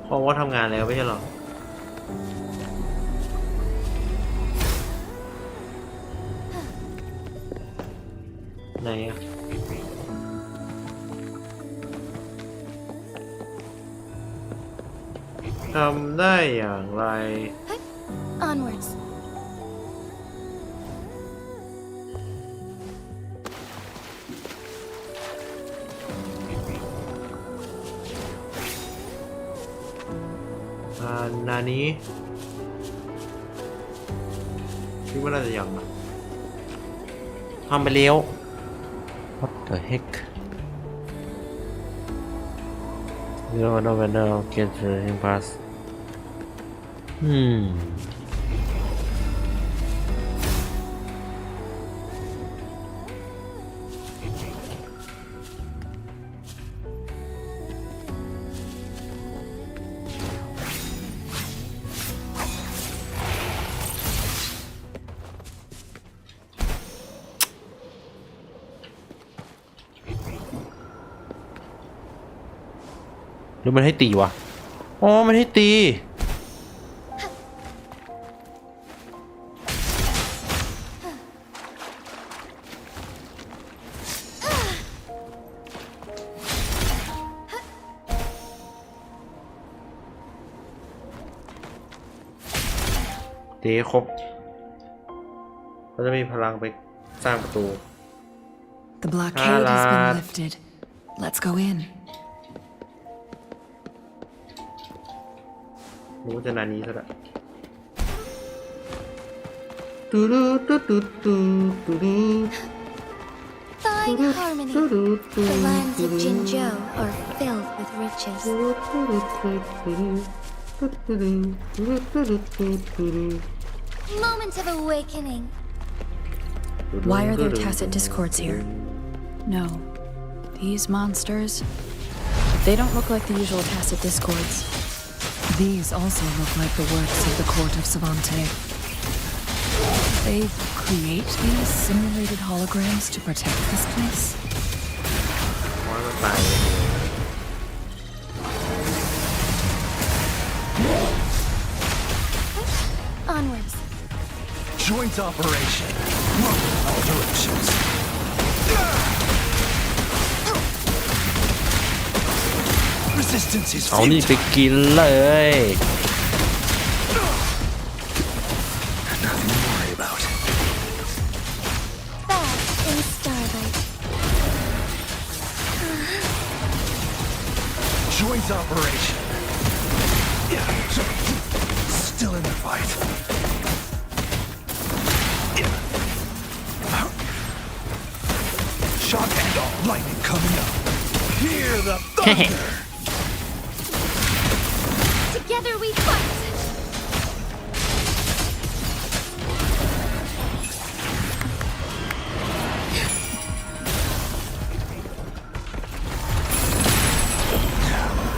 เพราะว่าทำงานแล้วไม่ใช่หรอไหนอะทำได้อย่างไร Onwards. นานี้คิดว่าน่าจะยังนะทำไปเลี้ยว What the heck You don't know when I'll get the impasse หรือมันให้ตีวะอ๋อมันให้ตีตีครบก็จะมีพลังไปสร้างประตู The blockade has been lifted. Let's go in. รู้จะนานี้ซะละตูดูตูตูตูตูดู Fine harmony. The lands of Jinzhou are filled with riches. Moment of awakening. Why are there tacit discords here? No. These monsters. They don't look like the usual tacit discords. These also look like the works of the court of Savante. They create these simulated holograms to protect this place? Onwards. Joint operation. Run in all directions. Resistance is เอานี่ไป futile. กินเลย Nothing to worry about. Joint operation. Still in the fight. Shock and all. Lightning coming up. Hear the thunder. Together we fight!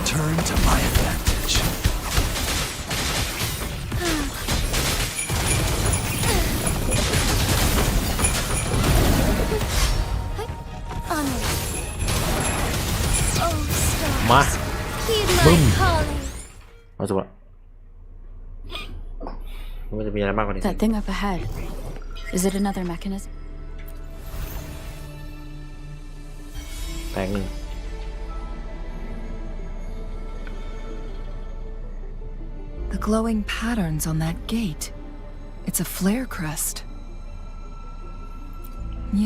Turn to my advantage. Onward. Oh, stars. มา Heed my Boom. calling. เอาสุดมันจะมีอะไรมากกว่านี้ That thing up ahead. Is it another mechanism? แตกหนึ่ง The glowing patterns on that gate. It's a flare crest.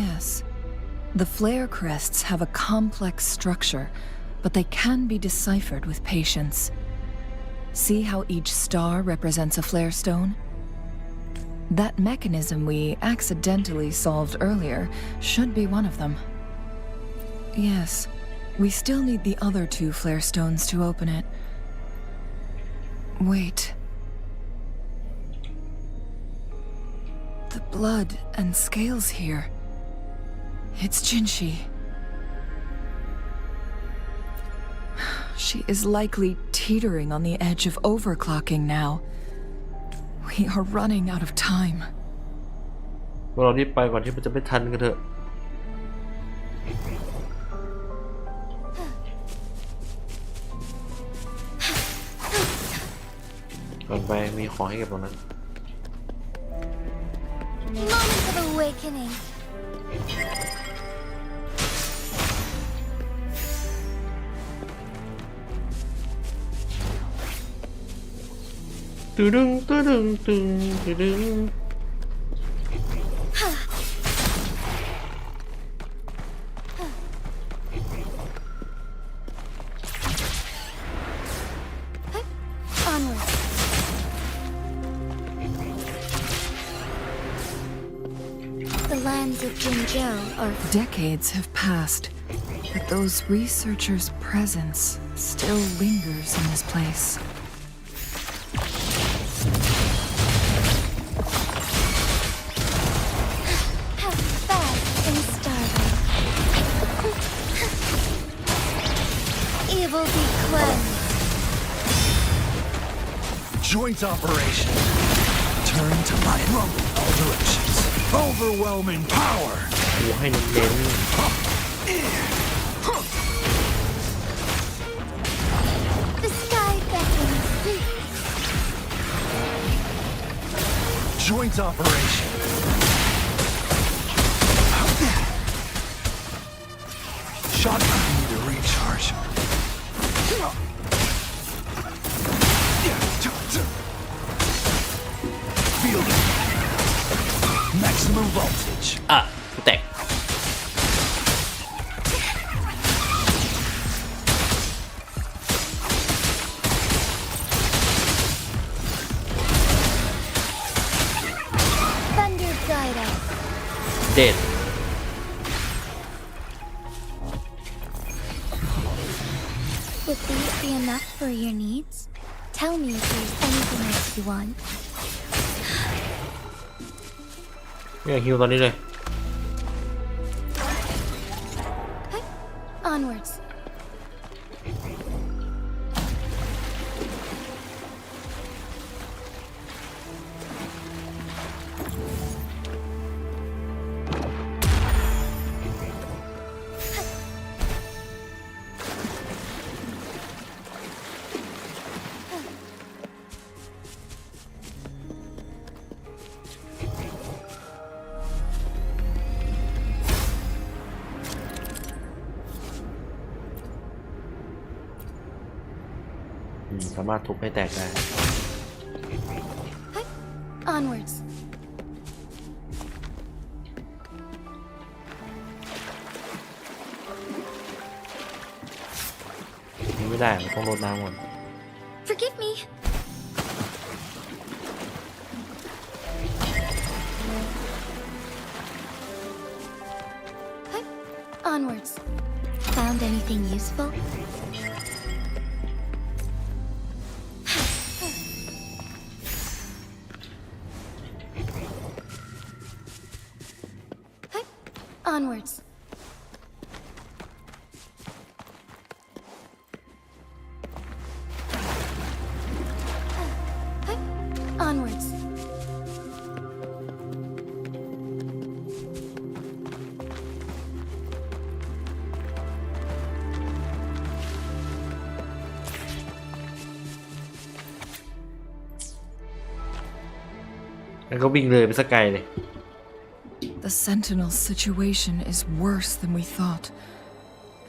Yes. The flare crests have a complex structure, but they can be deciphered with patience. See how each star represents a flare stone? That mechanism we accidentally solved earlier should be one of them. Yes, we still need the other 2 flare stones to open it. Wait. The blood and scales here. It's Jinshi. She is likely teetering on the edge of overclocking now. We are running out of time. พวกเรารีบไปก่อนที่มันจะไม่ทันกันเถอะก่อนไปมีของให้เก็บตรงนั้น Moment of awakening. ตึดึงตึดึงตึงตึดึง Onward. The lands of Jinzhou are Decades have passed, but those researchers' presence still lingers in this place. half fed and starving. Evil be cleansed. Joint operation. Turn to my rumble all directions. Overwhelming power. กูให้เน้น The sky beckons. Joint operation. Shot need to recharge. Feel it. Maximum voltage. อ่ะกูแตก Thunder guide us. เด็ด Would these be enough for your needs? Tell me if there's anything else you want. ไม่อยากฮิวตอนนี้เลย Onwards.อืมสามารถทุบให้แตกได้ Onwards. มีเว ไม่ได้ต้องรดน้ำก่อน Forgive me. Onwards. Found anything useful? Onwards. Onwards.แล้วก็วิ่งเลยไปสักไกลเลย The Sentinel's situation is worse than we thought.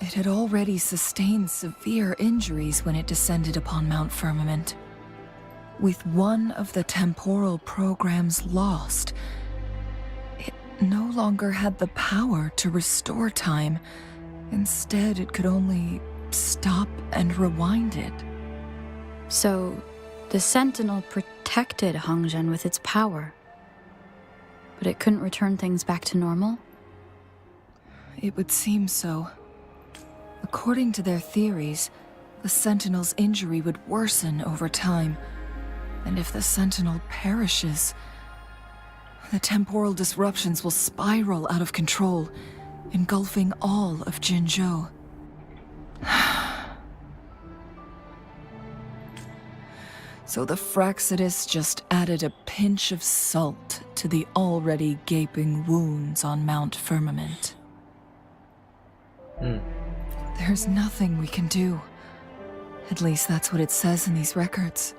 It had already sustained severe injuries when it descended upon Mount Firmament. With one of the temporal programs lost, it no longer had the power to restore time. Instead, it could only stop and rewind it. So, the Sentinel protected Hongzhen with its power, but it couldn't return things back to normal? It would seem so. According to their theories, the Sentinel's injury would worsen over time, and if the Sentinel perishes, the temporal disruptions will spiral out of control, engulfing all of Jinzhou. So the Fraxidus just added a pinch of salt to the already gaping wounds on Mount Firmament. There's nothing we can do. At least that's what it says in these records.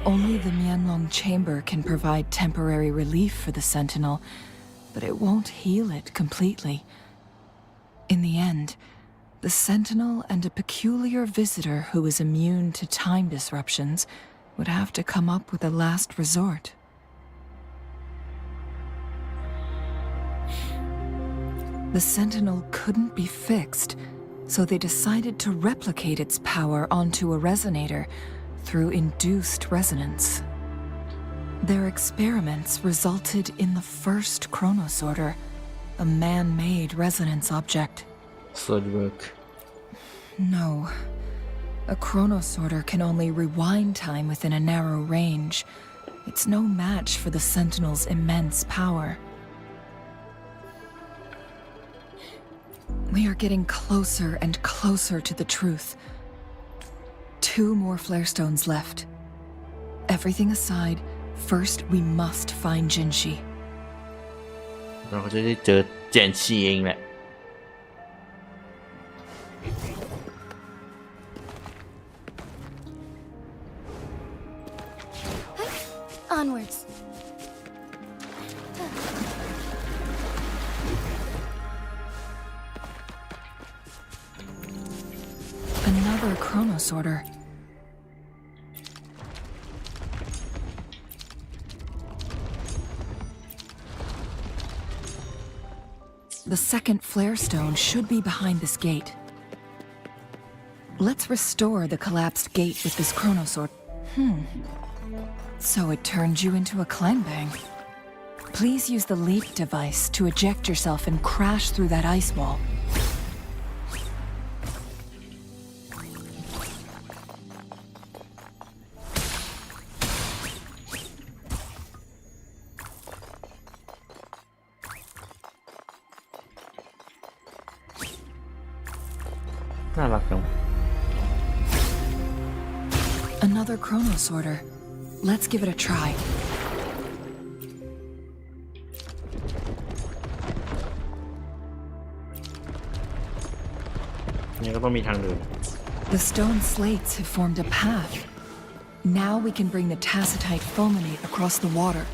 Only the Mianlong Chamber can provide temporary relief for the Sentinel, but it won't heal it completely. In the end, the Sentinel and a peculiar visitor who is immune to time disruptions would have to come up with a last resort. The Sentinel couldn't be fixed, so they decided to replicate its power onto a resonator through induced resonance. Their experiments resulted in the first chronosorter, a man-made resonance object. Solid work. No. A chronosorter can only rewind time within a narrow range. It's no match for the Sentinel's immense power. We are getting closer and closer to the truth. 2 more flare stones left. Everything aside, first we must find Jinshi. เราก็จะได้เจอเจนชีเองแหละ Onwards. Another chronosorter. The second flare stone should be behind this gate. Let's restore the collapsed gate with this chronosort. So it turned you into a clangbang. Please use the leap device to eject yourself and crash through that ice wall. Another chronosorter. Let's give it a try. The stone slates have formed a path. Now we can bring the tacitite fulminate across the water.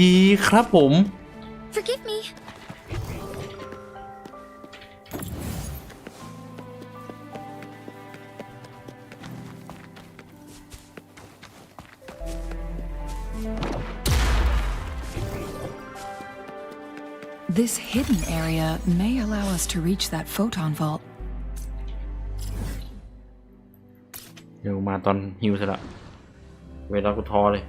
ดีครับผม Forgive me. This hidden area may allow us to reach that photon vault. เดี๋ยวมาตอนฮิวเสร็จละเวลากูท้อเลย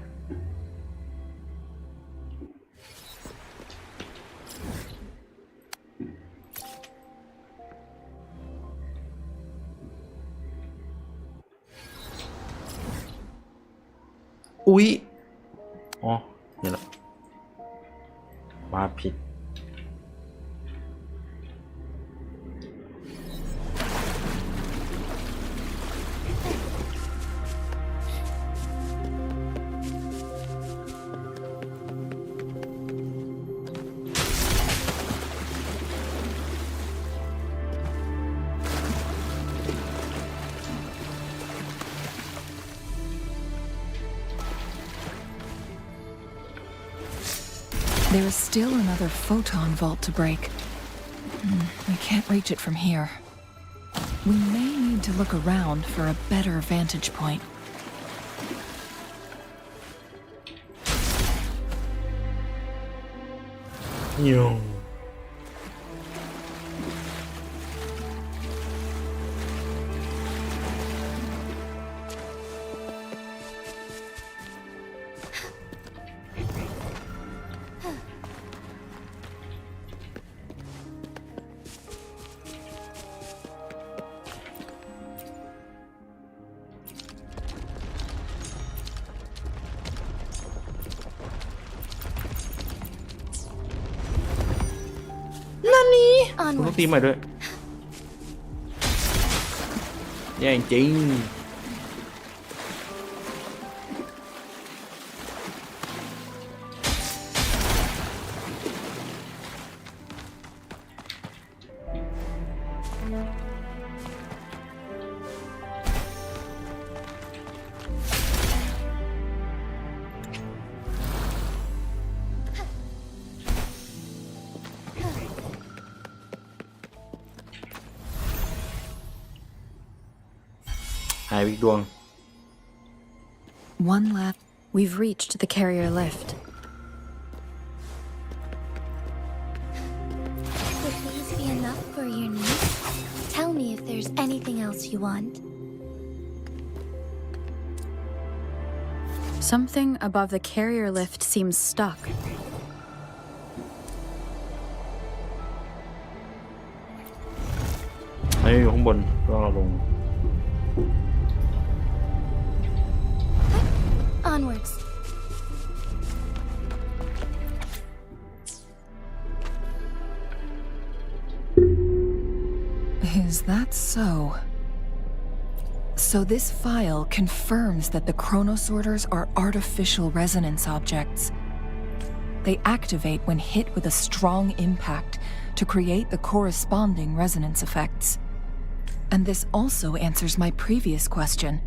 อุ๊ย อ๋อเดี๋ยวละมาผิด There is still another photon vault to break. We can't reach it from here. We may need to look around for a better vantage point. โย คุณต้องตีใหม่ด้วยแย่จริงหายไปอีกดวง One left. We've reached the carrier lift. Would these be enough for your needs? Tell me if there's anything else you want. Something above the carrier lift seems stuck. ไอ้อยู่ข้างบนก็เราลง Onwards. Is that so? So this file confirms that the chronosorters are artificial resonance objects. They activate when hit with a strong impact to create the corresponding resonance effects. And this also answers my previous question.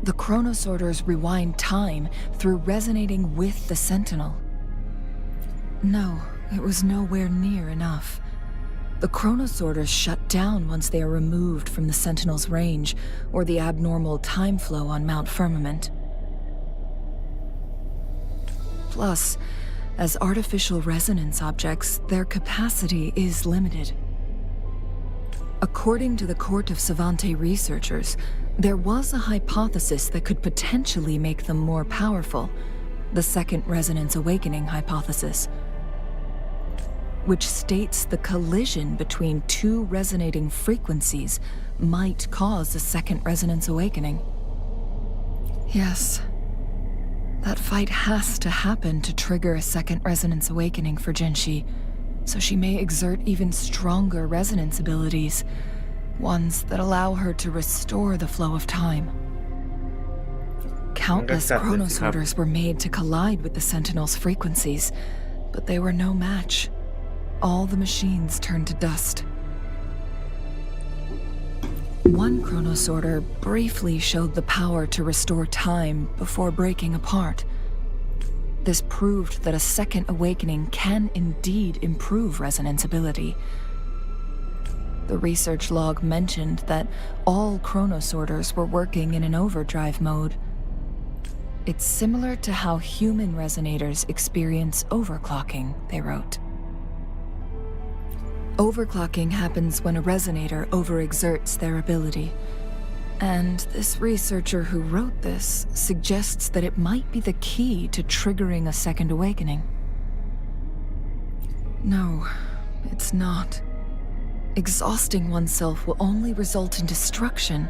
The chronosorters rewind time through resonating with the sentinel. No, it was nowhere near enough. The chronosorters shut down once they are removed from the sentinel's range or the abnormal time flow on Mount Firmament. Plus, as artificial resonance objects, their capacity is limited. According to the Court of Savante researchers, there was a hypothesis that could potentially make them more powerful, the second resonance awakening hypothesis, which states the collision between two resonating frequencies might cause a second resonance awakening. Yes, that fight has to happen to trigger a second resonance awakening for Jinshi, so she may exert even stronger resonance abilities, ones that allow her to restore the flow of time. Countless chronosorters were made to collide with the Sentinel's frequencies, but they were no match. All the machines turned to dust. One chronosorter briefly showed the power to restore time before breaking apart. This proved that a second awakening can indeed improve resonance ability. The research log mentioned that all chronosorters were working in an overdrive mode. It's similar to how human resonators experience overclocking, they wrote. Overclocking happens when a resonator overexerts their ability. And this researcher who wrote this suggests that it might be the key to triggering a second awakening. No, it's not. Exhausting oneself will only result in destruction.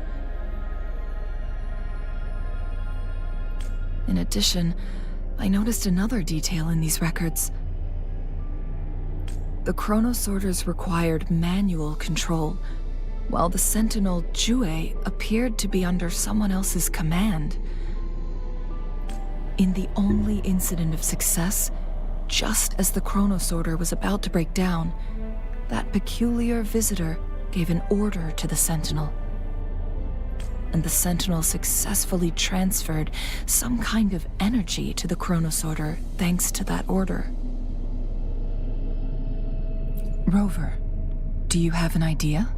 In addition, I noticed another detail in these records. The chronosorters required manual control, while the sentinel Jue appeared to be under someone else's command. In the only incident of success, just as the chronosorter was about to break down, that peculiar visitor gave an order to the sentinel. And the sentinel successfully transferred some kind of energy to the chronosorter thanks to that order. Rover, do you have an idea?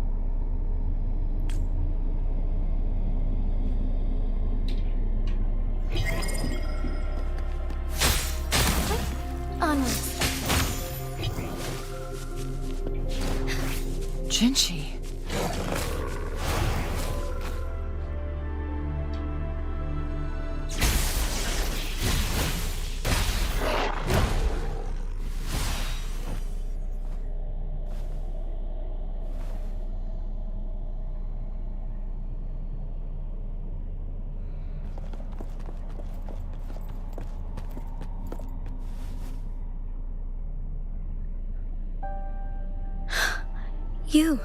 Onwards. Jinchi. You.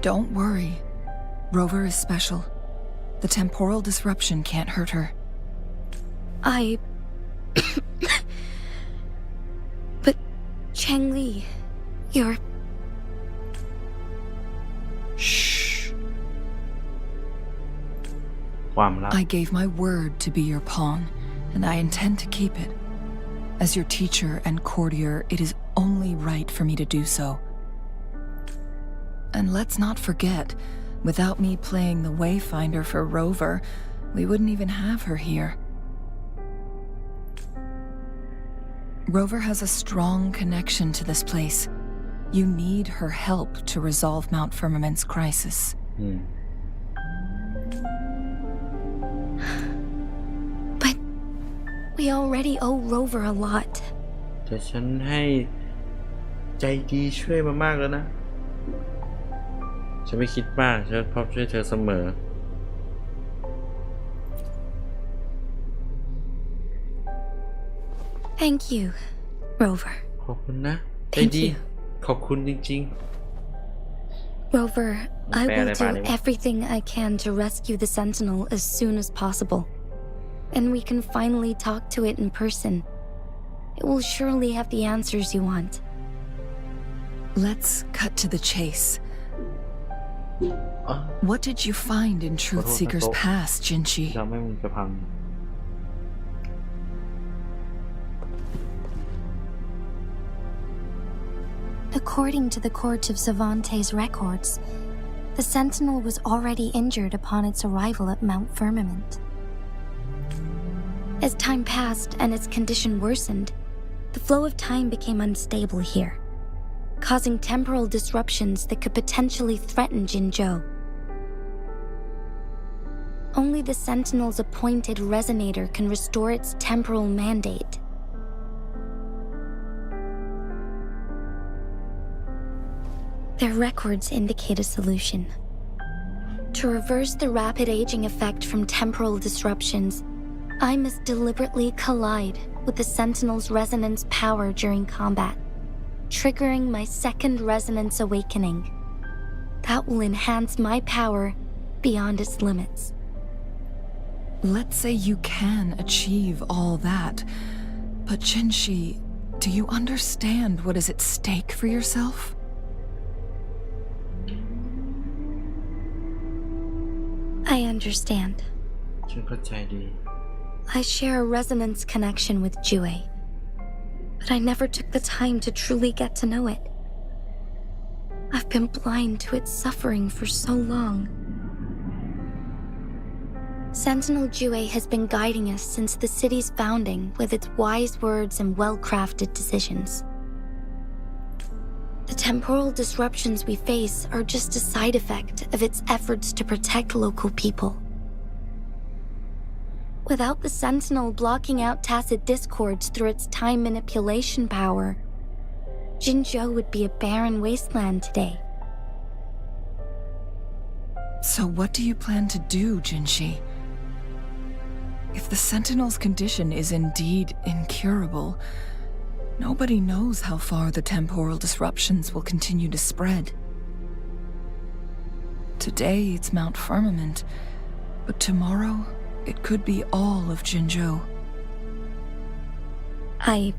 Don't worry. Rover is special. The temporal disruption can't hurt her. But Changli, you're... Shh. ความลับ I gave my word to be your pawn, and I intend to keep it. As your teacher and courtier, it is only right for me to do so. And let's not forget, without me playing the Wayfinder for Rover, we wouldn't even have her here. Rover has a strong connection to this place. You need her help to resolve Mount Firmament's crisis. But we already owe Rover a lot. แต่ฉันให้ใจดีช่วยมามากแล้วนะ ฉันไม่คิดมากฉันพร้อมช่วยเธอเสมอ Thank you, Rover. ขอบคุณนะ ใจ Thank ดี you. ขอบคุณจริง Rover, I Bad will do about it. everything I can to rescue the Sentinel as soon as possible. And we can finally talk to it in person. It will surely have the answers you want. Let's cut to the chase. ๆอ๋อ What did you find in Truth Seeker's past, Jinchi? ทำให้มันกระพัง According to the Court of Savante's records, the Sentinel was already injured upon its arrival at Mount Firmament. As time passed and its condition worsened, the flow of time became unstable here, causing temporal disruptions that could potentially threaten Jinzhou. Only the Sentinel's appointed resonator can restore its temporal mandate. Their records indicate a solution. To reverse the rapid aging effect from temporal disruptions, I must deliberately collide with the Sentinel's resonance power during combat, triggering my second resonance awakening. That will enhance my power beyond its limits. Let's say you can achieve all that, but Jinshi, Do you understand what is at stake for yourself? I understand. ฉันเข้าใจดี I share a resonance connection with Jue, but I never took the time to truly get to know it. I've been blind to its suffering for so long. Sentinel Jue has been guiding us since the city's founding with its wise words and well-crafted decisions. The temporal disruptions we face are just a side effect of its efforts to protect local people. Without the Sentinel blocking out tacit discords through its time manipulation power, Jinzhou would be a barren wasteland today. So what do you plan to do, Jinshi? If the Sentinel's condition is indeed incurable, nobody knows how far the temporal disruptions will continue to spread. Today it's Mount Firmament, but tomorrow it could be all of Jinzhou. I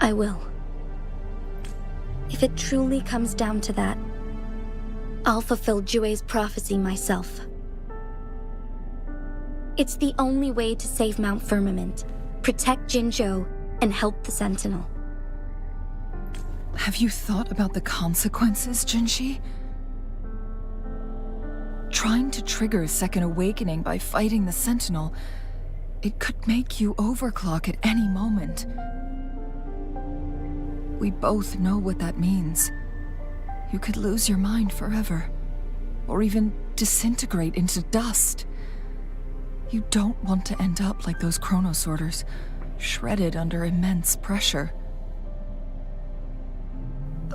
will. If it truly comes down to that, I'll fulfill Jue's prophecy myself. It's the only way to save Mount Firmament, protect Jinzhou, and help the Sentinel. Have you thought about the consequences, Jinshi? Trying to trigger a second awakening by fighting the Sentinel, it could make you overclock at any moment. We both know what that means. You could lose your mind forever, or even disintegrate into dust. You don't want to end up like those chronosorters, shredded under immense pressure.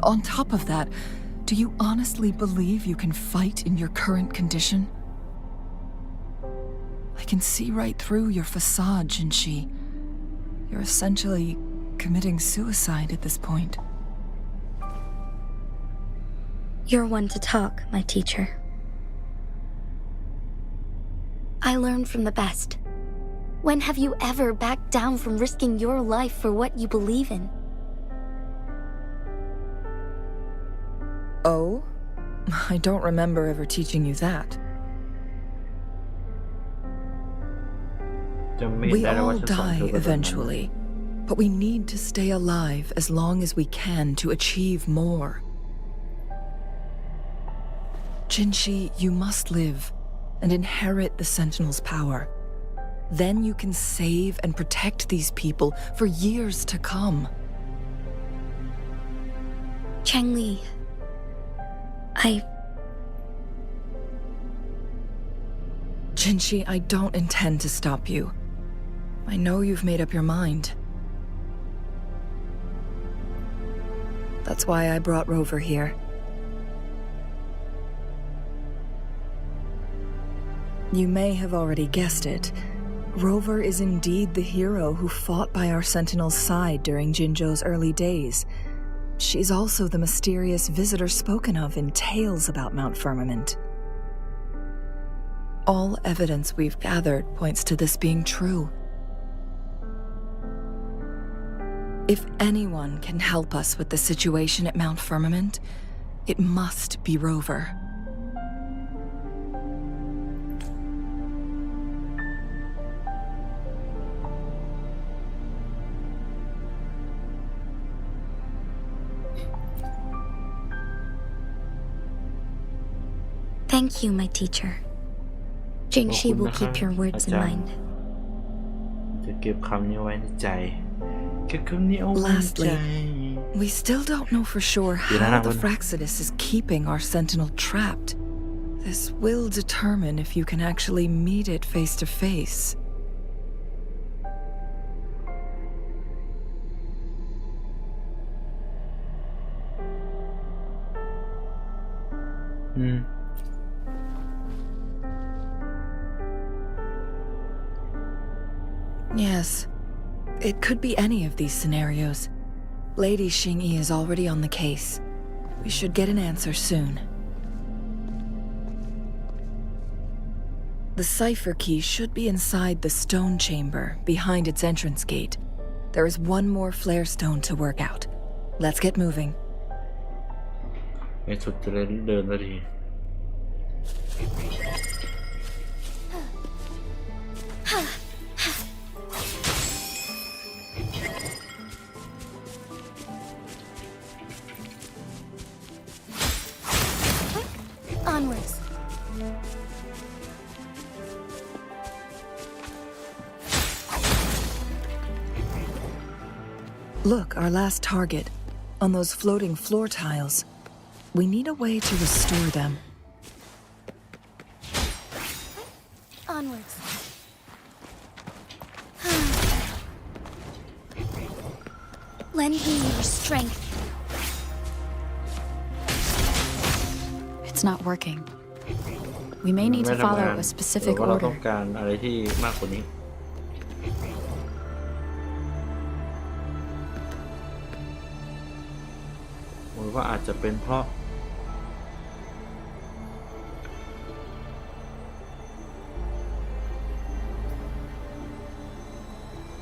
On top of that, do you honestly believe you can fight in your current condition? I can see right through your facade, Jinshi. You're essentially committing suicide at this point. You're one to talk, my teacher. I learned from the best. When have you ever backed down from risking your life for what you believe in? Oh? I don't remember ever teaching you that. จำไม่ We ได้แล้วว่า all ฉันสอนเธอ die ไปแบบนั้น eventually, but we need to stay alive as long as we can to achieve more. Jinshi, you must live and inherit the Sentinel's power. Then you can save and protect these people for years to come. Changli, Jinshi, I don't intend to stop you. I know you've made up your mind. That's why I brought Rover here. You may have already guessed it. Rover is indeed the hero who fought by our Sentinel's side during Jinzhou's early days. She's also the mysterious visitor spoken of in tales about Mount Firmament. All evidence we've gathered points to this being true. If anyone can help us with the situation at Mount Firmament, it must be Rover. thank you, my teacher. Jingxi will keep your words in mind. จะเก็บคำนี้ไว้ในใจเก็บคำนี้เอาไว้ในใจ Lastly, we still don't know for sure how the Fraxidus is keeping our Sentinel trapped. This will determine if you can actually meet it face to face. Yes, it could be any of these scenarios. Lady Xingyi is already on the case. We should get an answer soon. The cipher key should be inside the stone chamber behind its entrance gate. There is one more flare stone to work out. Let's get moving. ในสุดจะได้เดินสักที Onwards. Look, our last target. On those floating floor tiles. We need a way to restore them. Onwards. Lend me your strength. It's not working. We may need to ไม่ทำงาน follow a หรื specific อว่าเราต้อ order. งการอะไรที่มากกว่านี้หรือว่าอาจจะเป็นเพราะ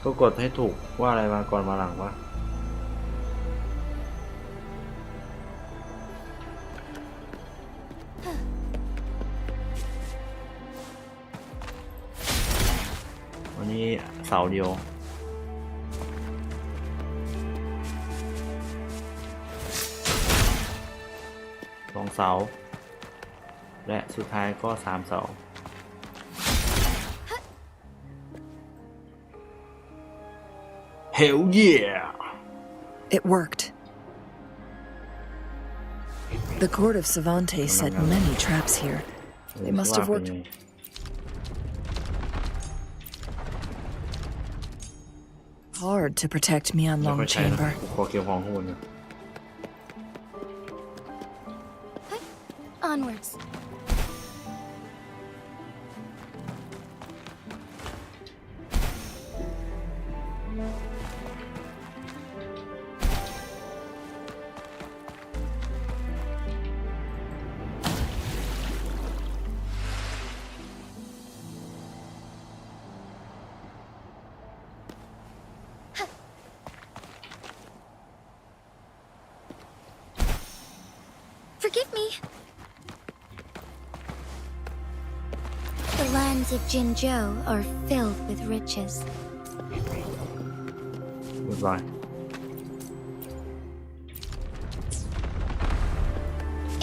ก็กดให้ถูกว่าอะไรมาก่อนมาหลังวะวันนี้เสาเดียว2 เสาและสุดท้ายก็3 เสาHell yeah! It worked. The court of Cervantes set many traps here. They must have worked. Hard to protect me on Long Chamber. ขอเกี่ยวของข้างบนนะ Onwards. Forgive me. The lands of Jinzhou are filled with riches. Goodbye.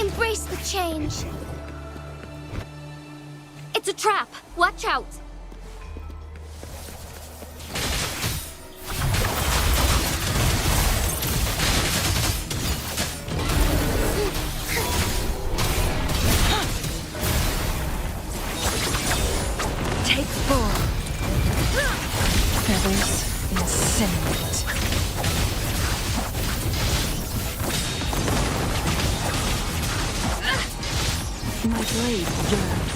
Embrace the change. It's a trap. Watch out. Take 4. Feathers incinerate. My blade yearns.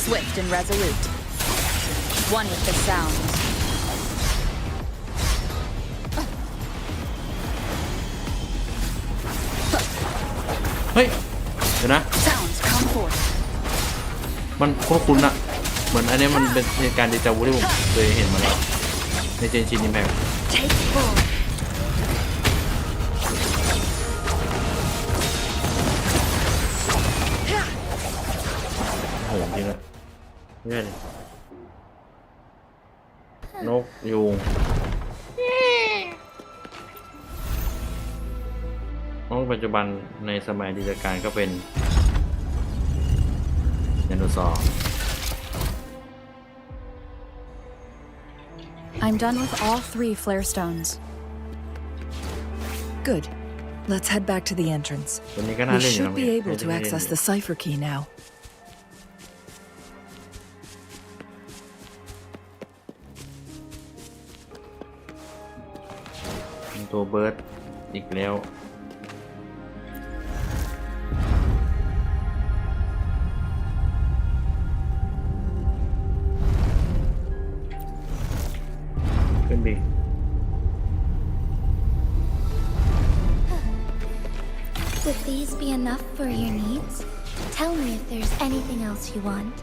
Swift and resolute. One with the sound. เฮ้ย เดี๋ยวนะ Sounds come forth. มันคุ้นๆอะเหมือนอันนี้มันเป็นเหตุการณ์เดจาวูที่ผมเคยเห็นมาแล้ว ในเจนชินอิมแพค Take 4. โหจริงเลยไม่ใช่เลยนกยูงนกปัจจุบันในสมัยดิจิการก็เป็นไดโนเสาร์ I'm done with all 3 flare stones. Good. Let's head back to the entrance. ตัวนี้ก็น่า We เล่นอยู่ should นะ be able to access the cipher key now. มีตัวเบิร์ดอีกแล้วขึ้นดิ Would these be enough for your needs? Tell me if there's anything else you want.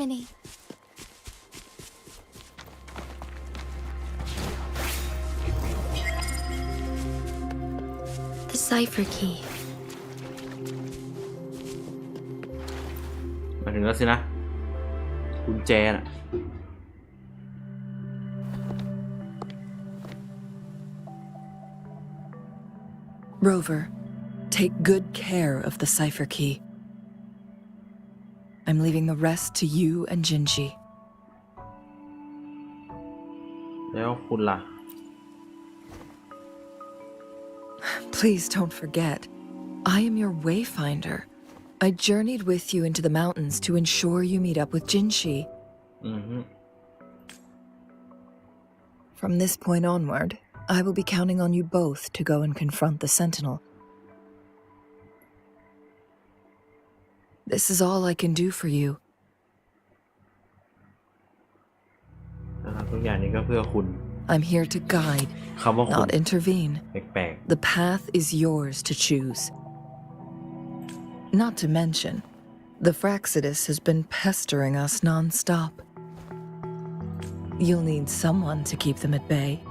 contaminate. The cipher key. มาถึงแล้วสินะกุญแจน่ะ Rover, take good care of the cipher key. I'm leaving the rest to you and Jinji. แล้วคุณล่ะ Please don't forget, I am your wayfinder. I journeyed with you into the mountains to ensure you meet up with Jinshi. อือฮึ From this point onward, I will be counting on you both to go and confront the Sentinel. This is all I can do for you. นะครับทุกอย่างนี้ก็เพื่อคุณ I'm here to guide, คำว่าคุณ not intervene. แปลก The path is yours to choose. Not to mention, the Fraxidus has been pestering us non-stop. You'll need someone to keep them at bay. ๆ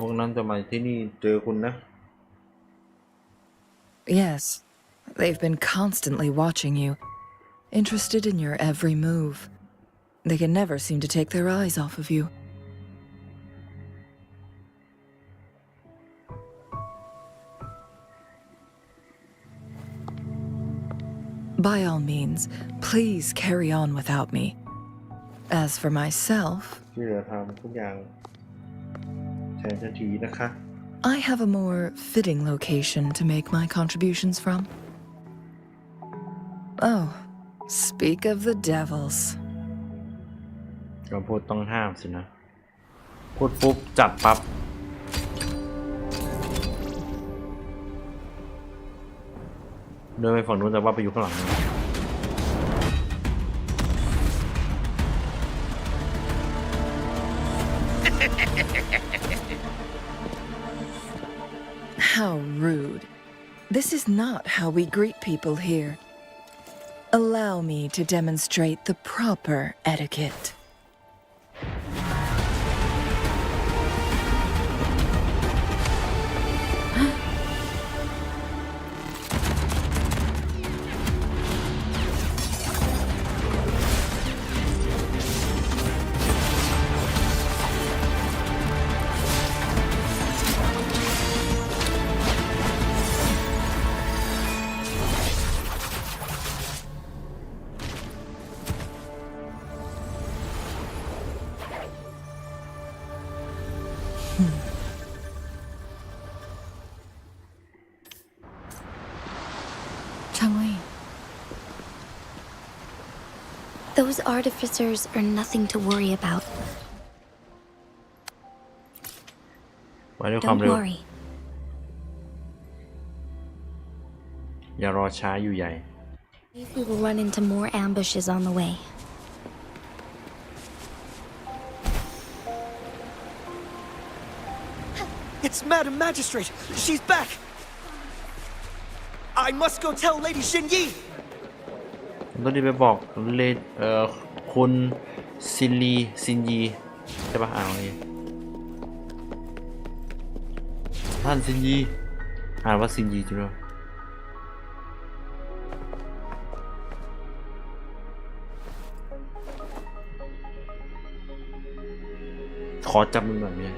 พวกนั้นจะมาที่นี่เจอคุณนะ Yes, they've been constantly watching you, interested in your every move. They can never seem to take their eyes off of you. By all means, please carry on without me. As for myself, ที่เหลือทำทุกอย่างแทนทันทีนะคะ I have a more fitting location to make my contributions from. Oh, speak of the devils. คำพูดต้องห้ามสินะ พูดปุ๊บ จับปั๊บ เดินไปฝั่งนู้นแต่ว่าไปอยู่ข้างหลังนะ How rude. This is not how we greet people here. Allow me to demonstrate the proper etiquette. Changli, Those artificers are nothing to worry about. ไว้ด้วยความ Don't เร็ว worry. อย่ารอช้าอยู่ใหญ่ We will run into more ambushes on the way. It's Madam Magistrate! She's back! I must go tell Lady Xinyi! ผมต้องรีบไปบอกเลคุณซินยีใช่ปะอ่านว่าไงท่านซินยีอ่านว่าซินยีจริงหรอขอจับมือหน่อยเนี่ย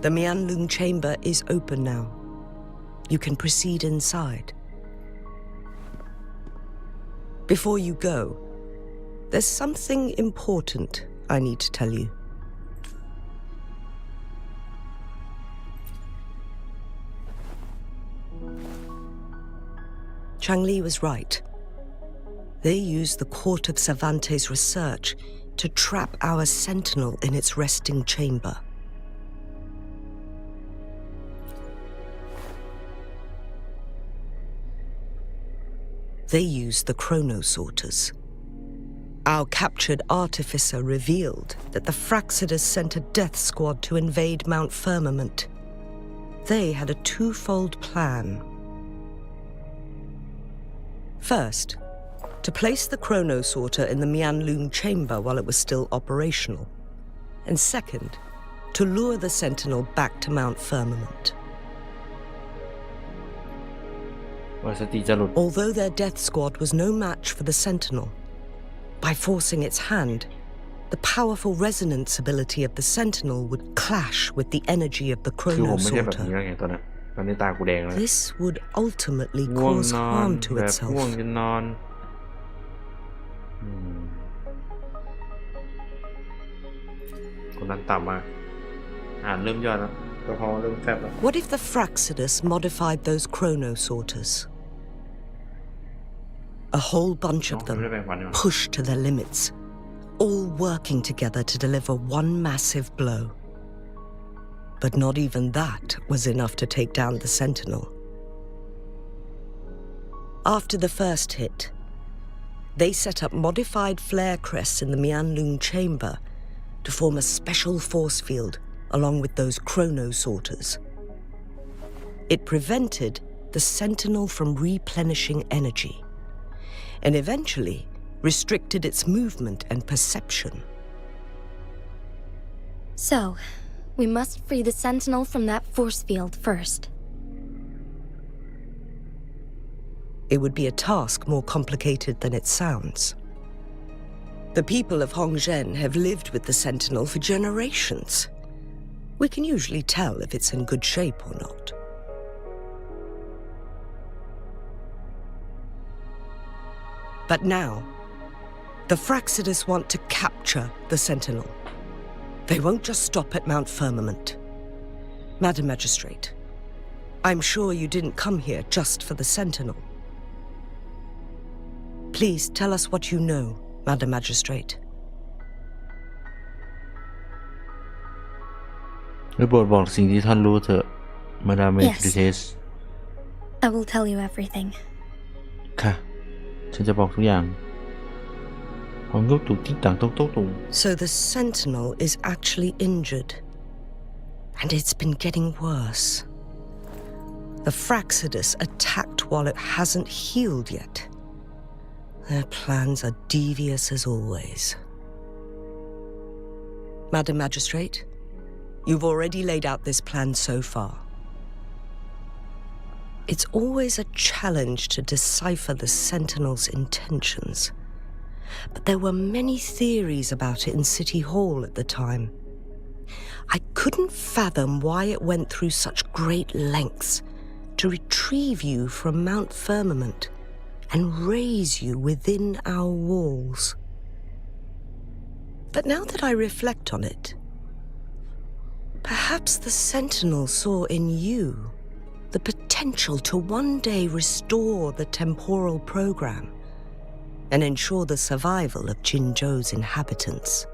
The Mianlung chamber is open now. You can proceed inside. Before you go, there's something important I need to tell you. Changli was right. They used the Court of Cervantes' research to trap our sentinel in its resting chamber. They used the chronosorters. Our captured artificer revealed that the Fraxidus sent a death squad to invade Mount Firmament. They had a twofold plan. First, to place the chronosorter in the Mianlun chamber while it was still operational. And second, to lure the Sentinel back to Mount Firmament. ว่าสติจะหลุด Although their death squad was no match for the Sentinel, by forcing its hand, the powerful resonance ability of the Sentinel would clash with the energy of the คือผมไม่ใช่แบบนี้ chronosorter. แล้วไงตอนนั้นตากูแดงแล้ว This would ultimately ง่วง cause นอน harm to แบบง่วง itself. จะนอนคนนั้นต่ำมากเริ่มย่อแล้วกระเพาะเริ่มแฟบแล้ว What if the Fraxidus modified those chronosorters? A whole bunch of them pushed to their limits, all working together to deliver one massive blow. But not even that was enough to take down the Sentinel. After the first hit, they set up modified flare crests in the Mianlun chamber to form a special force field along with those chronosorters. It prevented the Sentinel from replenishing energy, and eventually restricted its movement and perception. So, we must free the Sentinel from that force field first. It would be a task more complicated than it sounds. The people of Hongzhen have lived with the Sentinel for generations. We can usually tell if it's in good shape or not. But now, the Fraxidus want to capture the Sentinel. They won't just stop at Mount Firmament. Madam Magistrate, I'm sure you didn't come here just for the Sentinel. Please tell us what you know, Madam Magistrate. ได้โปรดบอกสิ่งที่ท่านรู้เถอะมาดามเมทริเทส I will tell you everything. ค่ะฉันจะบอกทุกอย่างผมก็ถูกติ๊งต่างต้องตุง So the Sentinel is actually injured. And it's been getting worse. The Fraxidus attacked while it hasn't healed yet. Their plans are devious as always. Madam Magistrate, you've already laid out this plan so far. It's always a challenge to decipher the Sentinel's intentions. But there were many theories about it in City Hall at the time. I couldn't fathom why it went through such great lengths to retrieve you from Mount Firmament and raise you within our walls. But now that I reflect on it, perhaps the Sentinel saw in you the potential to one day restore the temporal program and ensure the survival of Jinzhou's inhabitants.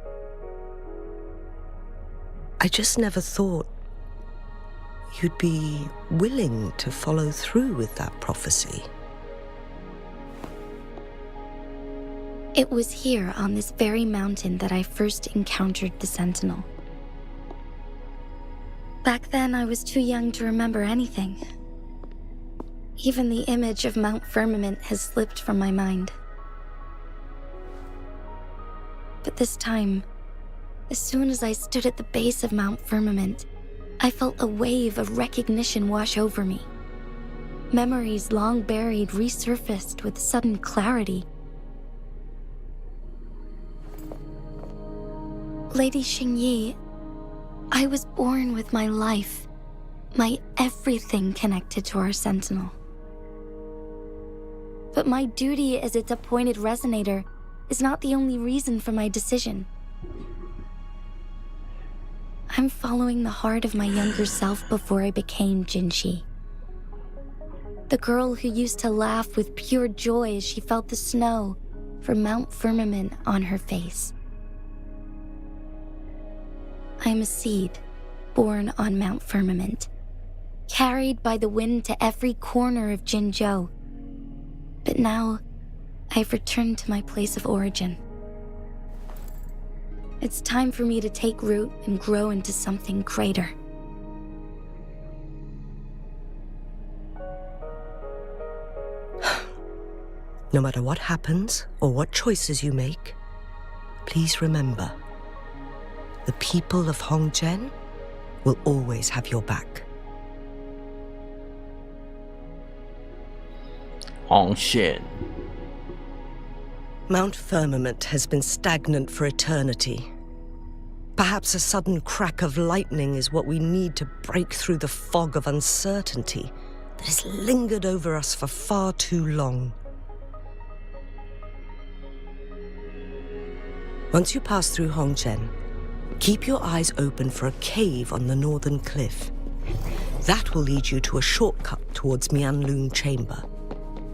I just never thought you'd be willing to follow through with that prophecy. It was here on this very mountain that I first encountered the Sentinel. Back then, I was too young to remember anything. Even the image of Mount Firmament has slipped from my mind. But this time, as soon as I stood at the base of Mount Firmament, I felt a wave of recognition wash over me. Memories long buried resurfaced with sudden clarity. Lady Xingyi, I was born with my life, my everything connected to our Sentinel. But my duty as its appointed resonator is not the only reason for my decision. I'm following the heart of my younger self before I became Jinshi. The girl who used to laugh with pure joy as she felt the snow from Mount Firmament on her face. I'm a seed born on Mount Firmament, carried by the wind to every corner of Jinzhou. But now, I've returned to my place of origin, It's time for me to take root and grow into something greater. No matter what happens or what choices you make, please remember, the people of Hongzhen will always have your back. Hongzhen. Mount Firmament has been stagnant for eternity. Perhaps a sudden crack of lightning is what we need to break through the fog of uncertainty that has lingered over us for far too long. Once you pass through Hongzhen, keep your eyes open for a cave on the northern cliff. That will lead you to a shortcut towards Mianlun Chamber.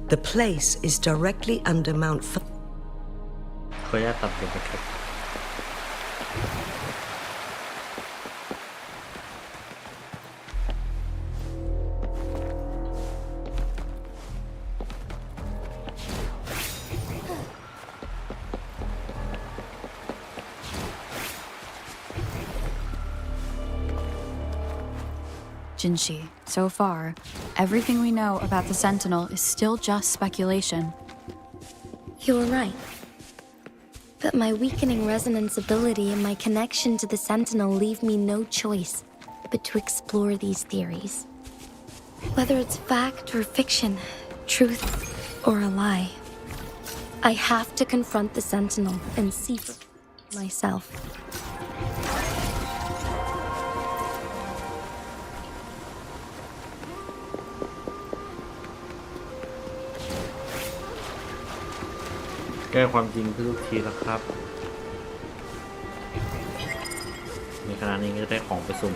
The place is directly under Mount Firmament. ขออนุญาตตัดไปนะครับ Jinshi, so far, everything we know about the Sentinel is still just speculation. You were right. But my weakening resonance ability and my connection to the Sentinel leave me no choice but to explore these theories. Whether it's fact or fiction, truth or a lie, I have to confront the Sentinel and see for myself.แก้ความจริงทุกทีแล้วครับ ในขณะนี้ก็จะได้ของไปสุ่ม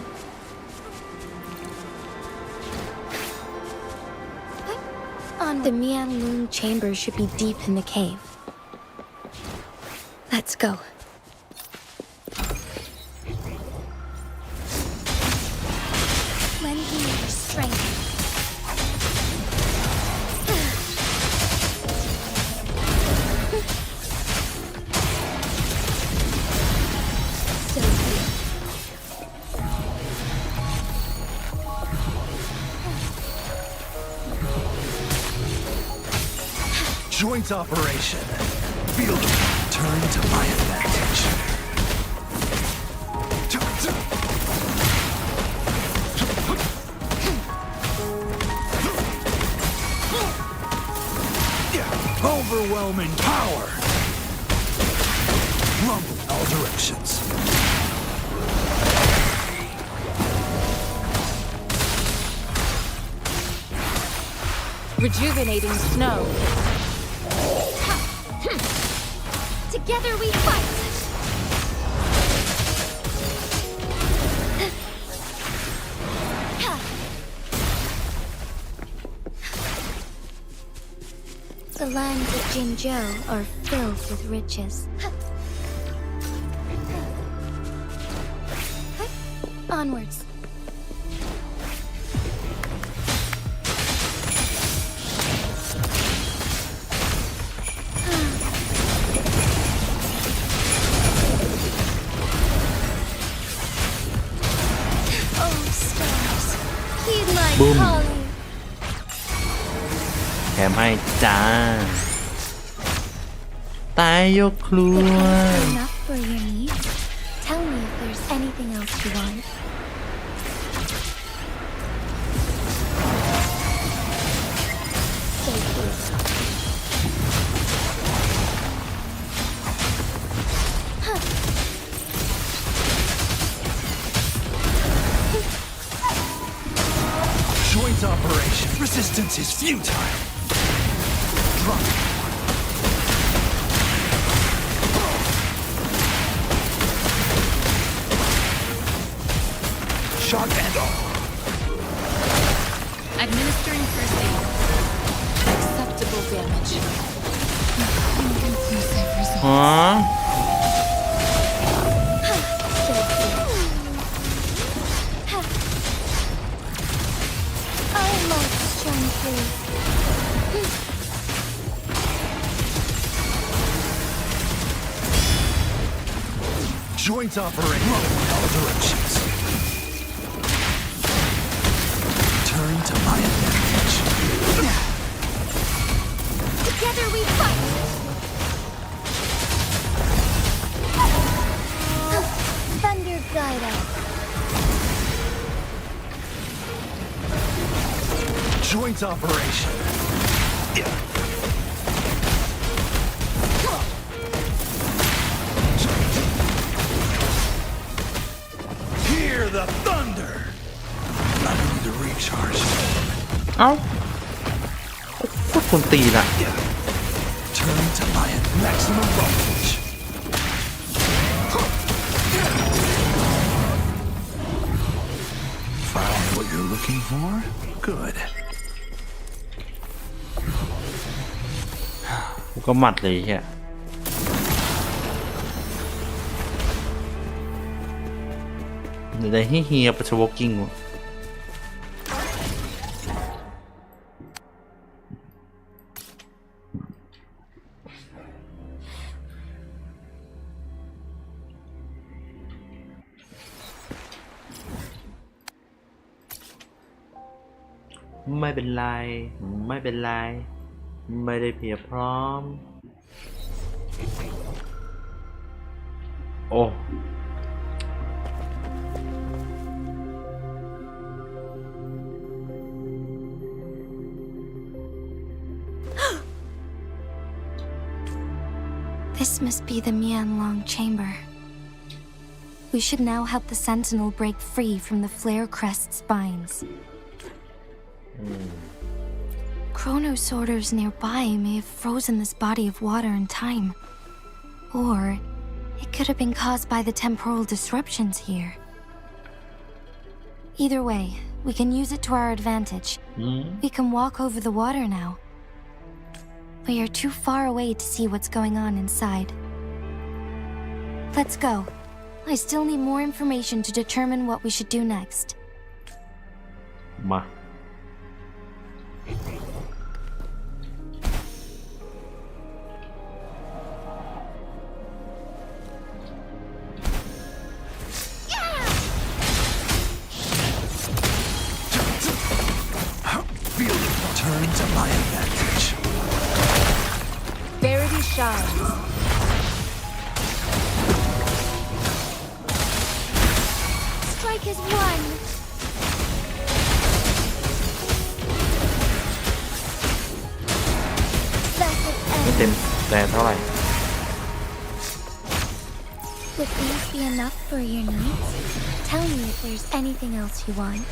The Mianlun chamber should be deep in the cave. Let's go. Lend me your strength. Joint operation. Feel it turn to my advantage. Overwhelming power. Rumble in all directions. Rejuvenating snow. Together we fight! The lands of Jinzhou are filled with riches. Onwards. Oh, stars, heed my Boom. calling. แถมให้จ้า ตายยกครัว Enough for your needs? Tell me if there's anything else you want. Stay close. Joint operation. Resistance is futile. Drop. Shock and all. Administering first aid. Acceptable damage. Inconclusive results. ฮะ I must shine through. Joint operate. Rolling in all directions. Turn to my advantage. Together we fight! Thunder guide us. Joint operation. Hear the thunder. I need to recharge. เอ้าพวกคนตีน่ะ Turn to my maximum voltage. Found what you're looking for? Good. กูก็หมัดเลยแค่เดี๋ยวได้ให้เฮียประชวกิ้งวะไม่เป็นไร ไม่เป็นไร ไม่ได้เพียบพร้อม โอ้ This must be the Mianlong chamber. We should now help the Sentinel break free from the Flare Crest's spines. Chronos orders nearby may have frozen this body of water in time. Or it could have been caused by the temporal disruptions here. Either way, we can use it to our advantage. We can walk over the water now. We are too far away to see what's going on inside. Let's go. I still need more information to determine what we should do next. มา Feel it. Turn to my advantage. Verity shines. Strike is one. Vessel ไม่เต็มแต่เท่าไหร่ Would these be enough for your needs? Tell me if there's anything else you want.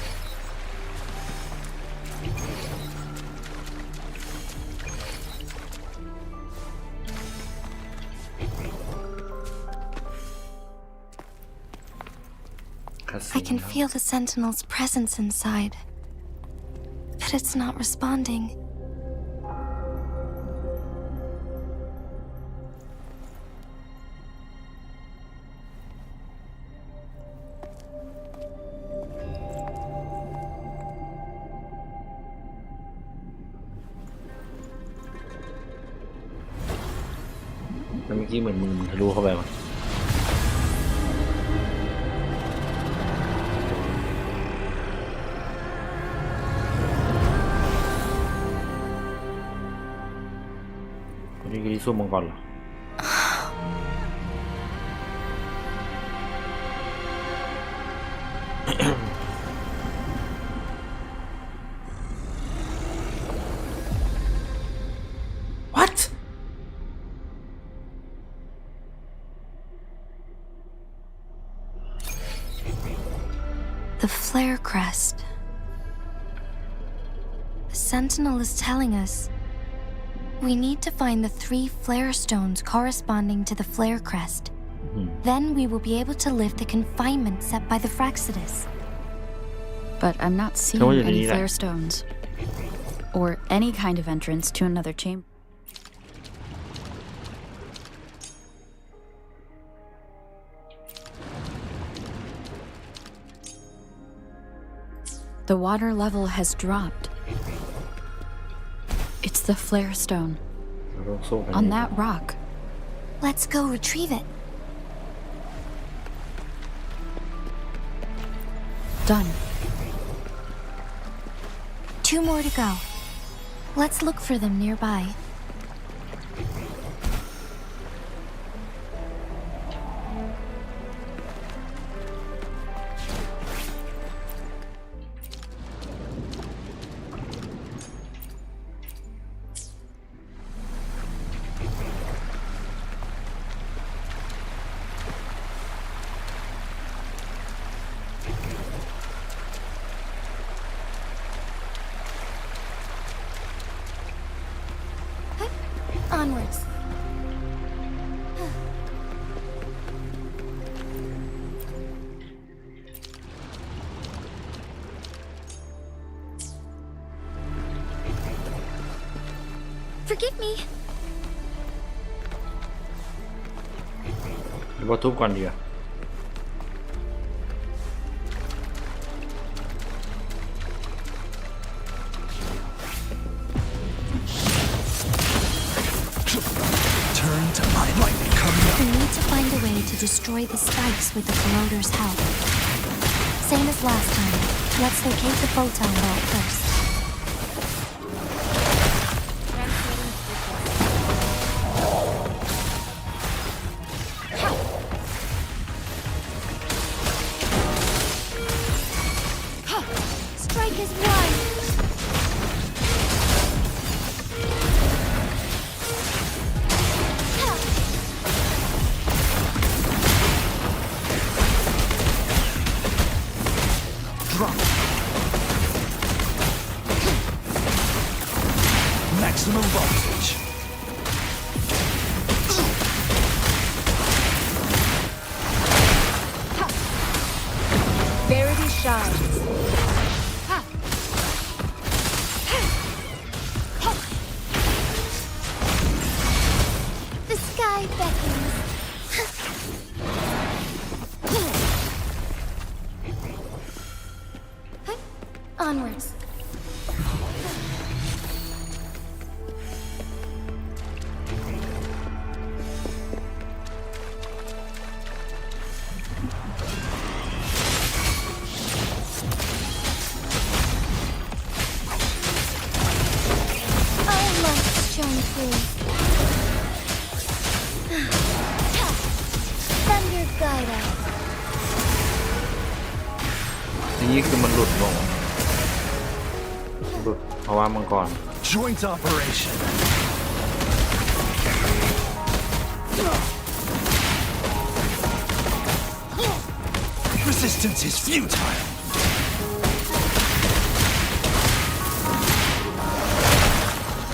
I can feel the Sentinel's presence inside, but it's not responding.แล้วเมื่อกี้เหมือนมึงทะลุเข้าไปวะนี่คือสู้มังกรเหรอ What? The Flare Crest. The Sentinel is telling us we need to find the 3 flare stones corresponding to the Flare Crest. Then we will be able to lift the confinement set by the Fraxidus. But I'm not seeing what did any you need? flare stones. Or any kind of entrance to another chamber. The water level has dropped. It's the flare stone. เราต้องสู้กัน On that rock. Let's go retrieve it. Done. 2 more to go. Let's look for them nearby. Onwards. Forgive me. หรือว่าทุบก่อนดีอะ Turn to my lightning coming up. We need to find a way to destroy the spikes with the corroder's help. Same as last time. Let's locate the photon vault first. Strike is one. Drop. Maximum voltage. Verity shines. The sky beckons. Onwards. Our lights shine through. Thunder guide us. นี่คือมันหลุดลงหลุดเพราะว่ามังกร Joint operation. Resistance is futile.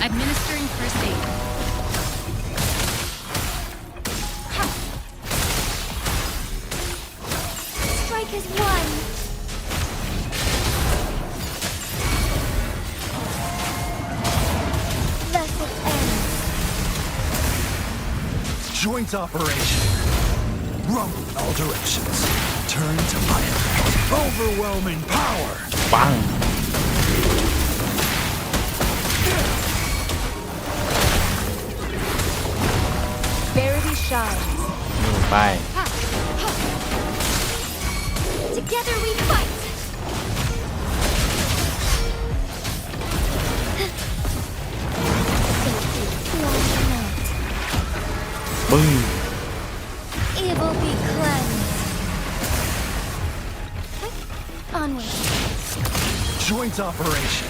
Administering first aid. Strike is one. Thus it ends. Joint operation. Rumble in all directions. Turn to my overwhelming power. ปัง Verity shines. ไป Together we fight. Safety, ปึ้ง evil be cleansed. Onwards. Joint operation.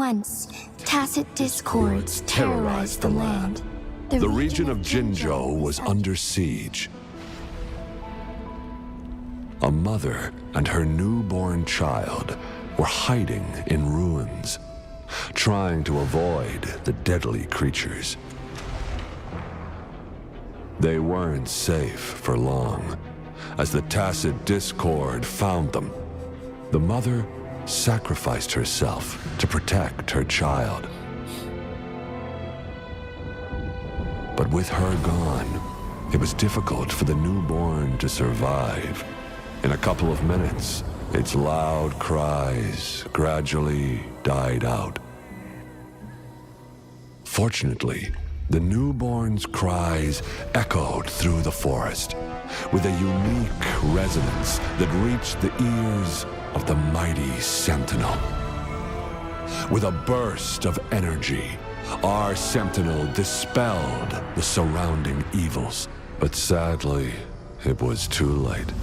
Once, tacit discords terrorized the land. The region of Jinzhou was under siege. A mother and her newborn child were hiding in ruins, trying to avoid the deadly creatures. They weren't safe for long, as the tacit discord found them. The mother sacrificed herself to protect her child. But with her gone, it was difficult for the newborn to survive. In a couple of minutes, its loud cries gradually died out. Fortunately, the newborn's cries echoed through the forest with a unique resonance that reached the ears of the mighty sentinel. With a burst of energy, our sentinel dispelled the surrounding evils, but sadly, it was too late.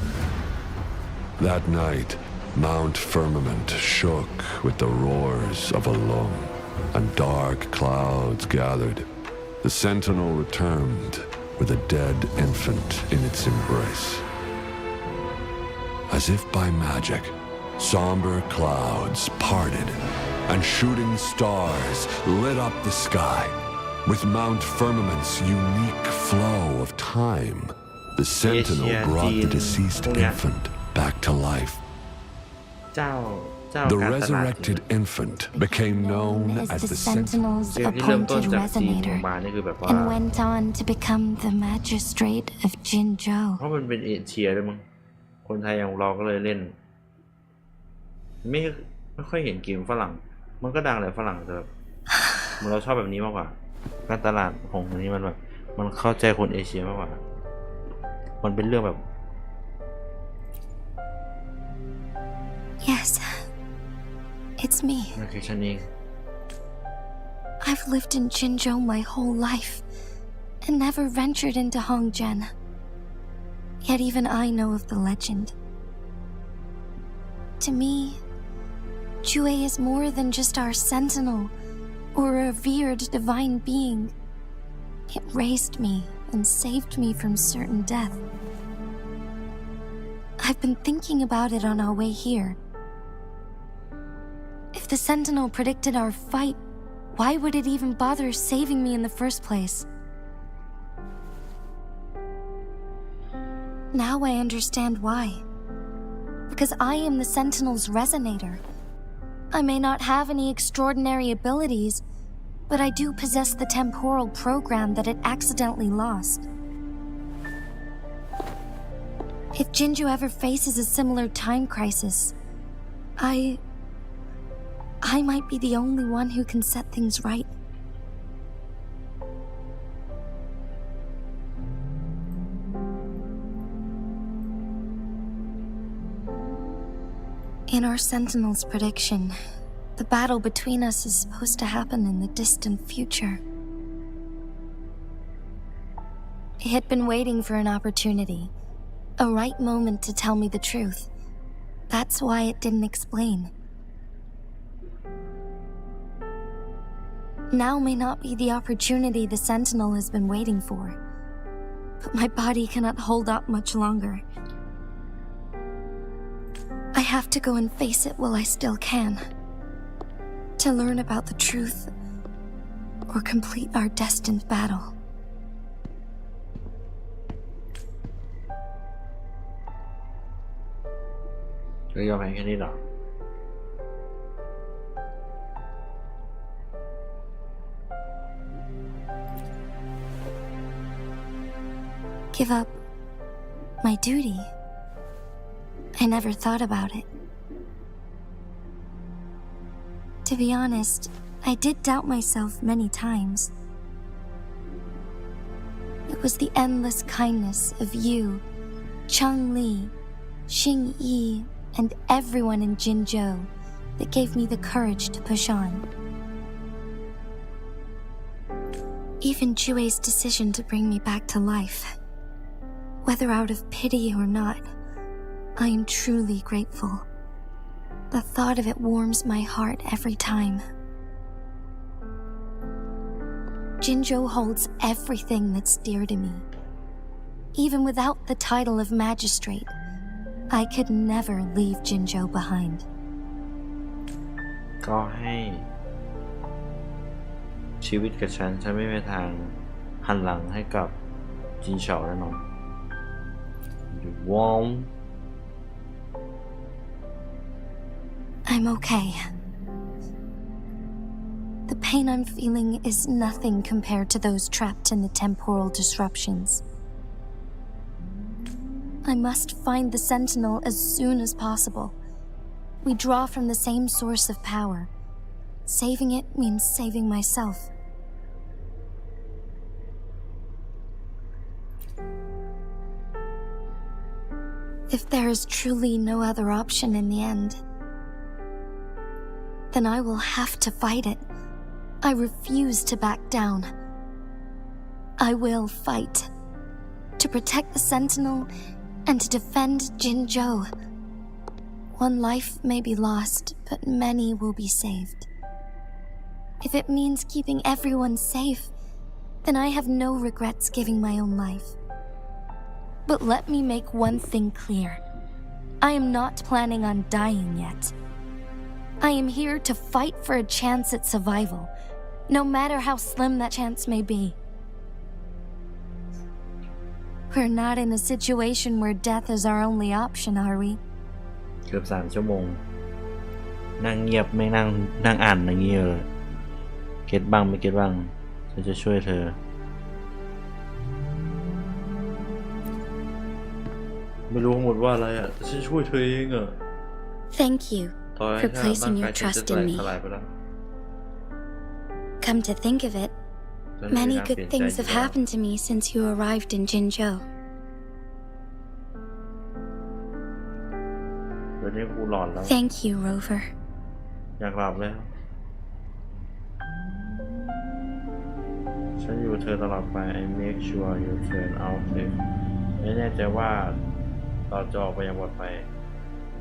That night, Mount Firmament shook with the roars of a loom, and dark clouds gathered. The sentinel returned with a dead infant in its embrace. As if by magic, somber clouds parted, and shooting stars lit up the sky. With Mount Firmament's unique flow of time, the sentinel brought the deceased infant back to life. เจ้า The การตลาด resurrected infant became known as the the sentinel. Sentinel's เรื่องที่เริ่มต้น appointed จากที่โรงพ resonator ยาบาลนี่คือแบบว่า and went on to become the magistrate of Jinzhou. เพราะมันเป็นเอเชียด้วยมั้งคนไทยอย่างเราก็เลยเล่นไม่ค่อยเห็นเกมฝรั่งมันก็ดังแหละฝรั่งแต่แบบมันเราชอบแบบนี้มากกว่าการตลาดของอันนี้มันแบบมันเข้าใจคนเอเชียมากกว่ามันเป็นเรื่องแบบ Yes, it's me. มันคือฉันเอง I've lived in Jinzhou my whole life and never ventured into Hongzhen. Yet even I know of the legend. To me, Jue is more than just our sentinel or a revered divine being. It raised me and saved me from certain death. I've been thinking about it on our way here. If the sentinel predicted our fight, why would it even bother saving me in the first place? Now I understand why. Because I am the sentinel's resonator. I may not have any extraordinary abilities, but I do possess the temporal program that it accidentally lost. If Jinzhou ever faces a similar time crisis, I might be the only one who can set things right. In our Sentinel's prediction, the battle between us is supposed to happen in the distant future. It had been waiting for an opportunity, a right moment to tell me the truth. That's why it didn't explain. Now may not be the opportunity the Sentinel has been waiting for, but my body cannot hold up much longer. I have to go and face it while I still can, to learn about the truth or complete our destined battle. ก็ยอมแพ้แค่นี้หรอ Give up my duty? I never thought about it. To be honest, I did doubt myself many times. It was the endless kindness of you, Cheng Li, Xing Yi, and everyone in Jinzhou that gave me the courage to push on. Even Jue's decision to bring me back to life, whether out of pity or not, I am truly grateful. The thought of it warms my heart every time. Jinzhou holds everything that's dear to me. Even without the title of magistrate, I could never leave Jinzhou behind. ก็ให้ชีวิตกับฉันไม่มีทางหันหลังให้กับจินเฉาแน่นอน Warm. I'm okay. The pain I'm feeling is nothing compared to those trapped in the temporal disruptions. I must find the Sentinel as soon as possible. We draw from the same source of power. Saving it means saving myself. If there is truly no other option in the end, then I will have to fight it. I refuse to back down. I will fight. To protect the Sentinel and to defend Jinzhou. One life may be lost, but many will be saved. If it means keeping everyone safe, then I have no regrets giving my own life. But let me make one thing clear. I am not planning on dying yet. I am here to fight for a chance at survival, no matter how slim that chance may be. We're not in a situation where death is our only option, are we? เกือบ3 ชั่วโมงนั่งเงียบไม่นั่งอ่านอย่างนี้เลยเก็ตบ้างไม่เก็ตบ้างฉันจะช่วยเธอไม่รู้หมดว่าอะไรอ่ะฉันช่วยเธอเองอ่ะ Thank you for placing your trust in me. Come to think of it, many good things have happened to me since you arrived in Jinzhou. เดี๋ยวนี้กูหลอนแล้ว Thank you, Rover. อยากหลับแล้วฉันอยู่เธอตลอดไป I make sure you turn out safe ไม่แน่ใจว่าเราจะออกไปอย่างปลอดภัย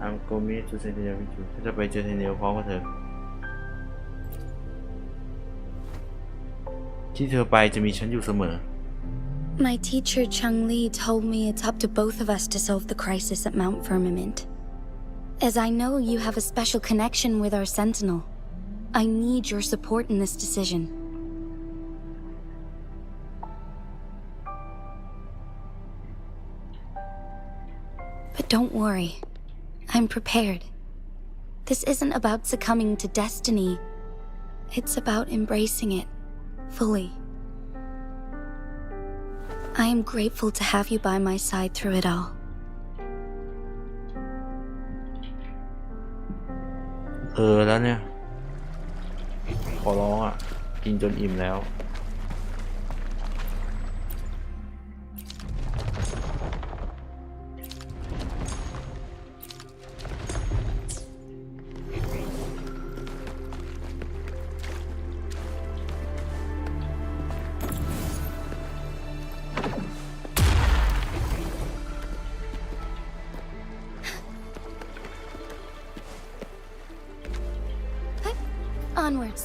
I'm going to Sentinel with you ฉันจะไปเจอ Sentinel พร้อมกับเธอที่เธอไปจะมีฉันอยู่เสมอ My teacher Chung Li told me it's up to both of us to solve the crisis at Mount Firmament. As I know you have a special connection with our Sentinel, I need your support in this decision. But don't worry, I'm prepared. This isn't about succumbing to destiny. It's about embracing it fully. I am grateful to have you by my side through it all. แล้วเนี่ยขอร้องอ่ะกินจนอิ่มแล้ว Onwards.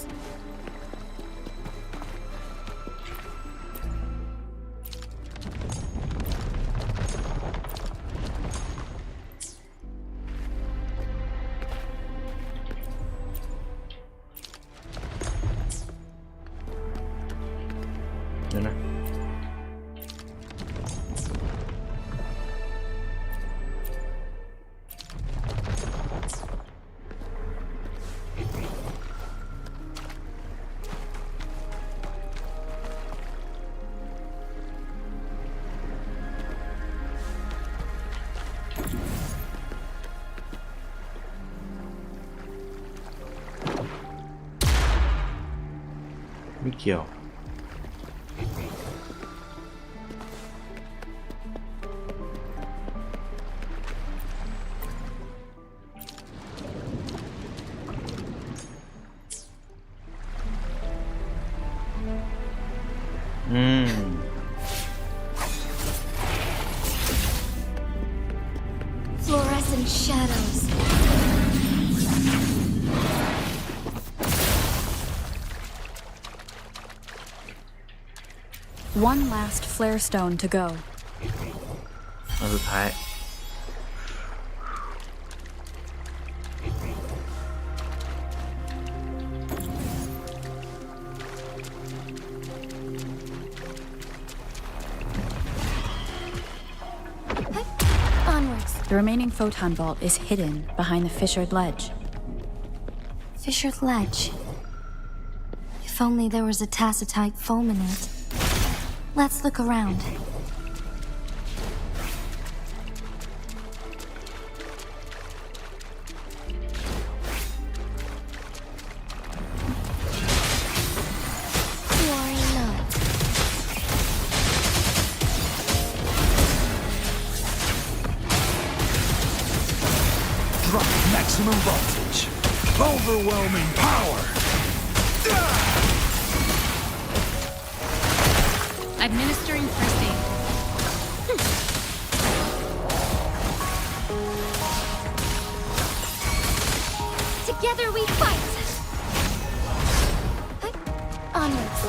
ไม่เกี่ยวFluorescent shadows. One last flare stone to go. อันสุดท้าย Onwards. The remaining photon vault is hidden behind the fissured ledge. Fissured ledge. If only there was a tacitite foam in it. Let's look around. Why not? maximum voltage. Overwhelming power. Administering first aid. Together we fight! Onwards.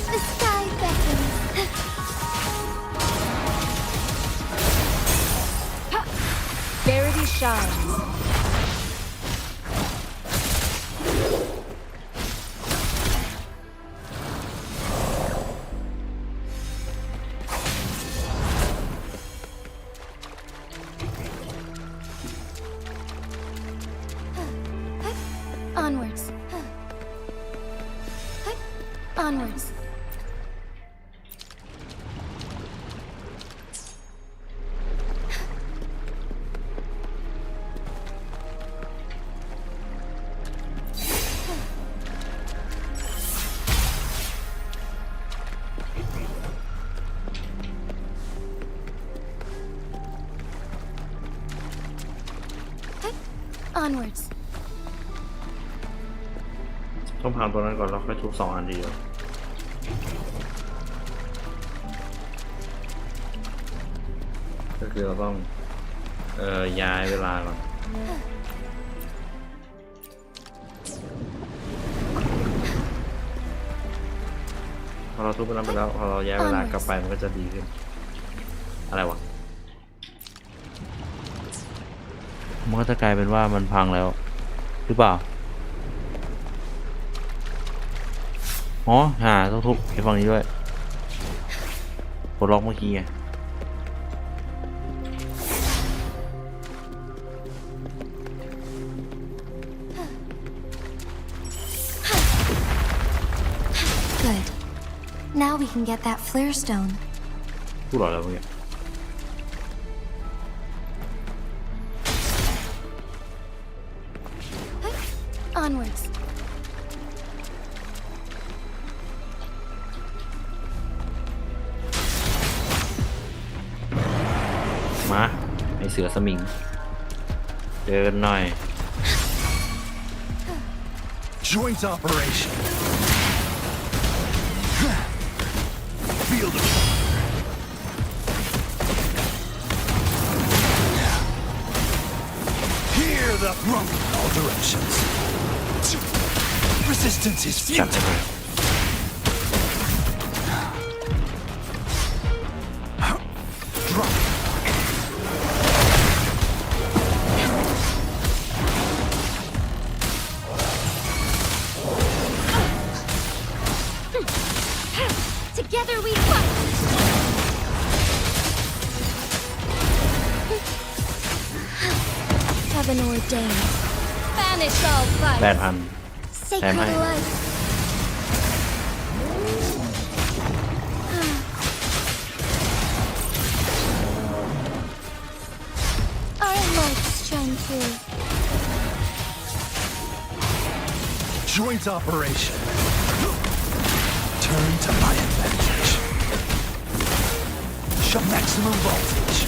The sky beckons. Verity shines. Onwards. Onwards. Onwards. ต้องผ่านตัวนั้นก่อนแล้วค่อยทุบ2 อันทีเดียวก็คือเราต้องย้ายเวลาก่อนพอเราทุบไปนั้นไปแล้วพอเราย้ายเวลากลับไปมันก็จะดีขึ้นอะไรวะมันก็จะกลายเป็นว่ามันพังแล้วหรือเปล่าอ๋อต้องทุบไอ้ฝั่งนี้ด้วยปลดล็อกเมื่อกี้ไง Good. Now we can get that flare stone. พูดหรอแล้วเมื่อกี้ Onwards. มาไอเสือสมิงเดินหน่อย Joint operation. Field of Hear the rumble in all directions. Resistance is จัด futile. เลย Drop. Together we fight! Heaven ordained. Banish all fight. 8,000 Sacred Am I? life. Our lights shine through. Joint operation. Turn to my advantage. Show maximum voltage.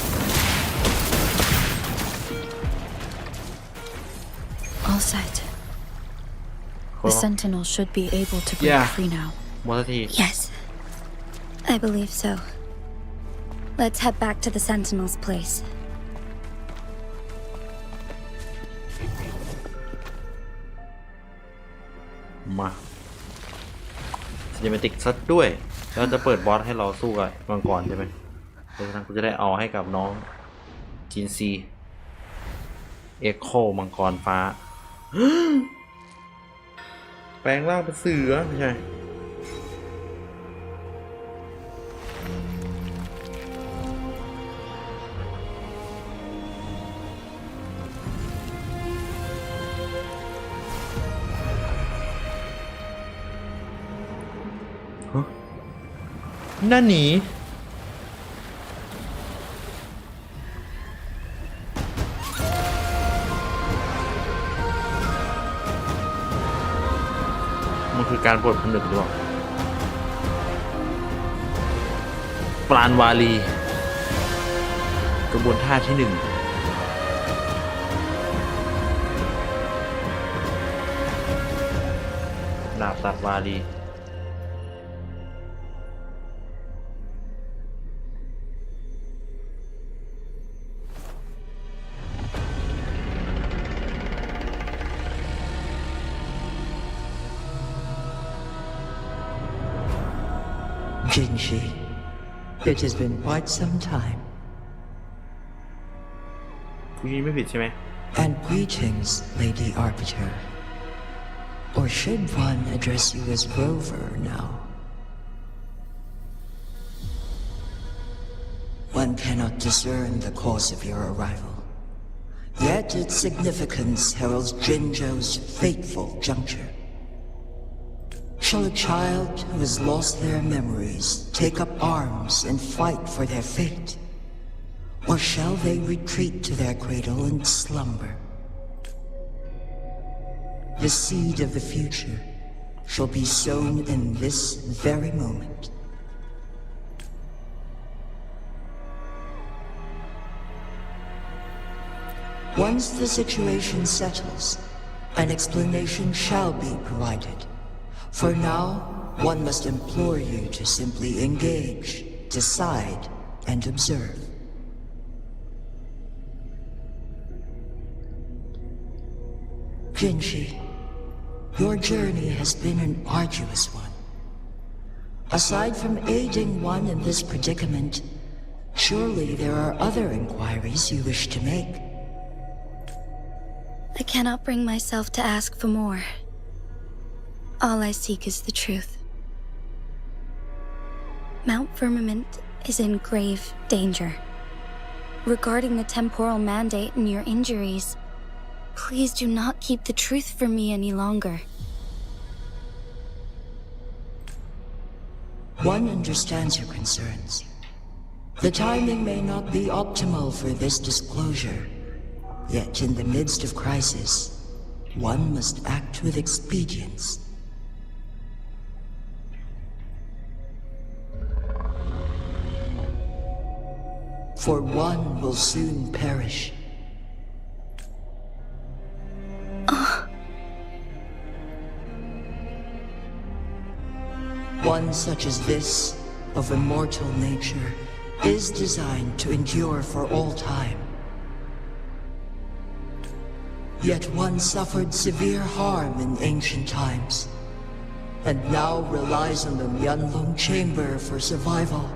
All set. The Sentinel should be able to break Yeah. free now. หมดสักที Yes. I believe so. Let's head back to the Sentinel's place. มาซีนิเมติกซัดด้วยแล้วจะเปิดบอสให้เราสู้กับมังกรใช่ไหมเพราะฉะนั้นกูจะได้เอาให้กับน้องจีนซีเอ็กโคมังกรฟ้า แปลงร่างเป็นเสือไม่ใช่นั่นหนีมันคือการปลดผนึกหรือเปล่าปราณวาลี กระบวนท่าที่ 1 ตัดวารีJinshi, it has been quite some time. ผู้นี้ไม่ผิดใช่ไหม And greetings, Lady Arbiter. Or should one address you as Rover now? One cannot discern the cause of your arrival. Yet its significance heralds Jinzhou's fateful juncture. Shall a child who has lost their memories take up arms and fight for their fate? Or shall they retreat to their cradle and slumber? The seed of the future shall be sown in this very moment. Once the situation settles, an explanation shall be provided. For now, one must implore you to simply engage, decide, and observe. Jinshi, your journey has been an arduous one. Aside from aiding one in this predicament, surely there are other inquiries you wish to make. I cannot bring myself to ask for more. All I seek is the truth. Mount Firmament is in grave danger. Regarding the temporal mandate and your injuries, please do not keep the truth from me any longer. One understands your concerns. The timing may not be optimal for this disclosure, yet in the midst of crisis, one must act with expedience. For one will soon perish. One such as this, of immortal nature, is designed to endure for all time. Yet one suffered severe harm in ancient times, and now relies on the Mianlong Chamber for survival.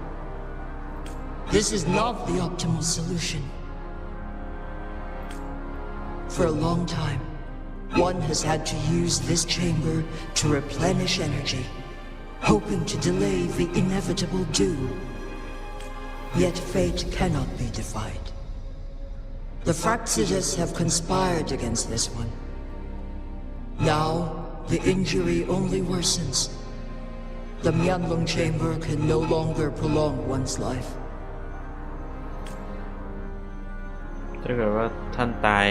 This is not the optimal solution. For a long time, one has had to use this chamber to replenish energy, hoping to delay the inevitable doom. Yet fate cannot be defied. The Fraxitus have conspired against this one. Now, the injury only worsens. The Mianlong Chamber can no longer prolong one's life. ถ้าเกิดว่าท่านตาย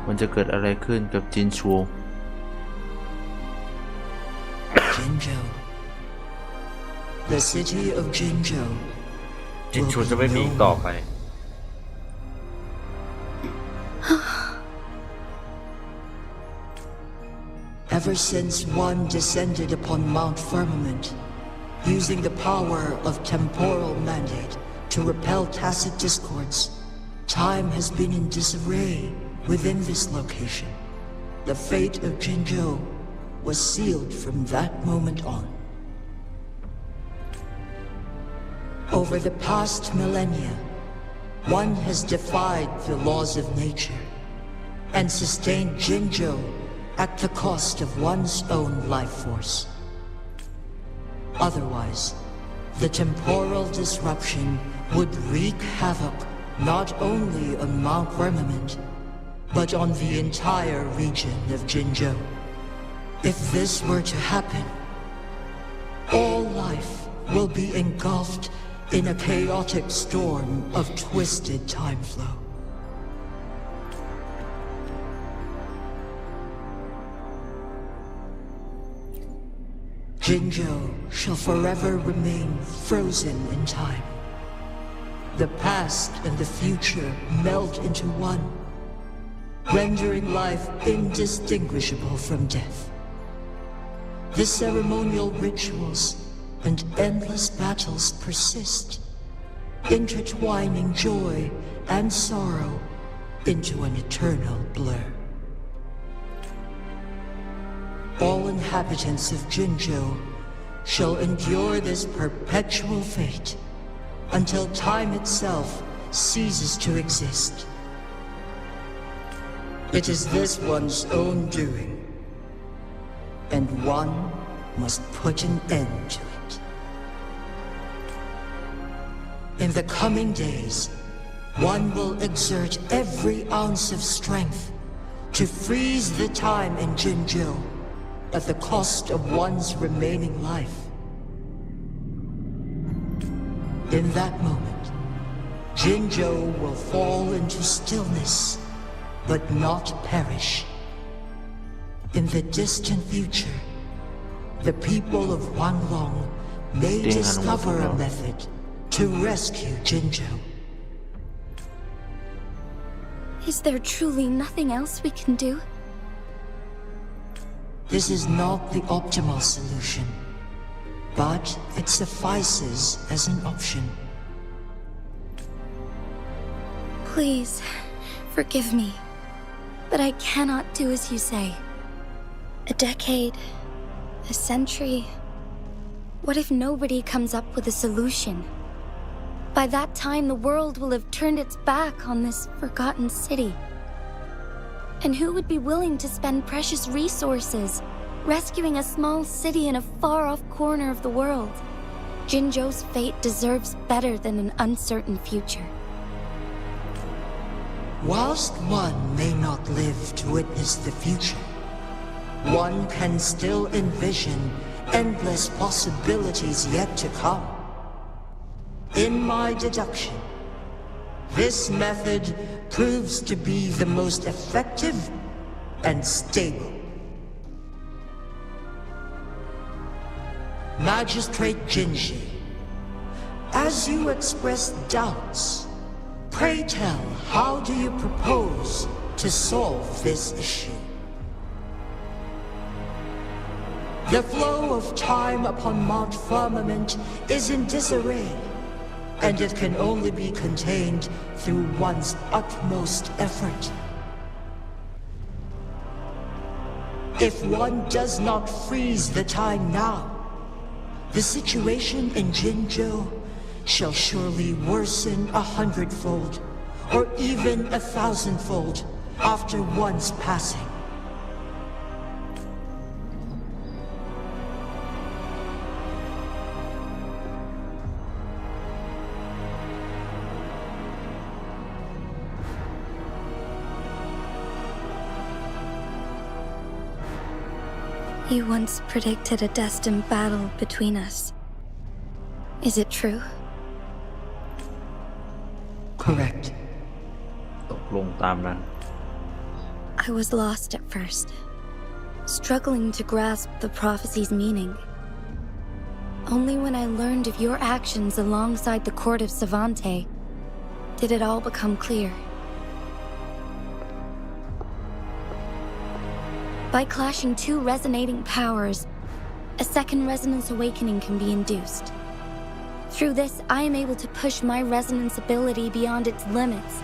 มันจะเกิดอะไรขึ้นกับจินชู Jinzhou. The city of Jinzhou. จินชูจะไม่มีอีกต่อไป Ever since one descended upon Mount Firmament, using the power of temporal mandate to repel tacit discords, time has been in disarray within this location. The fate of Jinzhou was sealed from that moment on. Over the past millennia, one has defied the laws of nature and sustained Jinzhou at the cost of one's own life force. Otherwise, the temporal disruption would wreak havoc not only on Mount Firmament, but on the entire region of Jinzhou. If this were to happen, all life will be engulfed in a chaotic storm of twisted time flow. Jinzhou shall forever remain frozen in time. The past and the future melt into one, rendering life indistinguishable from death. The ceremonial rituals and endless battles persist, intertwining joy and sorrow into an eternal blur. All inhabitants of Jinzhou shall endure this perpetual fate until time itself ceases to exist. It is this one's own doing, and one must put an end to it. In the coming days, one will exert every ounce of strength to freeze the time in Jinzhou at the cost of one's remaining life. In that moment, Jinzhou will fall into stillness, but not perish. In the distant future, the people of Huanglong may discover a method to rescue Jinzhou. Is there truly nothing else we can do? This is not the optimal solution, but it suffices as an option. Please, forgive me, but I cannot do as you say. A decade, a century. What if nobody comes up with a solution? By that time, the world will have turned its back on this forgotten city. And who would be willing to spend precious resources rescuing a small city in a far-off corner of the world? Jinzhou's fate deserves better than an uncertain future. Whilst one may not live to witness the future, one can still envision endless possibilities yet to come. In my deduction, this method proves to be the most effective and stable. Magistrate Jinji, as you express doubts, pray tell, how do you propose to solve this issue? The flow of time upon Mount Firmament is in disarray, and it can only be contained through one's utmost effort. If one does not freeze the time now, the situation in Jinzhou shall surely worsen 100-fold, or even 1,000-fold after one's passing. You once predicted a destined battle between us. Is it true? Correct. ตกลงตามนั้น I was lost at first, struggling to grasp the prophecy's meaning. Only when I learned of your actions alongside the court of Savante did it all become clear. By clashing two resonating powers, a second resonance awakening can be induced. Through this, I am able to push my resonance ability beyond its limits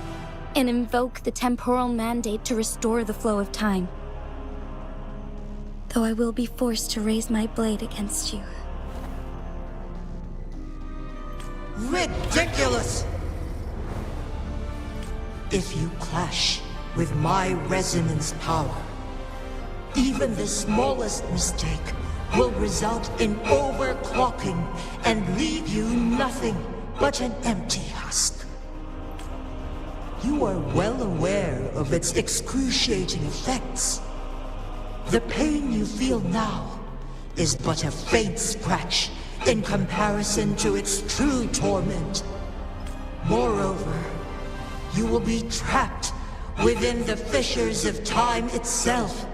and invoke the temporal mandate to restore the flow of time. Though I will be forced to raise my blade against you. Ridiculous! If you clash with my resonance power, even the smallest mistake will result in overclocking and leave you nothing but an empty husk. You are well aware of its excruciating effects. The pain you feel now is but a faint scratch in comparison to its true torment. Moreover, you will be trapped within the fissures of time itself.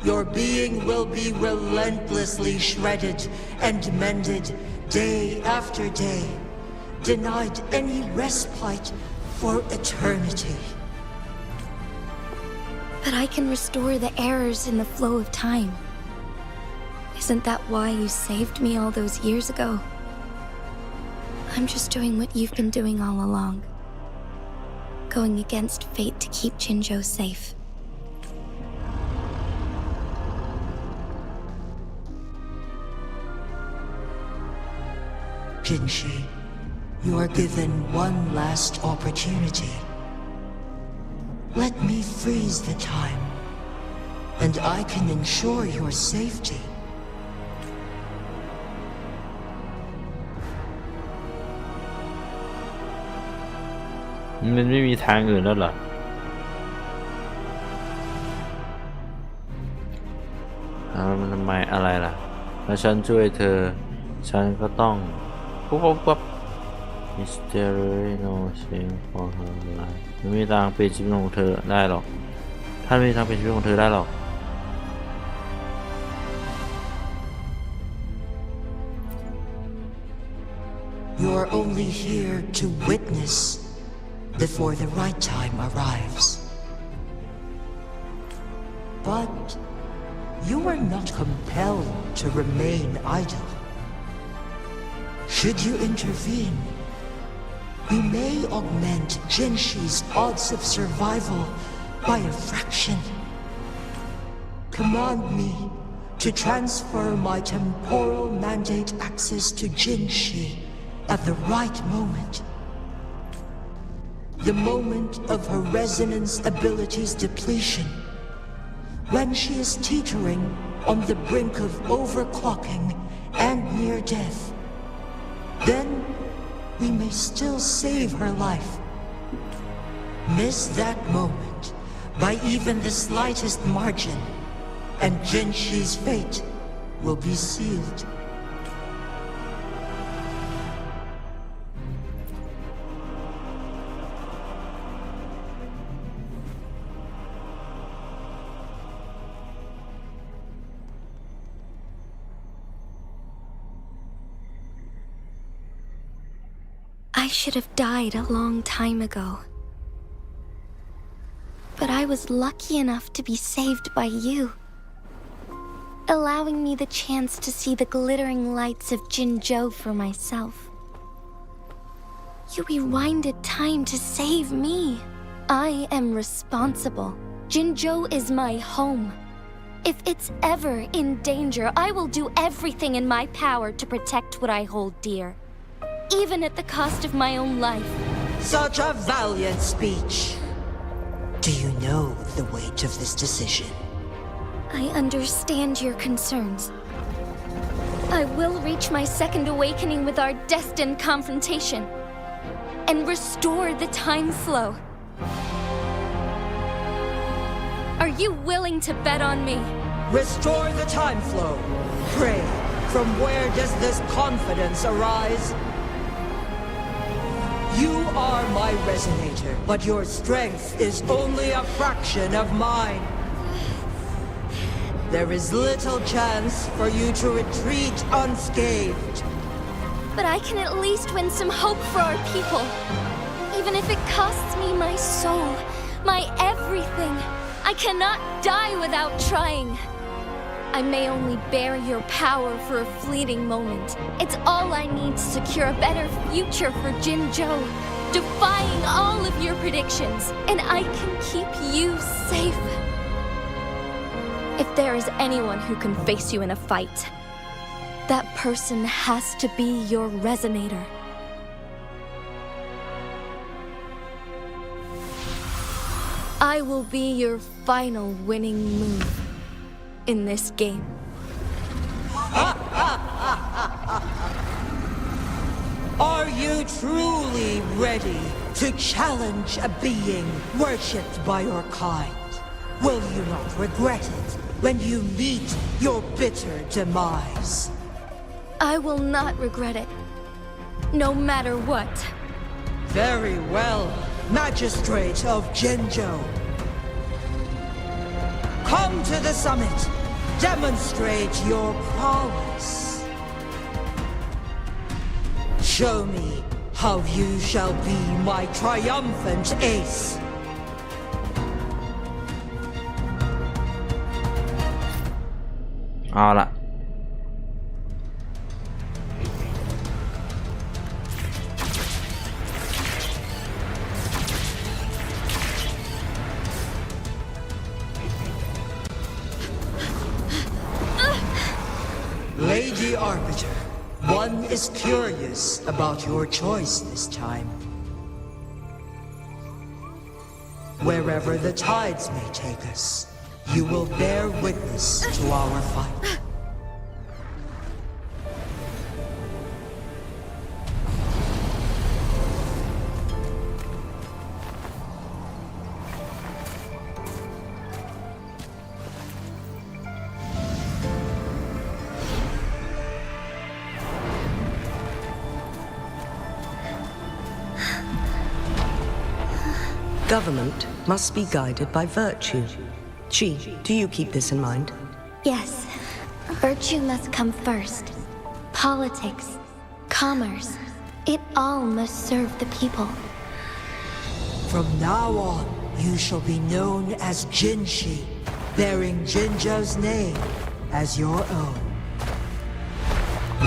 Your being will be relentlessly shredded and mended day after day, denied any respite for eternity. But I can restore the errors in the flow of time. Isn't that why you saved me all those years ago? I'm just doing what you've been doing all along. Going against fate to keep Jinzhou safe. Jinshi, you are given one last opportunity. Let me freeze the time, and I can ensure your safety. มันไม่มีทางอื่นแล้วเหรอมันทำไมอะไรล่ะถ้าฉันช่วยเธอฉันก็ต้องปุ๊บ Mystery no shame for her life ไม่มีทางเปลี่ยนชีวิตของเธอได้หรอกท่านไม่มีทางเปลี่ยนชีวิตของเธอได้หรอก You're only here to witness before the right time arrives. But you are not compelled to remain idle. Should you intervene, we may augment Jinshi's odds of survival by a fraction. Command me to transfer my temporal mandate access to Jinshi at the right moment. The moment of her resonance ability's depletion, when she is teetering on the brink of overclocking and near death. Then we may still save her life. Miss that moment by even the slightest margin, and Jinshi's fate will be sealed. I should have died a long time ago. But I was lucky enough to be saved by you, allowing me the chance to see the glittering lights of Jinzhou for myself. You rewinded time to save me. I am responsible. Jinzhou is my home. If it's ever in danger, I will do everything in my power to protect what I hold dear. Even at the cost of my own life. Such a valiant speech. Do you know the weight of this decision? I understand your concerns. I will reach my second awakening with our destined confrontation and restore the time flow. Are you willing to bet on me? Restore the time flow. Pray, from where does this confidence arise? You are my resonator, but your strength is only a fraction of mine. There is little chance for you to retreat unscathed. But I can at least win some hope for our people. Even if it costs me my soul, my everything. I cannot die without trying. I may only bear your power for a fleeting moment. It's all I need to secure a better future for Jinzhou, defying all of your predictions, and I can keep you safe. If there is anyone who can face you in a fight, that person has to be your resonator. I will be your final winning move in this game. Are you truly ready to challenge a being worshipped by your kind? Will you not regret it when you meet your bitter demise? I will not regret it, no matter what. Very well, Magistrate of Jinzhou. Come to the summit. Demonstrate your prowess. Show me how you shall be my triumphant ace. เอาละ One is curious about your choice this time. Wherever the tides may take us, you will bear witness to our fight. Government must be guided by virtue. Chi, do you keep this in mind? Yes, virtue must come first. Politics, commerce, it all must serve the people. From now on, you shall be known as Jinshi, bearing Jinzhou's name as your own.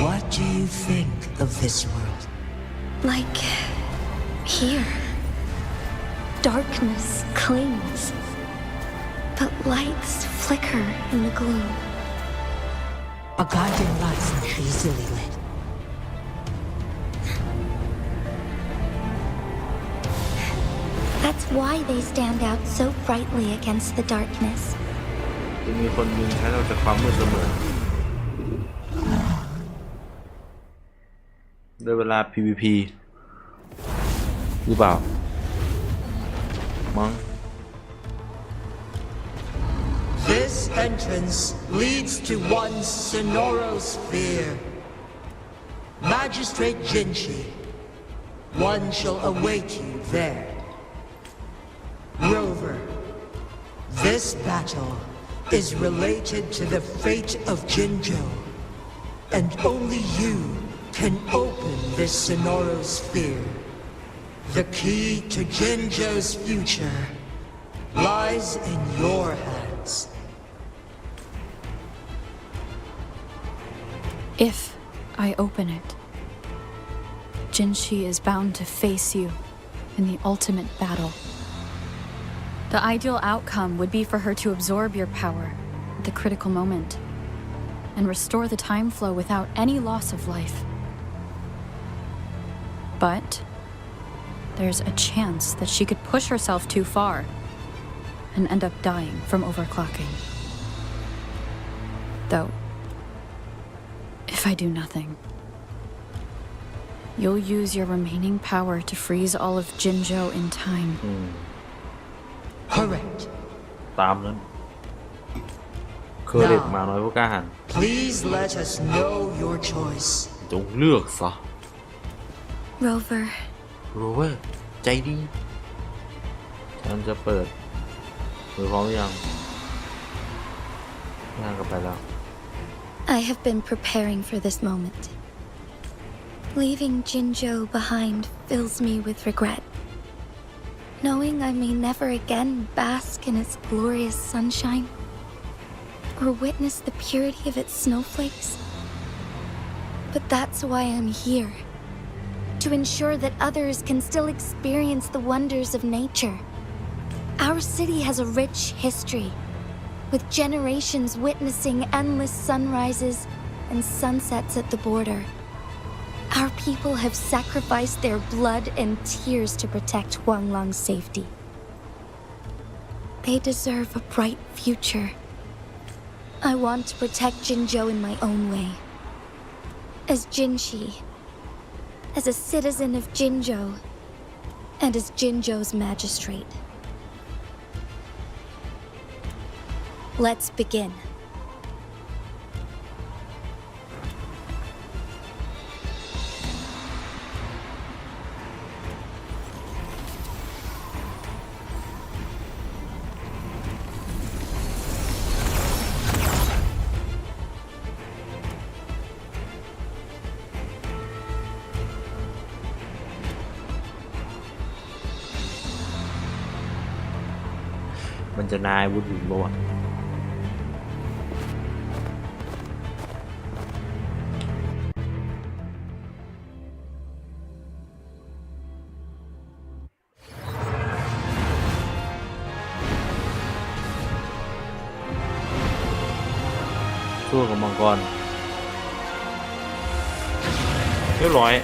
What do you think of this world? Like here. Darkness clings, but lights flicker in the gloom. A guiding light's easily lit. That's why they stand out so brightly against the darkness. จะมีคนหนึ่งใช้เราจากความมืดเสมอได้เวลา PVP หรือเปล่ามั้ง This entrance leads to one Sonorosphere. Magistrate Jinshi, one shall await you there. Rover, this battle is related to the fate of Jinzhou, and only you can open this Sonorosphere. The key to Jinzhou's future lies in your hands. If I open it, Jinshi is bound to face you in the ultimate battle. The ideal outcome would be for her to absorb your power at the critical moment and restore the time flow without any loss of life. But there's a chance that she could push herself too far and end up dying from overclocking. Though, if I do nothing, you'll use your remaining power to freeze all of Jinzhou in time. Correct. ตามนั้นคือเด็กหมาน้อยผู้กล้าหาญ Please let us know your choice. จงเลือกซะ Rover, รู้ว่าใจดีฉันจะเปิดมือพร้อมหรือยังย่างกันไปแล้ว I have been preparing for this moment. Leaving Jinzhou behind fills me with regret. Knowing I may never again bask in its glorious sunshine, or witness the purity of its snowflakes. But that's why I'm here. To ensure that others can still experience the wonders of nature. Our city has a rich history, with generations witnessing endless sunrises and sunsets at the border. Our people have sacrificed their blood and tears to protect Huanglang's safety. They deserve a bright future. I want to protect Jinzhou in my own way. As Jinshi, as a citizen of Jinzhou, and as Jinzhou's magistrate. Let's begin.มัน มันจะนายวุฒิบ่วะสู้กับมังกร เรียบร้อย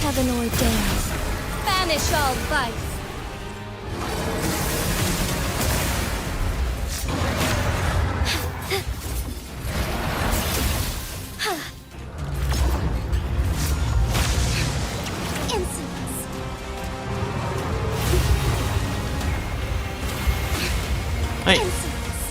Heavenoid dance. Banish all vice. Insolence. เฮ้ย Insolence.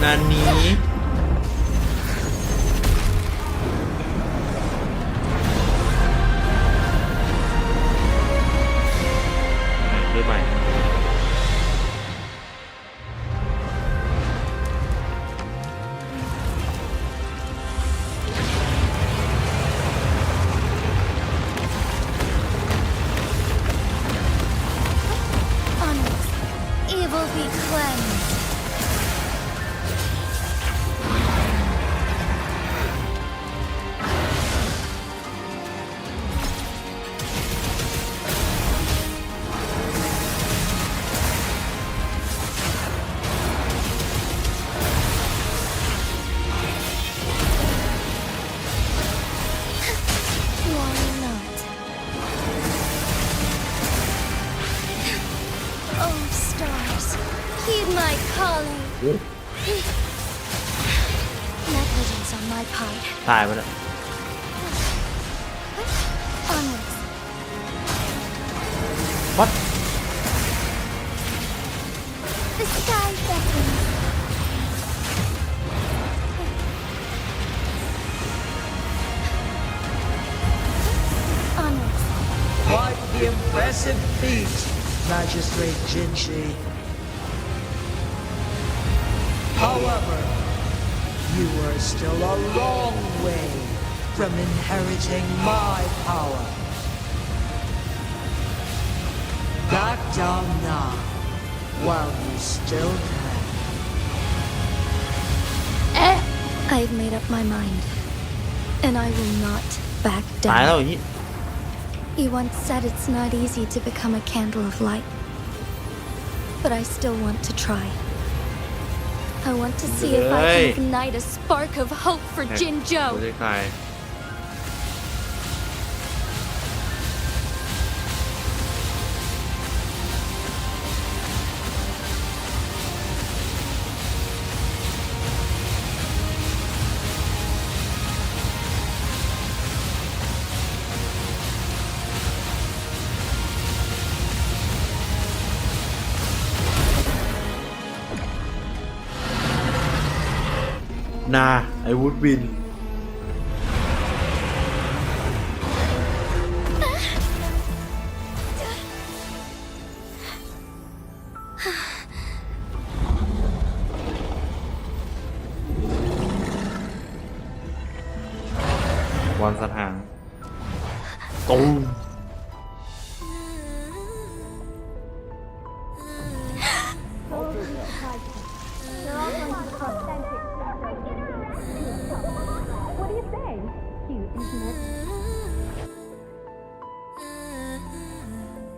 นานี้หรือไม่ Onwards. Evil be cleansed. Why not? Oh, stars, heed my calling. Negligence on my part. ตายไปแล้ว Onwards. What? The sky beckons. Onwards. Quite the impressive feat, Magistrate Jinshi. However, you are still a long way from inheriting my power. Back down now, while you still can. I've made up my mind, and I will not back ตายแล้ว down. อย่างนี้ You once said it's not easy to become a candle of light, but I still want to try. I want to see if I Hey. can ignite a spark of hope for ไม่ Jinzhou. ได้ใคร I would win บอลสถานตูม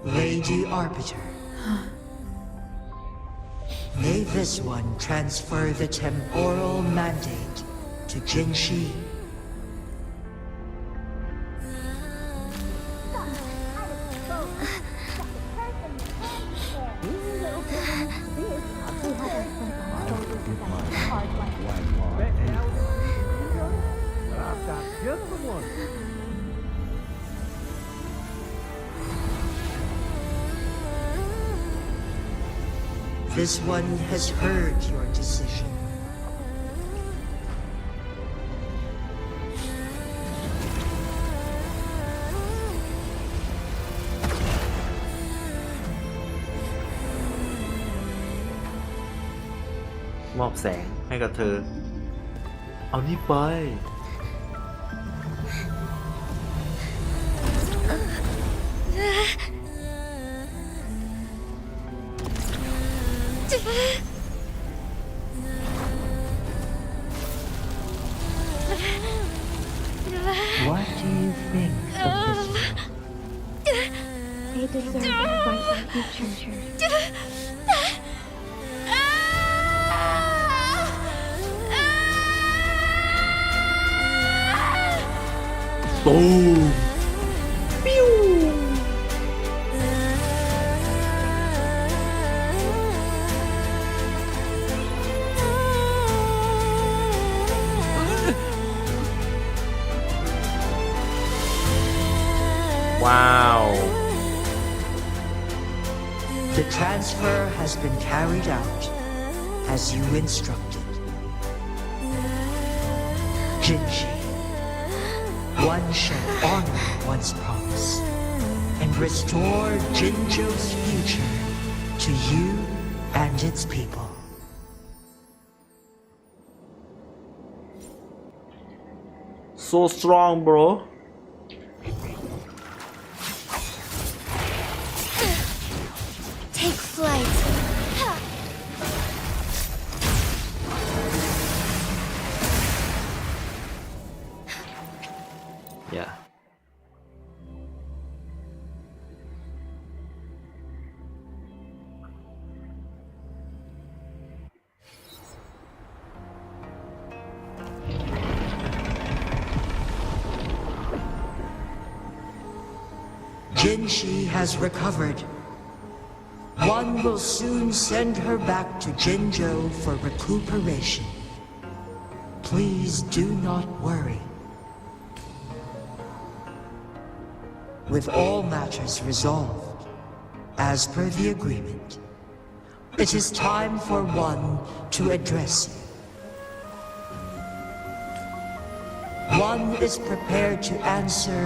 Lady Arbiter. May this one transfer the temporal mandate to Jinshi. This one has heard your decision. .มอบแสงให้กับเธอ เอานี่ไป What do you think of this? They deserve a bright future. Boom! Wow! The transfer has been carried out as you instructed. Jinji, one shall honor one's promise and restore Jinjo's future to you and its people. So strong, bro. Take flight. Yeah. Jinshi has recovered. One will soon send her back to Jinjo for recuperation. Please do not worry. With all matters resolved, as per the agreement, it is time for one to address you. One is prepared to answer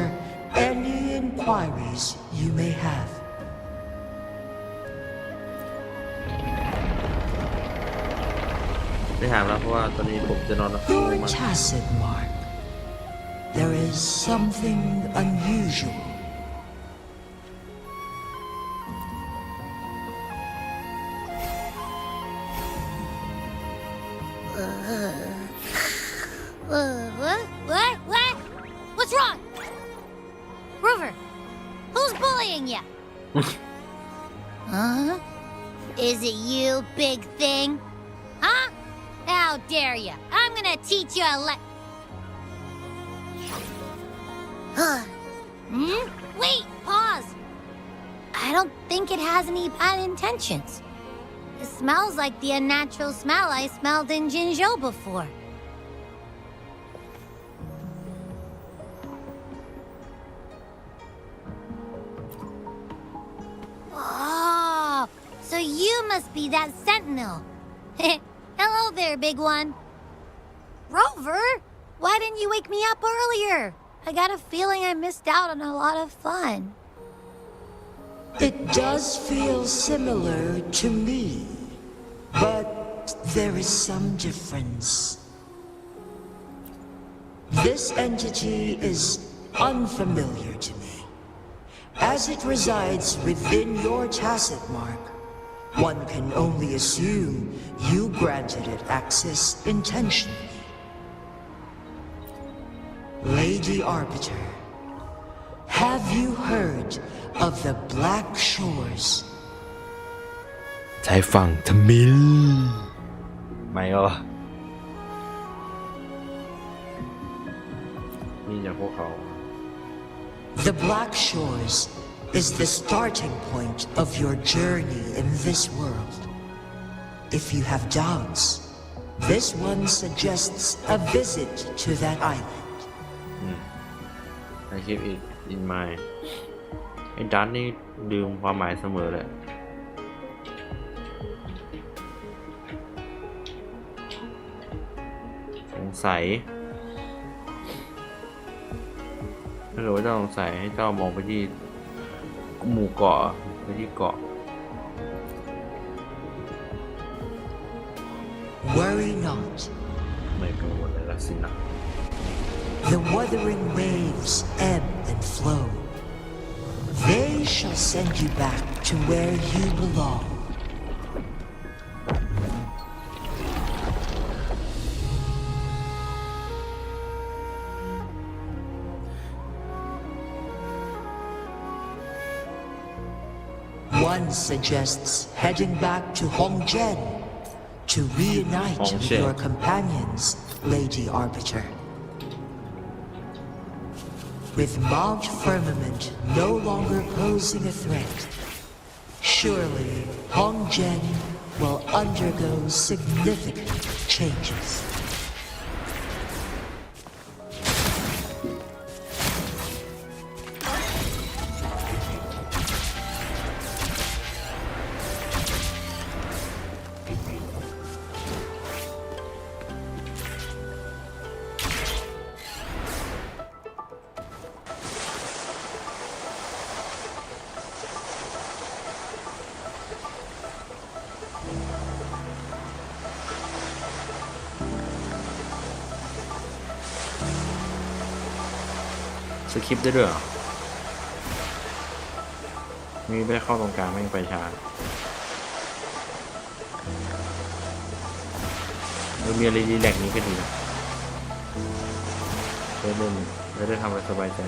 any inquiries you may have. Your tacit mark. There is something unusual. What? What's wrong? Rover, who's bullying you? Huh? Is it you, big thing? Huh? How dare you? I'm gonna teach you a Wait, pause. I don't think it has any bad intentions. It smells like the unnatural smell I smelled in Jinzhou before. Oh, so you must be that sentinel. Hello there, big one. Rover, why didn't you wake me up earlier? I got a feeling I missed out on a lot of fun. It does feel similar to me, but there is some difference. This entity is unfamiliar to me. As it resides within your tacit mark, one can only assume you granted it access intentionally. Lady Arbiter, have you heard of the Black Shores? ใช้ฝั่งทมิฬไม่เหรอนี่จากพวกเขา The Black Shores is the starting point of your journey in this world. If you have doubts, This one suggests a visit to that island. I keep it in mind ไอ้ดันนี่ลืมความหมายเสมอเลยสงสัยถ้าเกิดว่าเจ้าสงสัยให้เจ้ามองไปที่หมู่เกาะไปที่เกาะ Worry not. ไม่กังวลเลยละสินะ The wuthering waves ebb and flow. They shall send you back to where you belong. One suggests heading back to Hongzhen to reunite with your companions, Lady Arbiter. With Mount Firmament no longer posing a threat, surely Hongzhen will undergo significant changes.สคริปต์ได้ด้วยเหรอมีไม่ได้เข้าตรงกลางไม่ไปช้ามีอะไรรีแลกซ์นี้ก็ดีนะได้เล่นได้ทำอะไรสบายใจ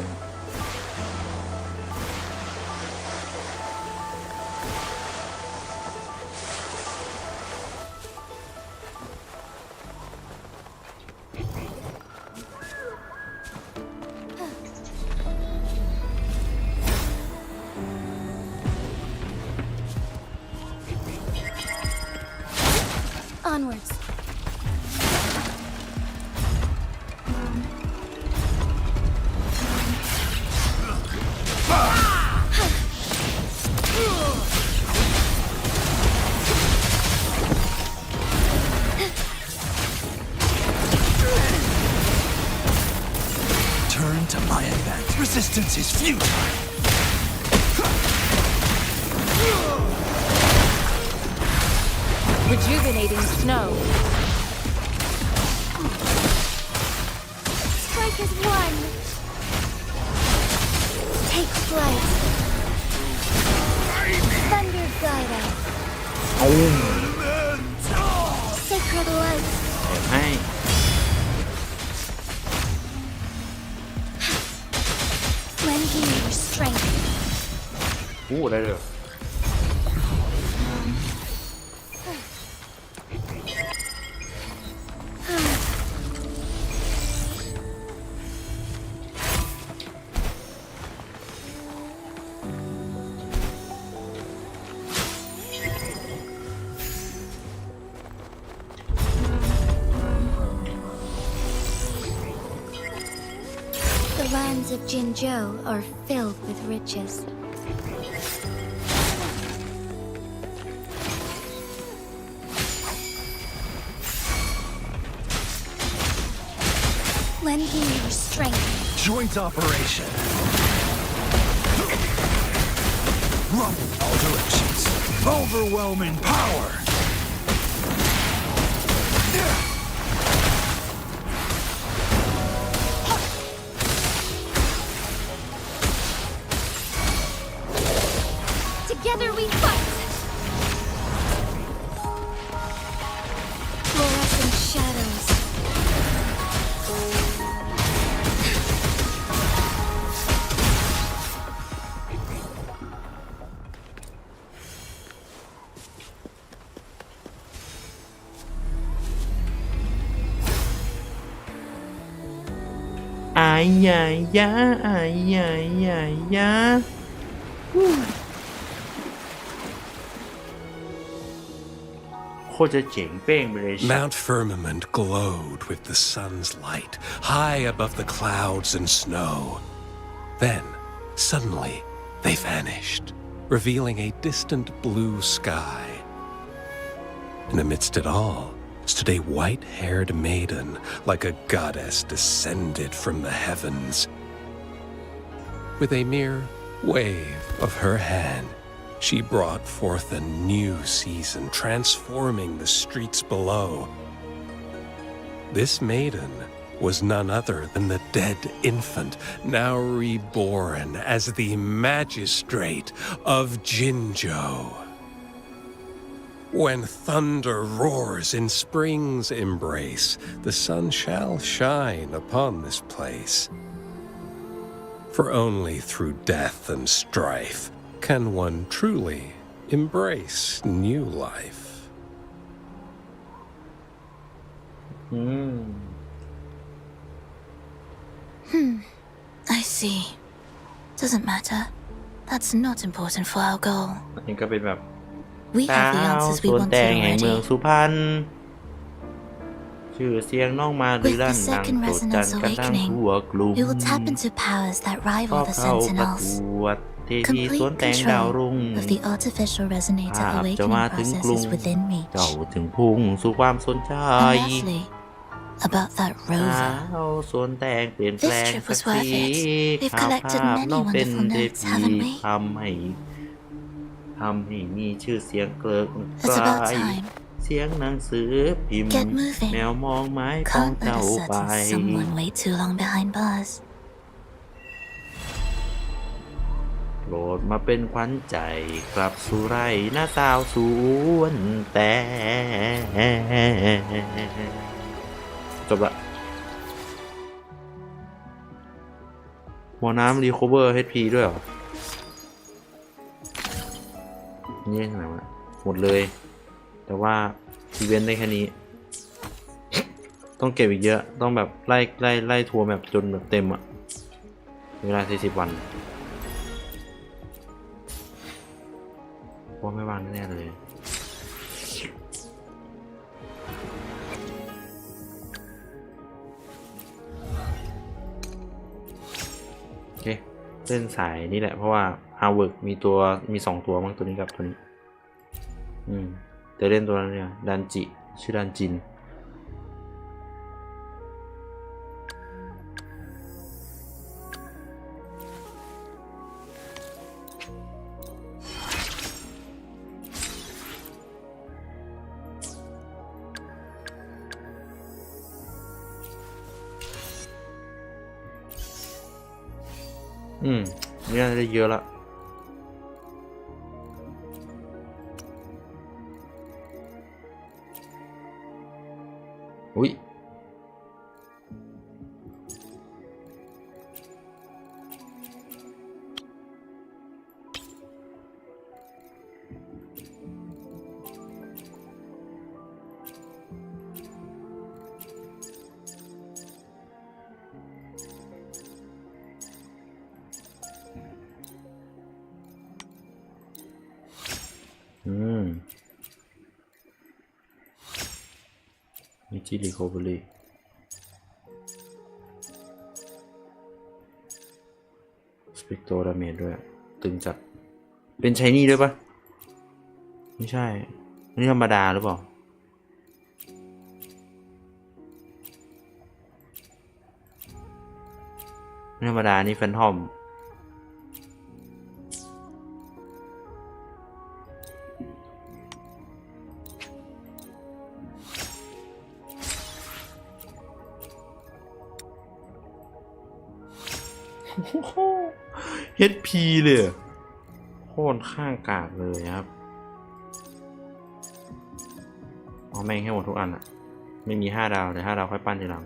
Onwards. Turn to my advantage. Resistance is futile. Rejuvenating snow. Strike as one. Take flight. Thunder guide us. Sacred light. ให้ Lend me your strength. ได้เลย The lands of Jinzhou are filled with riches. Lend me your strength. Joint operation. Rumble in all directions. Overwhelming power. Together we fight! Fluorescent shadows. Ai ai ya ai ai ai ya ข ตรจะเจ๋งเป้งไปเลย Mount Firmament glowed with the sun's light, high above the clouds and snow. Then, suddenly, they vanished, revealing a distant blue sky. And amidst it all stood a white-haired maiden, like a goddess descended from the heavens. With a mere wave of her hand, she brought forth a new season, transforming the streets below. This maiden was none other than the dead infant, now reborn as the magistrate of Jinzhou. When thunder roars in spring's embrace, the sun shall shine upon this place. For only through death and strife can one truly embrace new life. I see. Doesn't matter. That's not important for our goal. อันนี้ก็เป็นแบบ We สา have the ว answers ส we วน wanted แตงแห่งเมือง already. สุพรรณชื่อเสียงน้องมาลือ With ลั่น the ดัง second โดดจัน resonance กันทั้ง awakening, ทั่วกลุ่ม we will tap into powers that ก็ rival the เข้าประ Sentinels. กวดเทพีสวน Complete แตงดาว control รุ่ง of the artificial resonator ภาพจะ awakening มาถึงกรุง processes within me. เจ้าถึงพุ่งสู่ความสนใจ And lastly, about that สา rover. วสวนแตงเปลี่ยนแปล This ง trip สัก was worth ที it. We've ข่าว collected ภาพ many น้องเป็น wonderful เท notes, พี haven't we? ทำให้มีชื่อเสียงเกลิกไก It's ล about time. เสียงหนังสือพิมพ์ Get moving. แมวมองไม้ของ Can't เจ้า let a ไป certain someone wait too long behind bars. โปรดมาเป็นขวัญใจกลับสู่ไร่หน้าสาวสวนแต่จบละหมอน้ำรีโคเวอร์ HP ด้วยเหรอนี่ไหนวะหมดเลย แต่ว่าอีเวนต์ได้แค่นี้ ต้องเก็บอีกเยอะต้องแบบไล่ทัวร์แบบจนแบบเต็มอะเวลา40 วันว่าไม่ว่างแน่เลยโอเคเล่นสายนี่แหละเพราะว่าฮาวเวิร์กมี2 ตัวมั้งตัวนี้กับตัวนี้แต่เล่นตัวนั้นเนี่ยดันจิชื่อดันจินนี่น่าจะเยอะละอุ้ยมีที่รีคอเวอรี่สเปกโตรดาเมจด้วยตึงจัดเป็นชายนี่ด้วยปะไม่ใช่อันนี้ธรรมดาหรือเปล่าไม่ธรรมดานี่แฟนทอมHP เลยโคตรข้างกากเลยครับเอาแม่งให้หมดทุกอันอะไม่มี5 ดาวแต่5 ดาวค่อยปั้นทีหลัง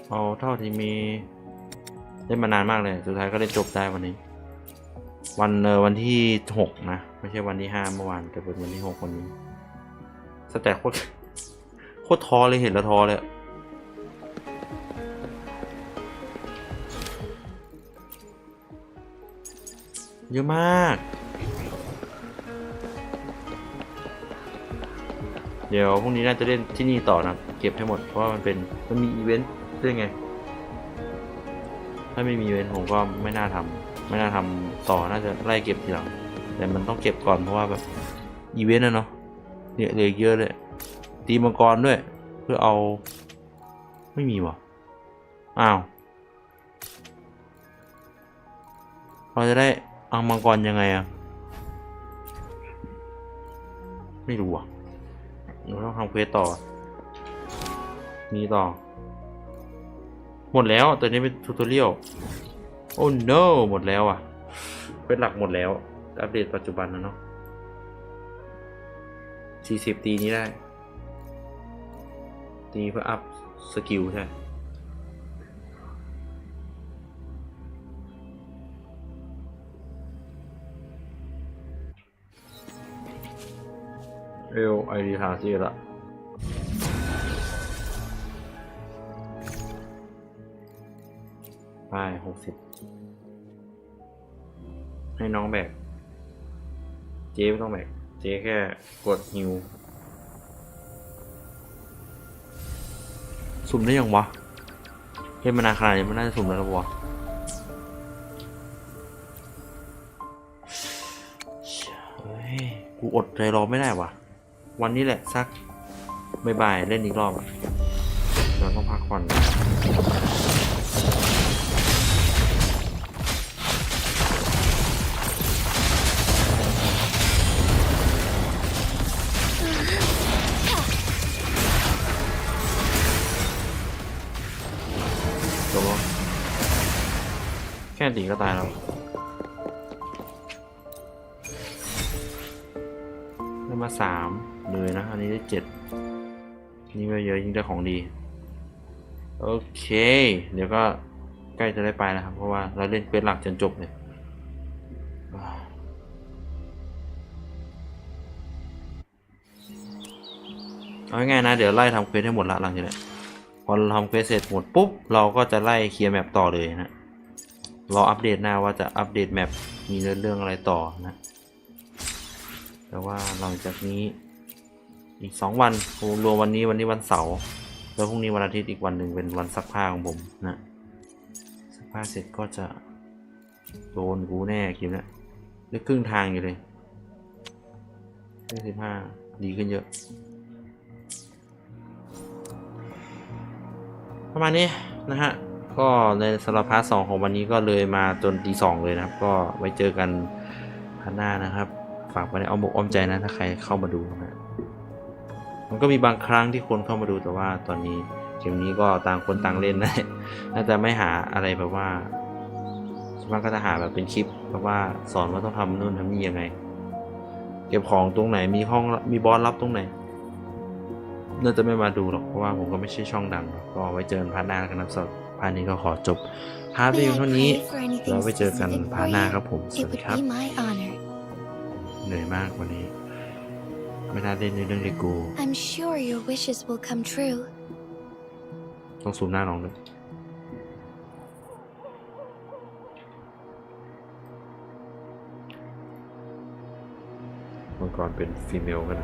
เอาเท่าที่มีเล่นมานานมากเลยสุดท้ายก็ได้จบได้วันนี้วันที่6นะไม่ใช่วันที่5เมื่อวานแต่เป็นวันที่6วันนี้สแตทโคตรท้อเลยเห็นแล้วท้อเลยเยอะมาก เดี๋ยวพรุ่งนี้น่าจะเล่นที่นี่ต่อนะเก็บให้หมดเพราะว่ามันมีอีเวนต์ด้วยไงถ้าไม่มีอีเวนต์ผมก็ไม่น่าทำต่อน่าจะไล่เก็บทีหลังแต่มันต้องเก็บก่อนเพราะว่าแบบอีเวนต์นะเนาะเนี่ยเหลือเยอะเลยตีมังกรด้วยเพื่อเอาไม่มีวะอ้าวเราจะได้เอามังกรยังไงอะไม่รู้อ่ะเราต้องทำเควสต่อมีต่อหมดแล้วตัวนี้เป็นทูตอเรียลโอ้ no หมดแล้วอ่ะเป็นหลักหมดแล้วอัปเดตปัจจุบันนะเนาะ40ตีนี้ได้ตีเพื่ออัพสกิลใช่เร็วไอดีทาซีละไป60ให้น้องแบกเจ๊ไม่ต้องแบกเจ๊แค่กดฮิวสุ่มได้ยังวะเล่นมานานขนาดนี้มันน่าจะสุ่มแล้วหรอวะเฮ้ยกูอดใจรอไม่ได้วะวันนี้แหละสักบ่ายๆเล่นอีกรอบอ่ะเราต้องพักผ่อนจบแล้วแค่ตีก็ตายแล้วได้มา3เลยนะอันนี้ได้7นี่ก็เยอะยิ่งได้ของดีโอเคเดี๋ยวก็ใกล้จะได้ไปแล้วครับเพราะว่าเราเล่นเควสหลักจนจบเลยเอาง่ายๆนะเดี๋ยวไล่ทำเควสให้หมดละหลังจากนี้พอเราทำเควสเสร็จหมดปุ๊บเราก็จะไล่เคลียร์แมปต่อเลยนะรออัปเดตหน้าว่าจะอัปเดตแมปมีเรื่องอะไรต่อนะแต่ว่าหลังจากนี้อีก2 วันรวมวันนี้วันเสาร์แล้วพรุ่งนี้วันอาทิตย์อีกวันหนึ่งเป็นวันซักผ้าของผมนะซักผ้าเสร็จก็จะโดนกูแน่คิดนะได้ครึ่งทางอยู่เลยได้15ดีขึ้นเยอะประมาณนี้นะฮะก็ในสำหรับพาร์ท 2ของวันนี้ก็เลยมาจนตี 2เลยนะครับก็ไว้เจอกันพาร์ทหน้านะครับฝากไว้ในอ้อมอกอ้อมใจนะถ้าใครเข้ามาดูนะมันก็มีบางครั้งที่คนเข้ามาดูแต่ว่าตอนนี้เกมนี้ก็ต่างคนต่างเล่นนะน่าจะไม่หาอะไรแบบว่าส่วนมากก็จะหาแบบเป็นคลิปแบบว่าสอนว่าต้องทำนู่นทำนี่ยังไงเก็บของตรงไหนมีห้องมีบอสลับตรงไหนน่าจะไม่มาดูหรอกเพราะว่าผมก็ไม่ใช่ช่องดังก็ไว้เจอกันพาร์ทหน้ากันนะครับสำหรับพาร์ทนี้ก็ขอจบพาร์ทเพียงเท่านี้แล้วไปเจอกันพาร์ทหน้าครับผมสวัสดีครับเหนื่อยมากวันนี้ไม่น่าเล่นในเรื่องเด็กกู I'm sure your wishes will come true ต้องซูมหน้าน้องด้วยเมื่อก่อนเป็นฟีเมลกัน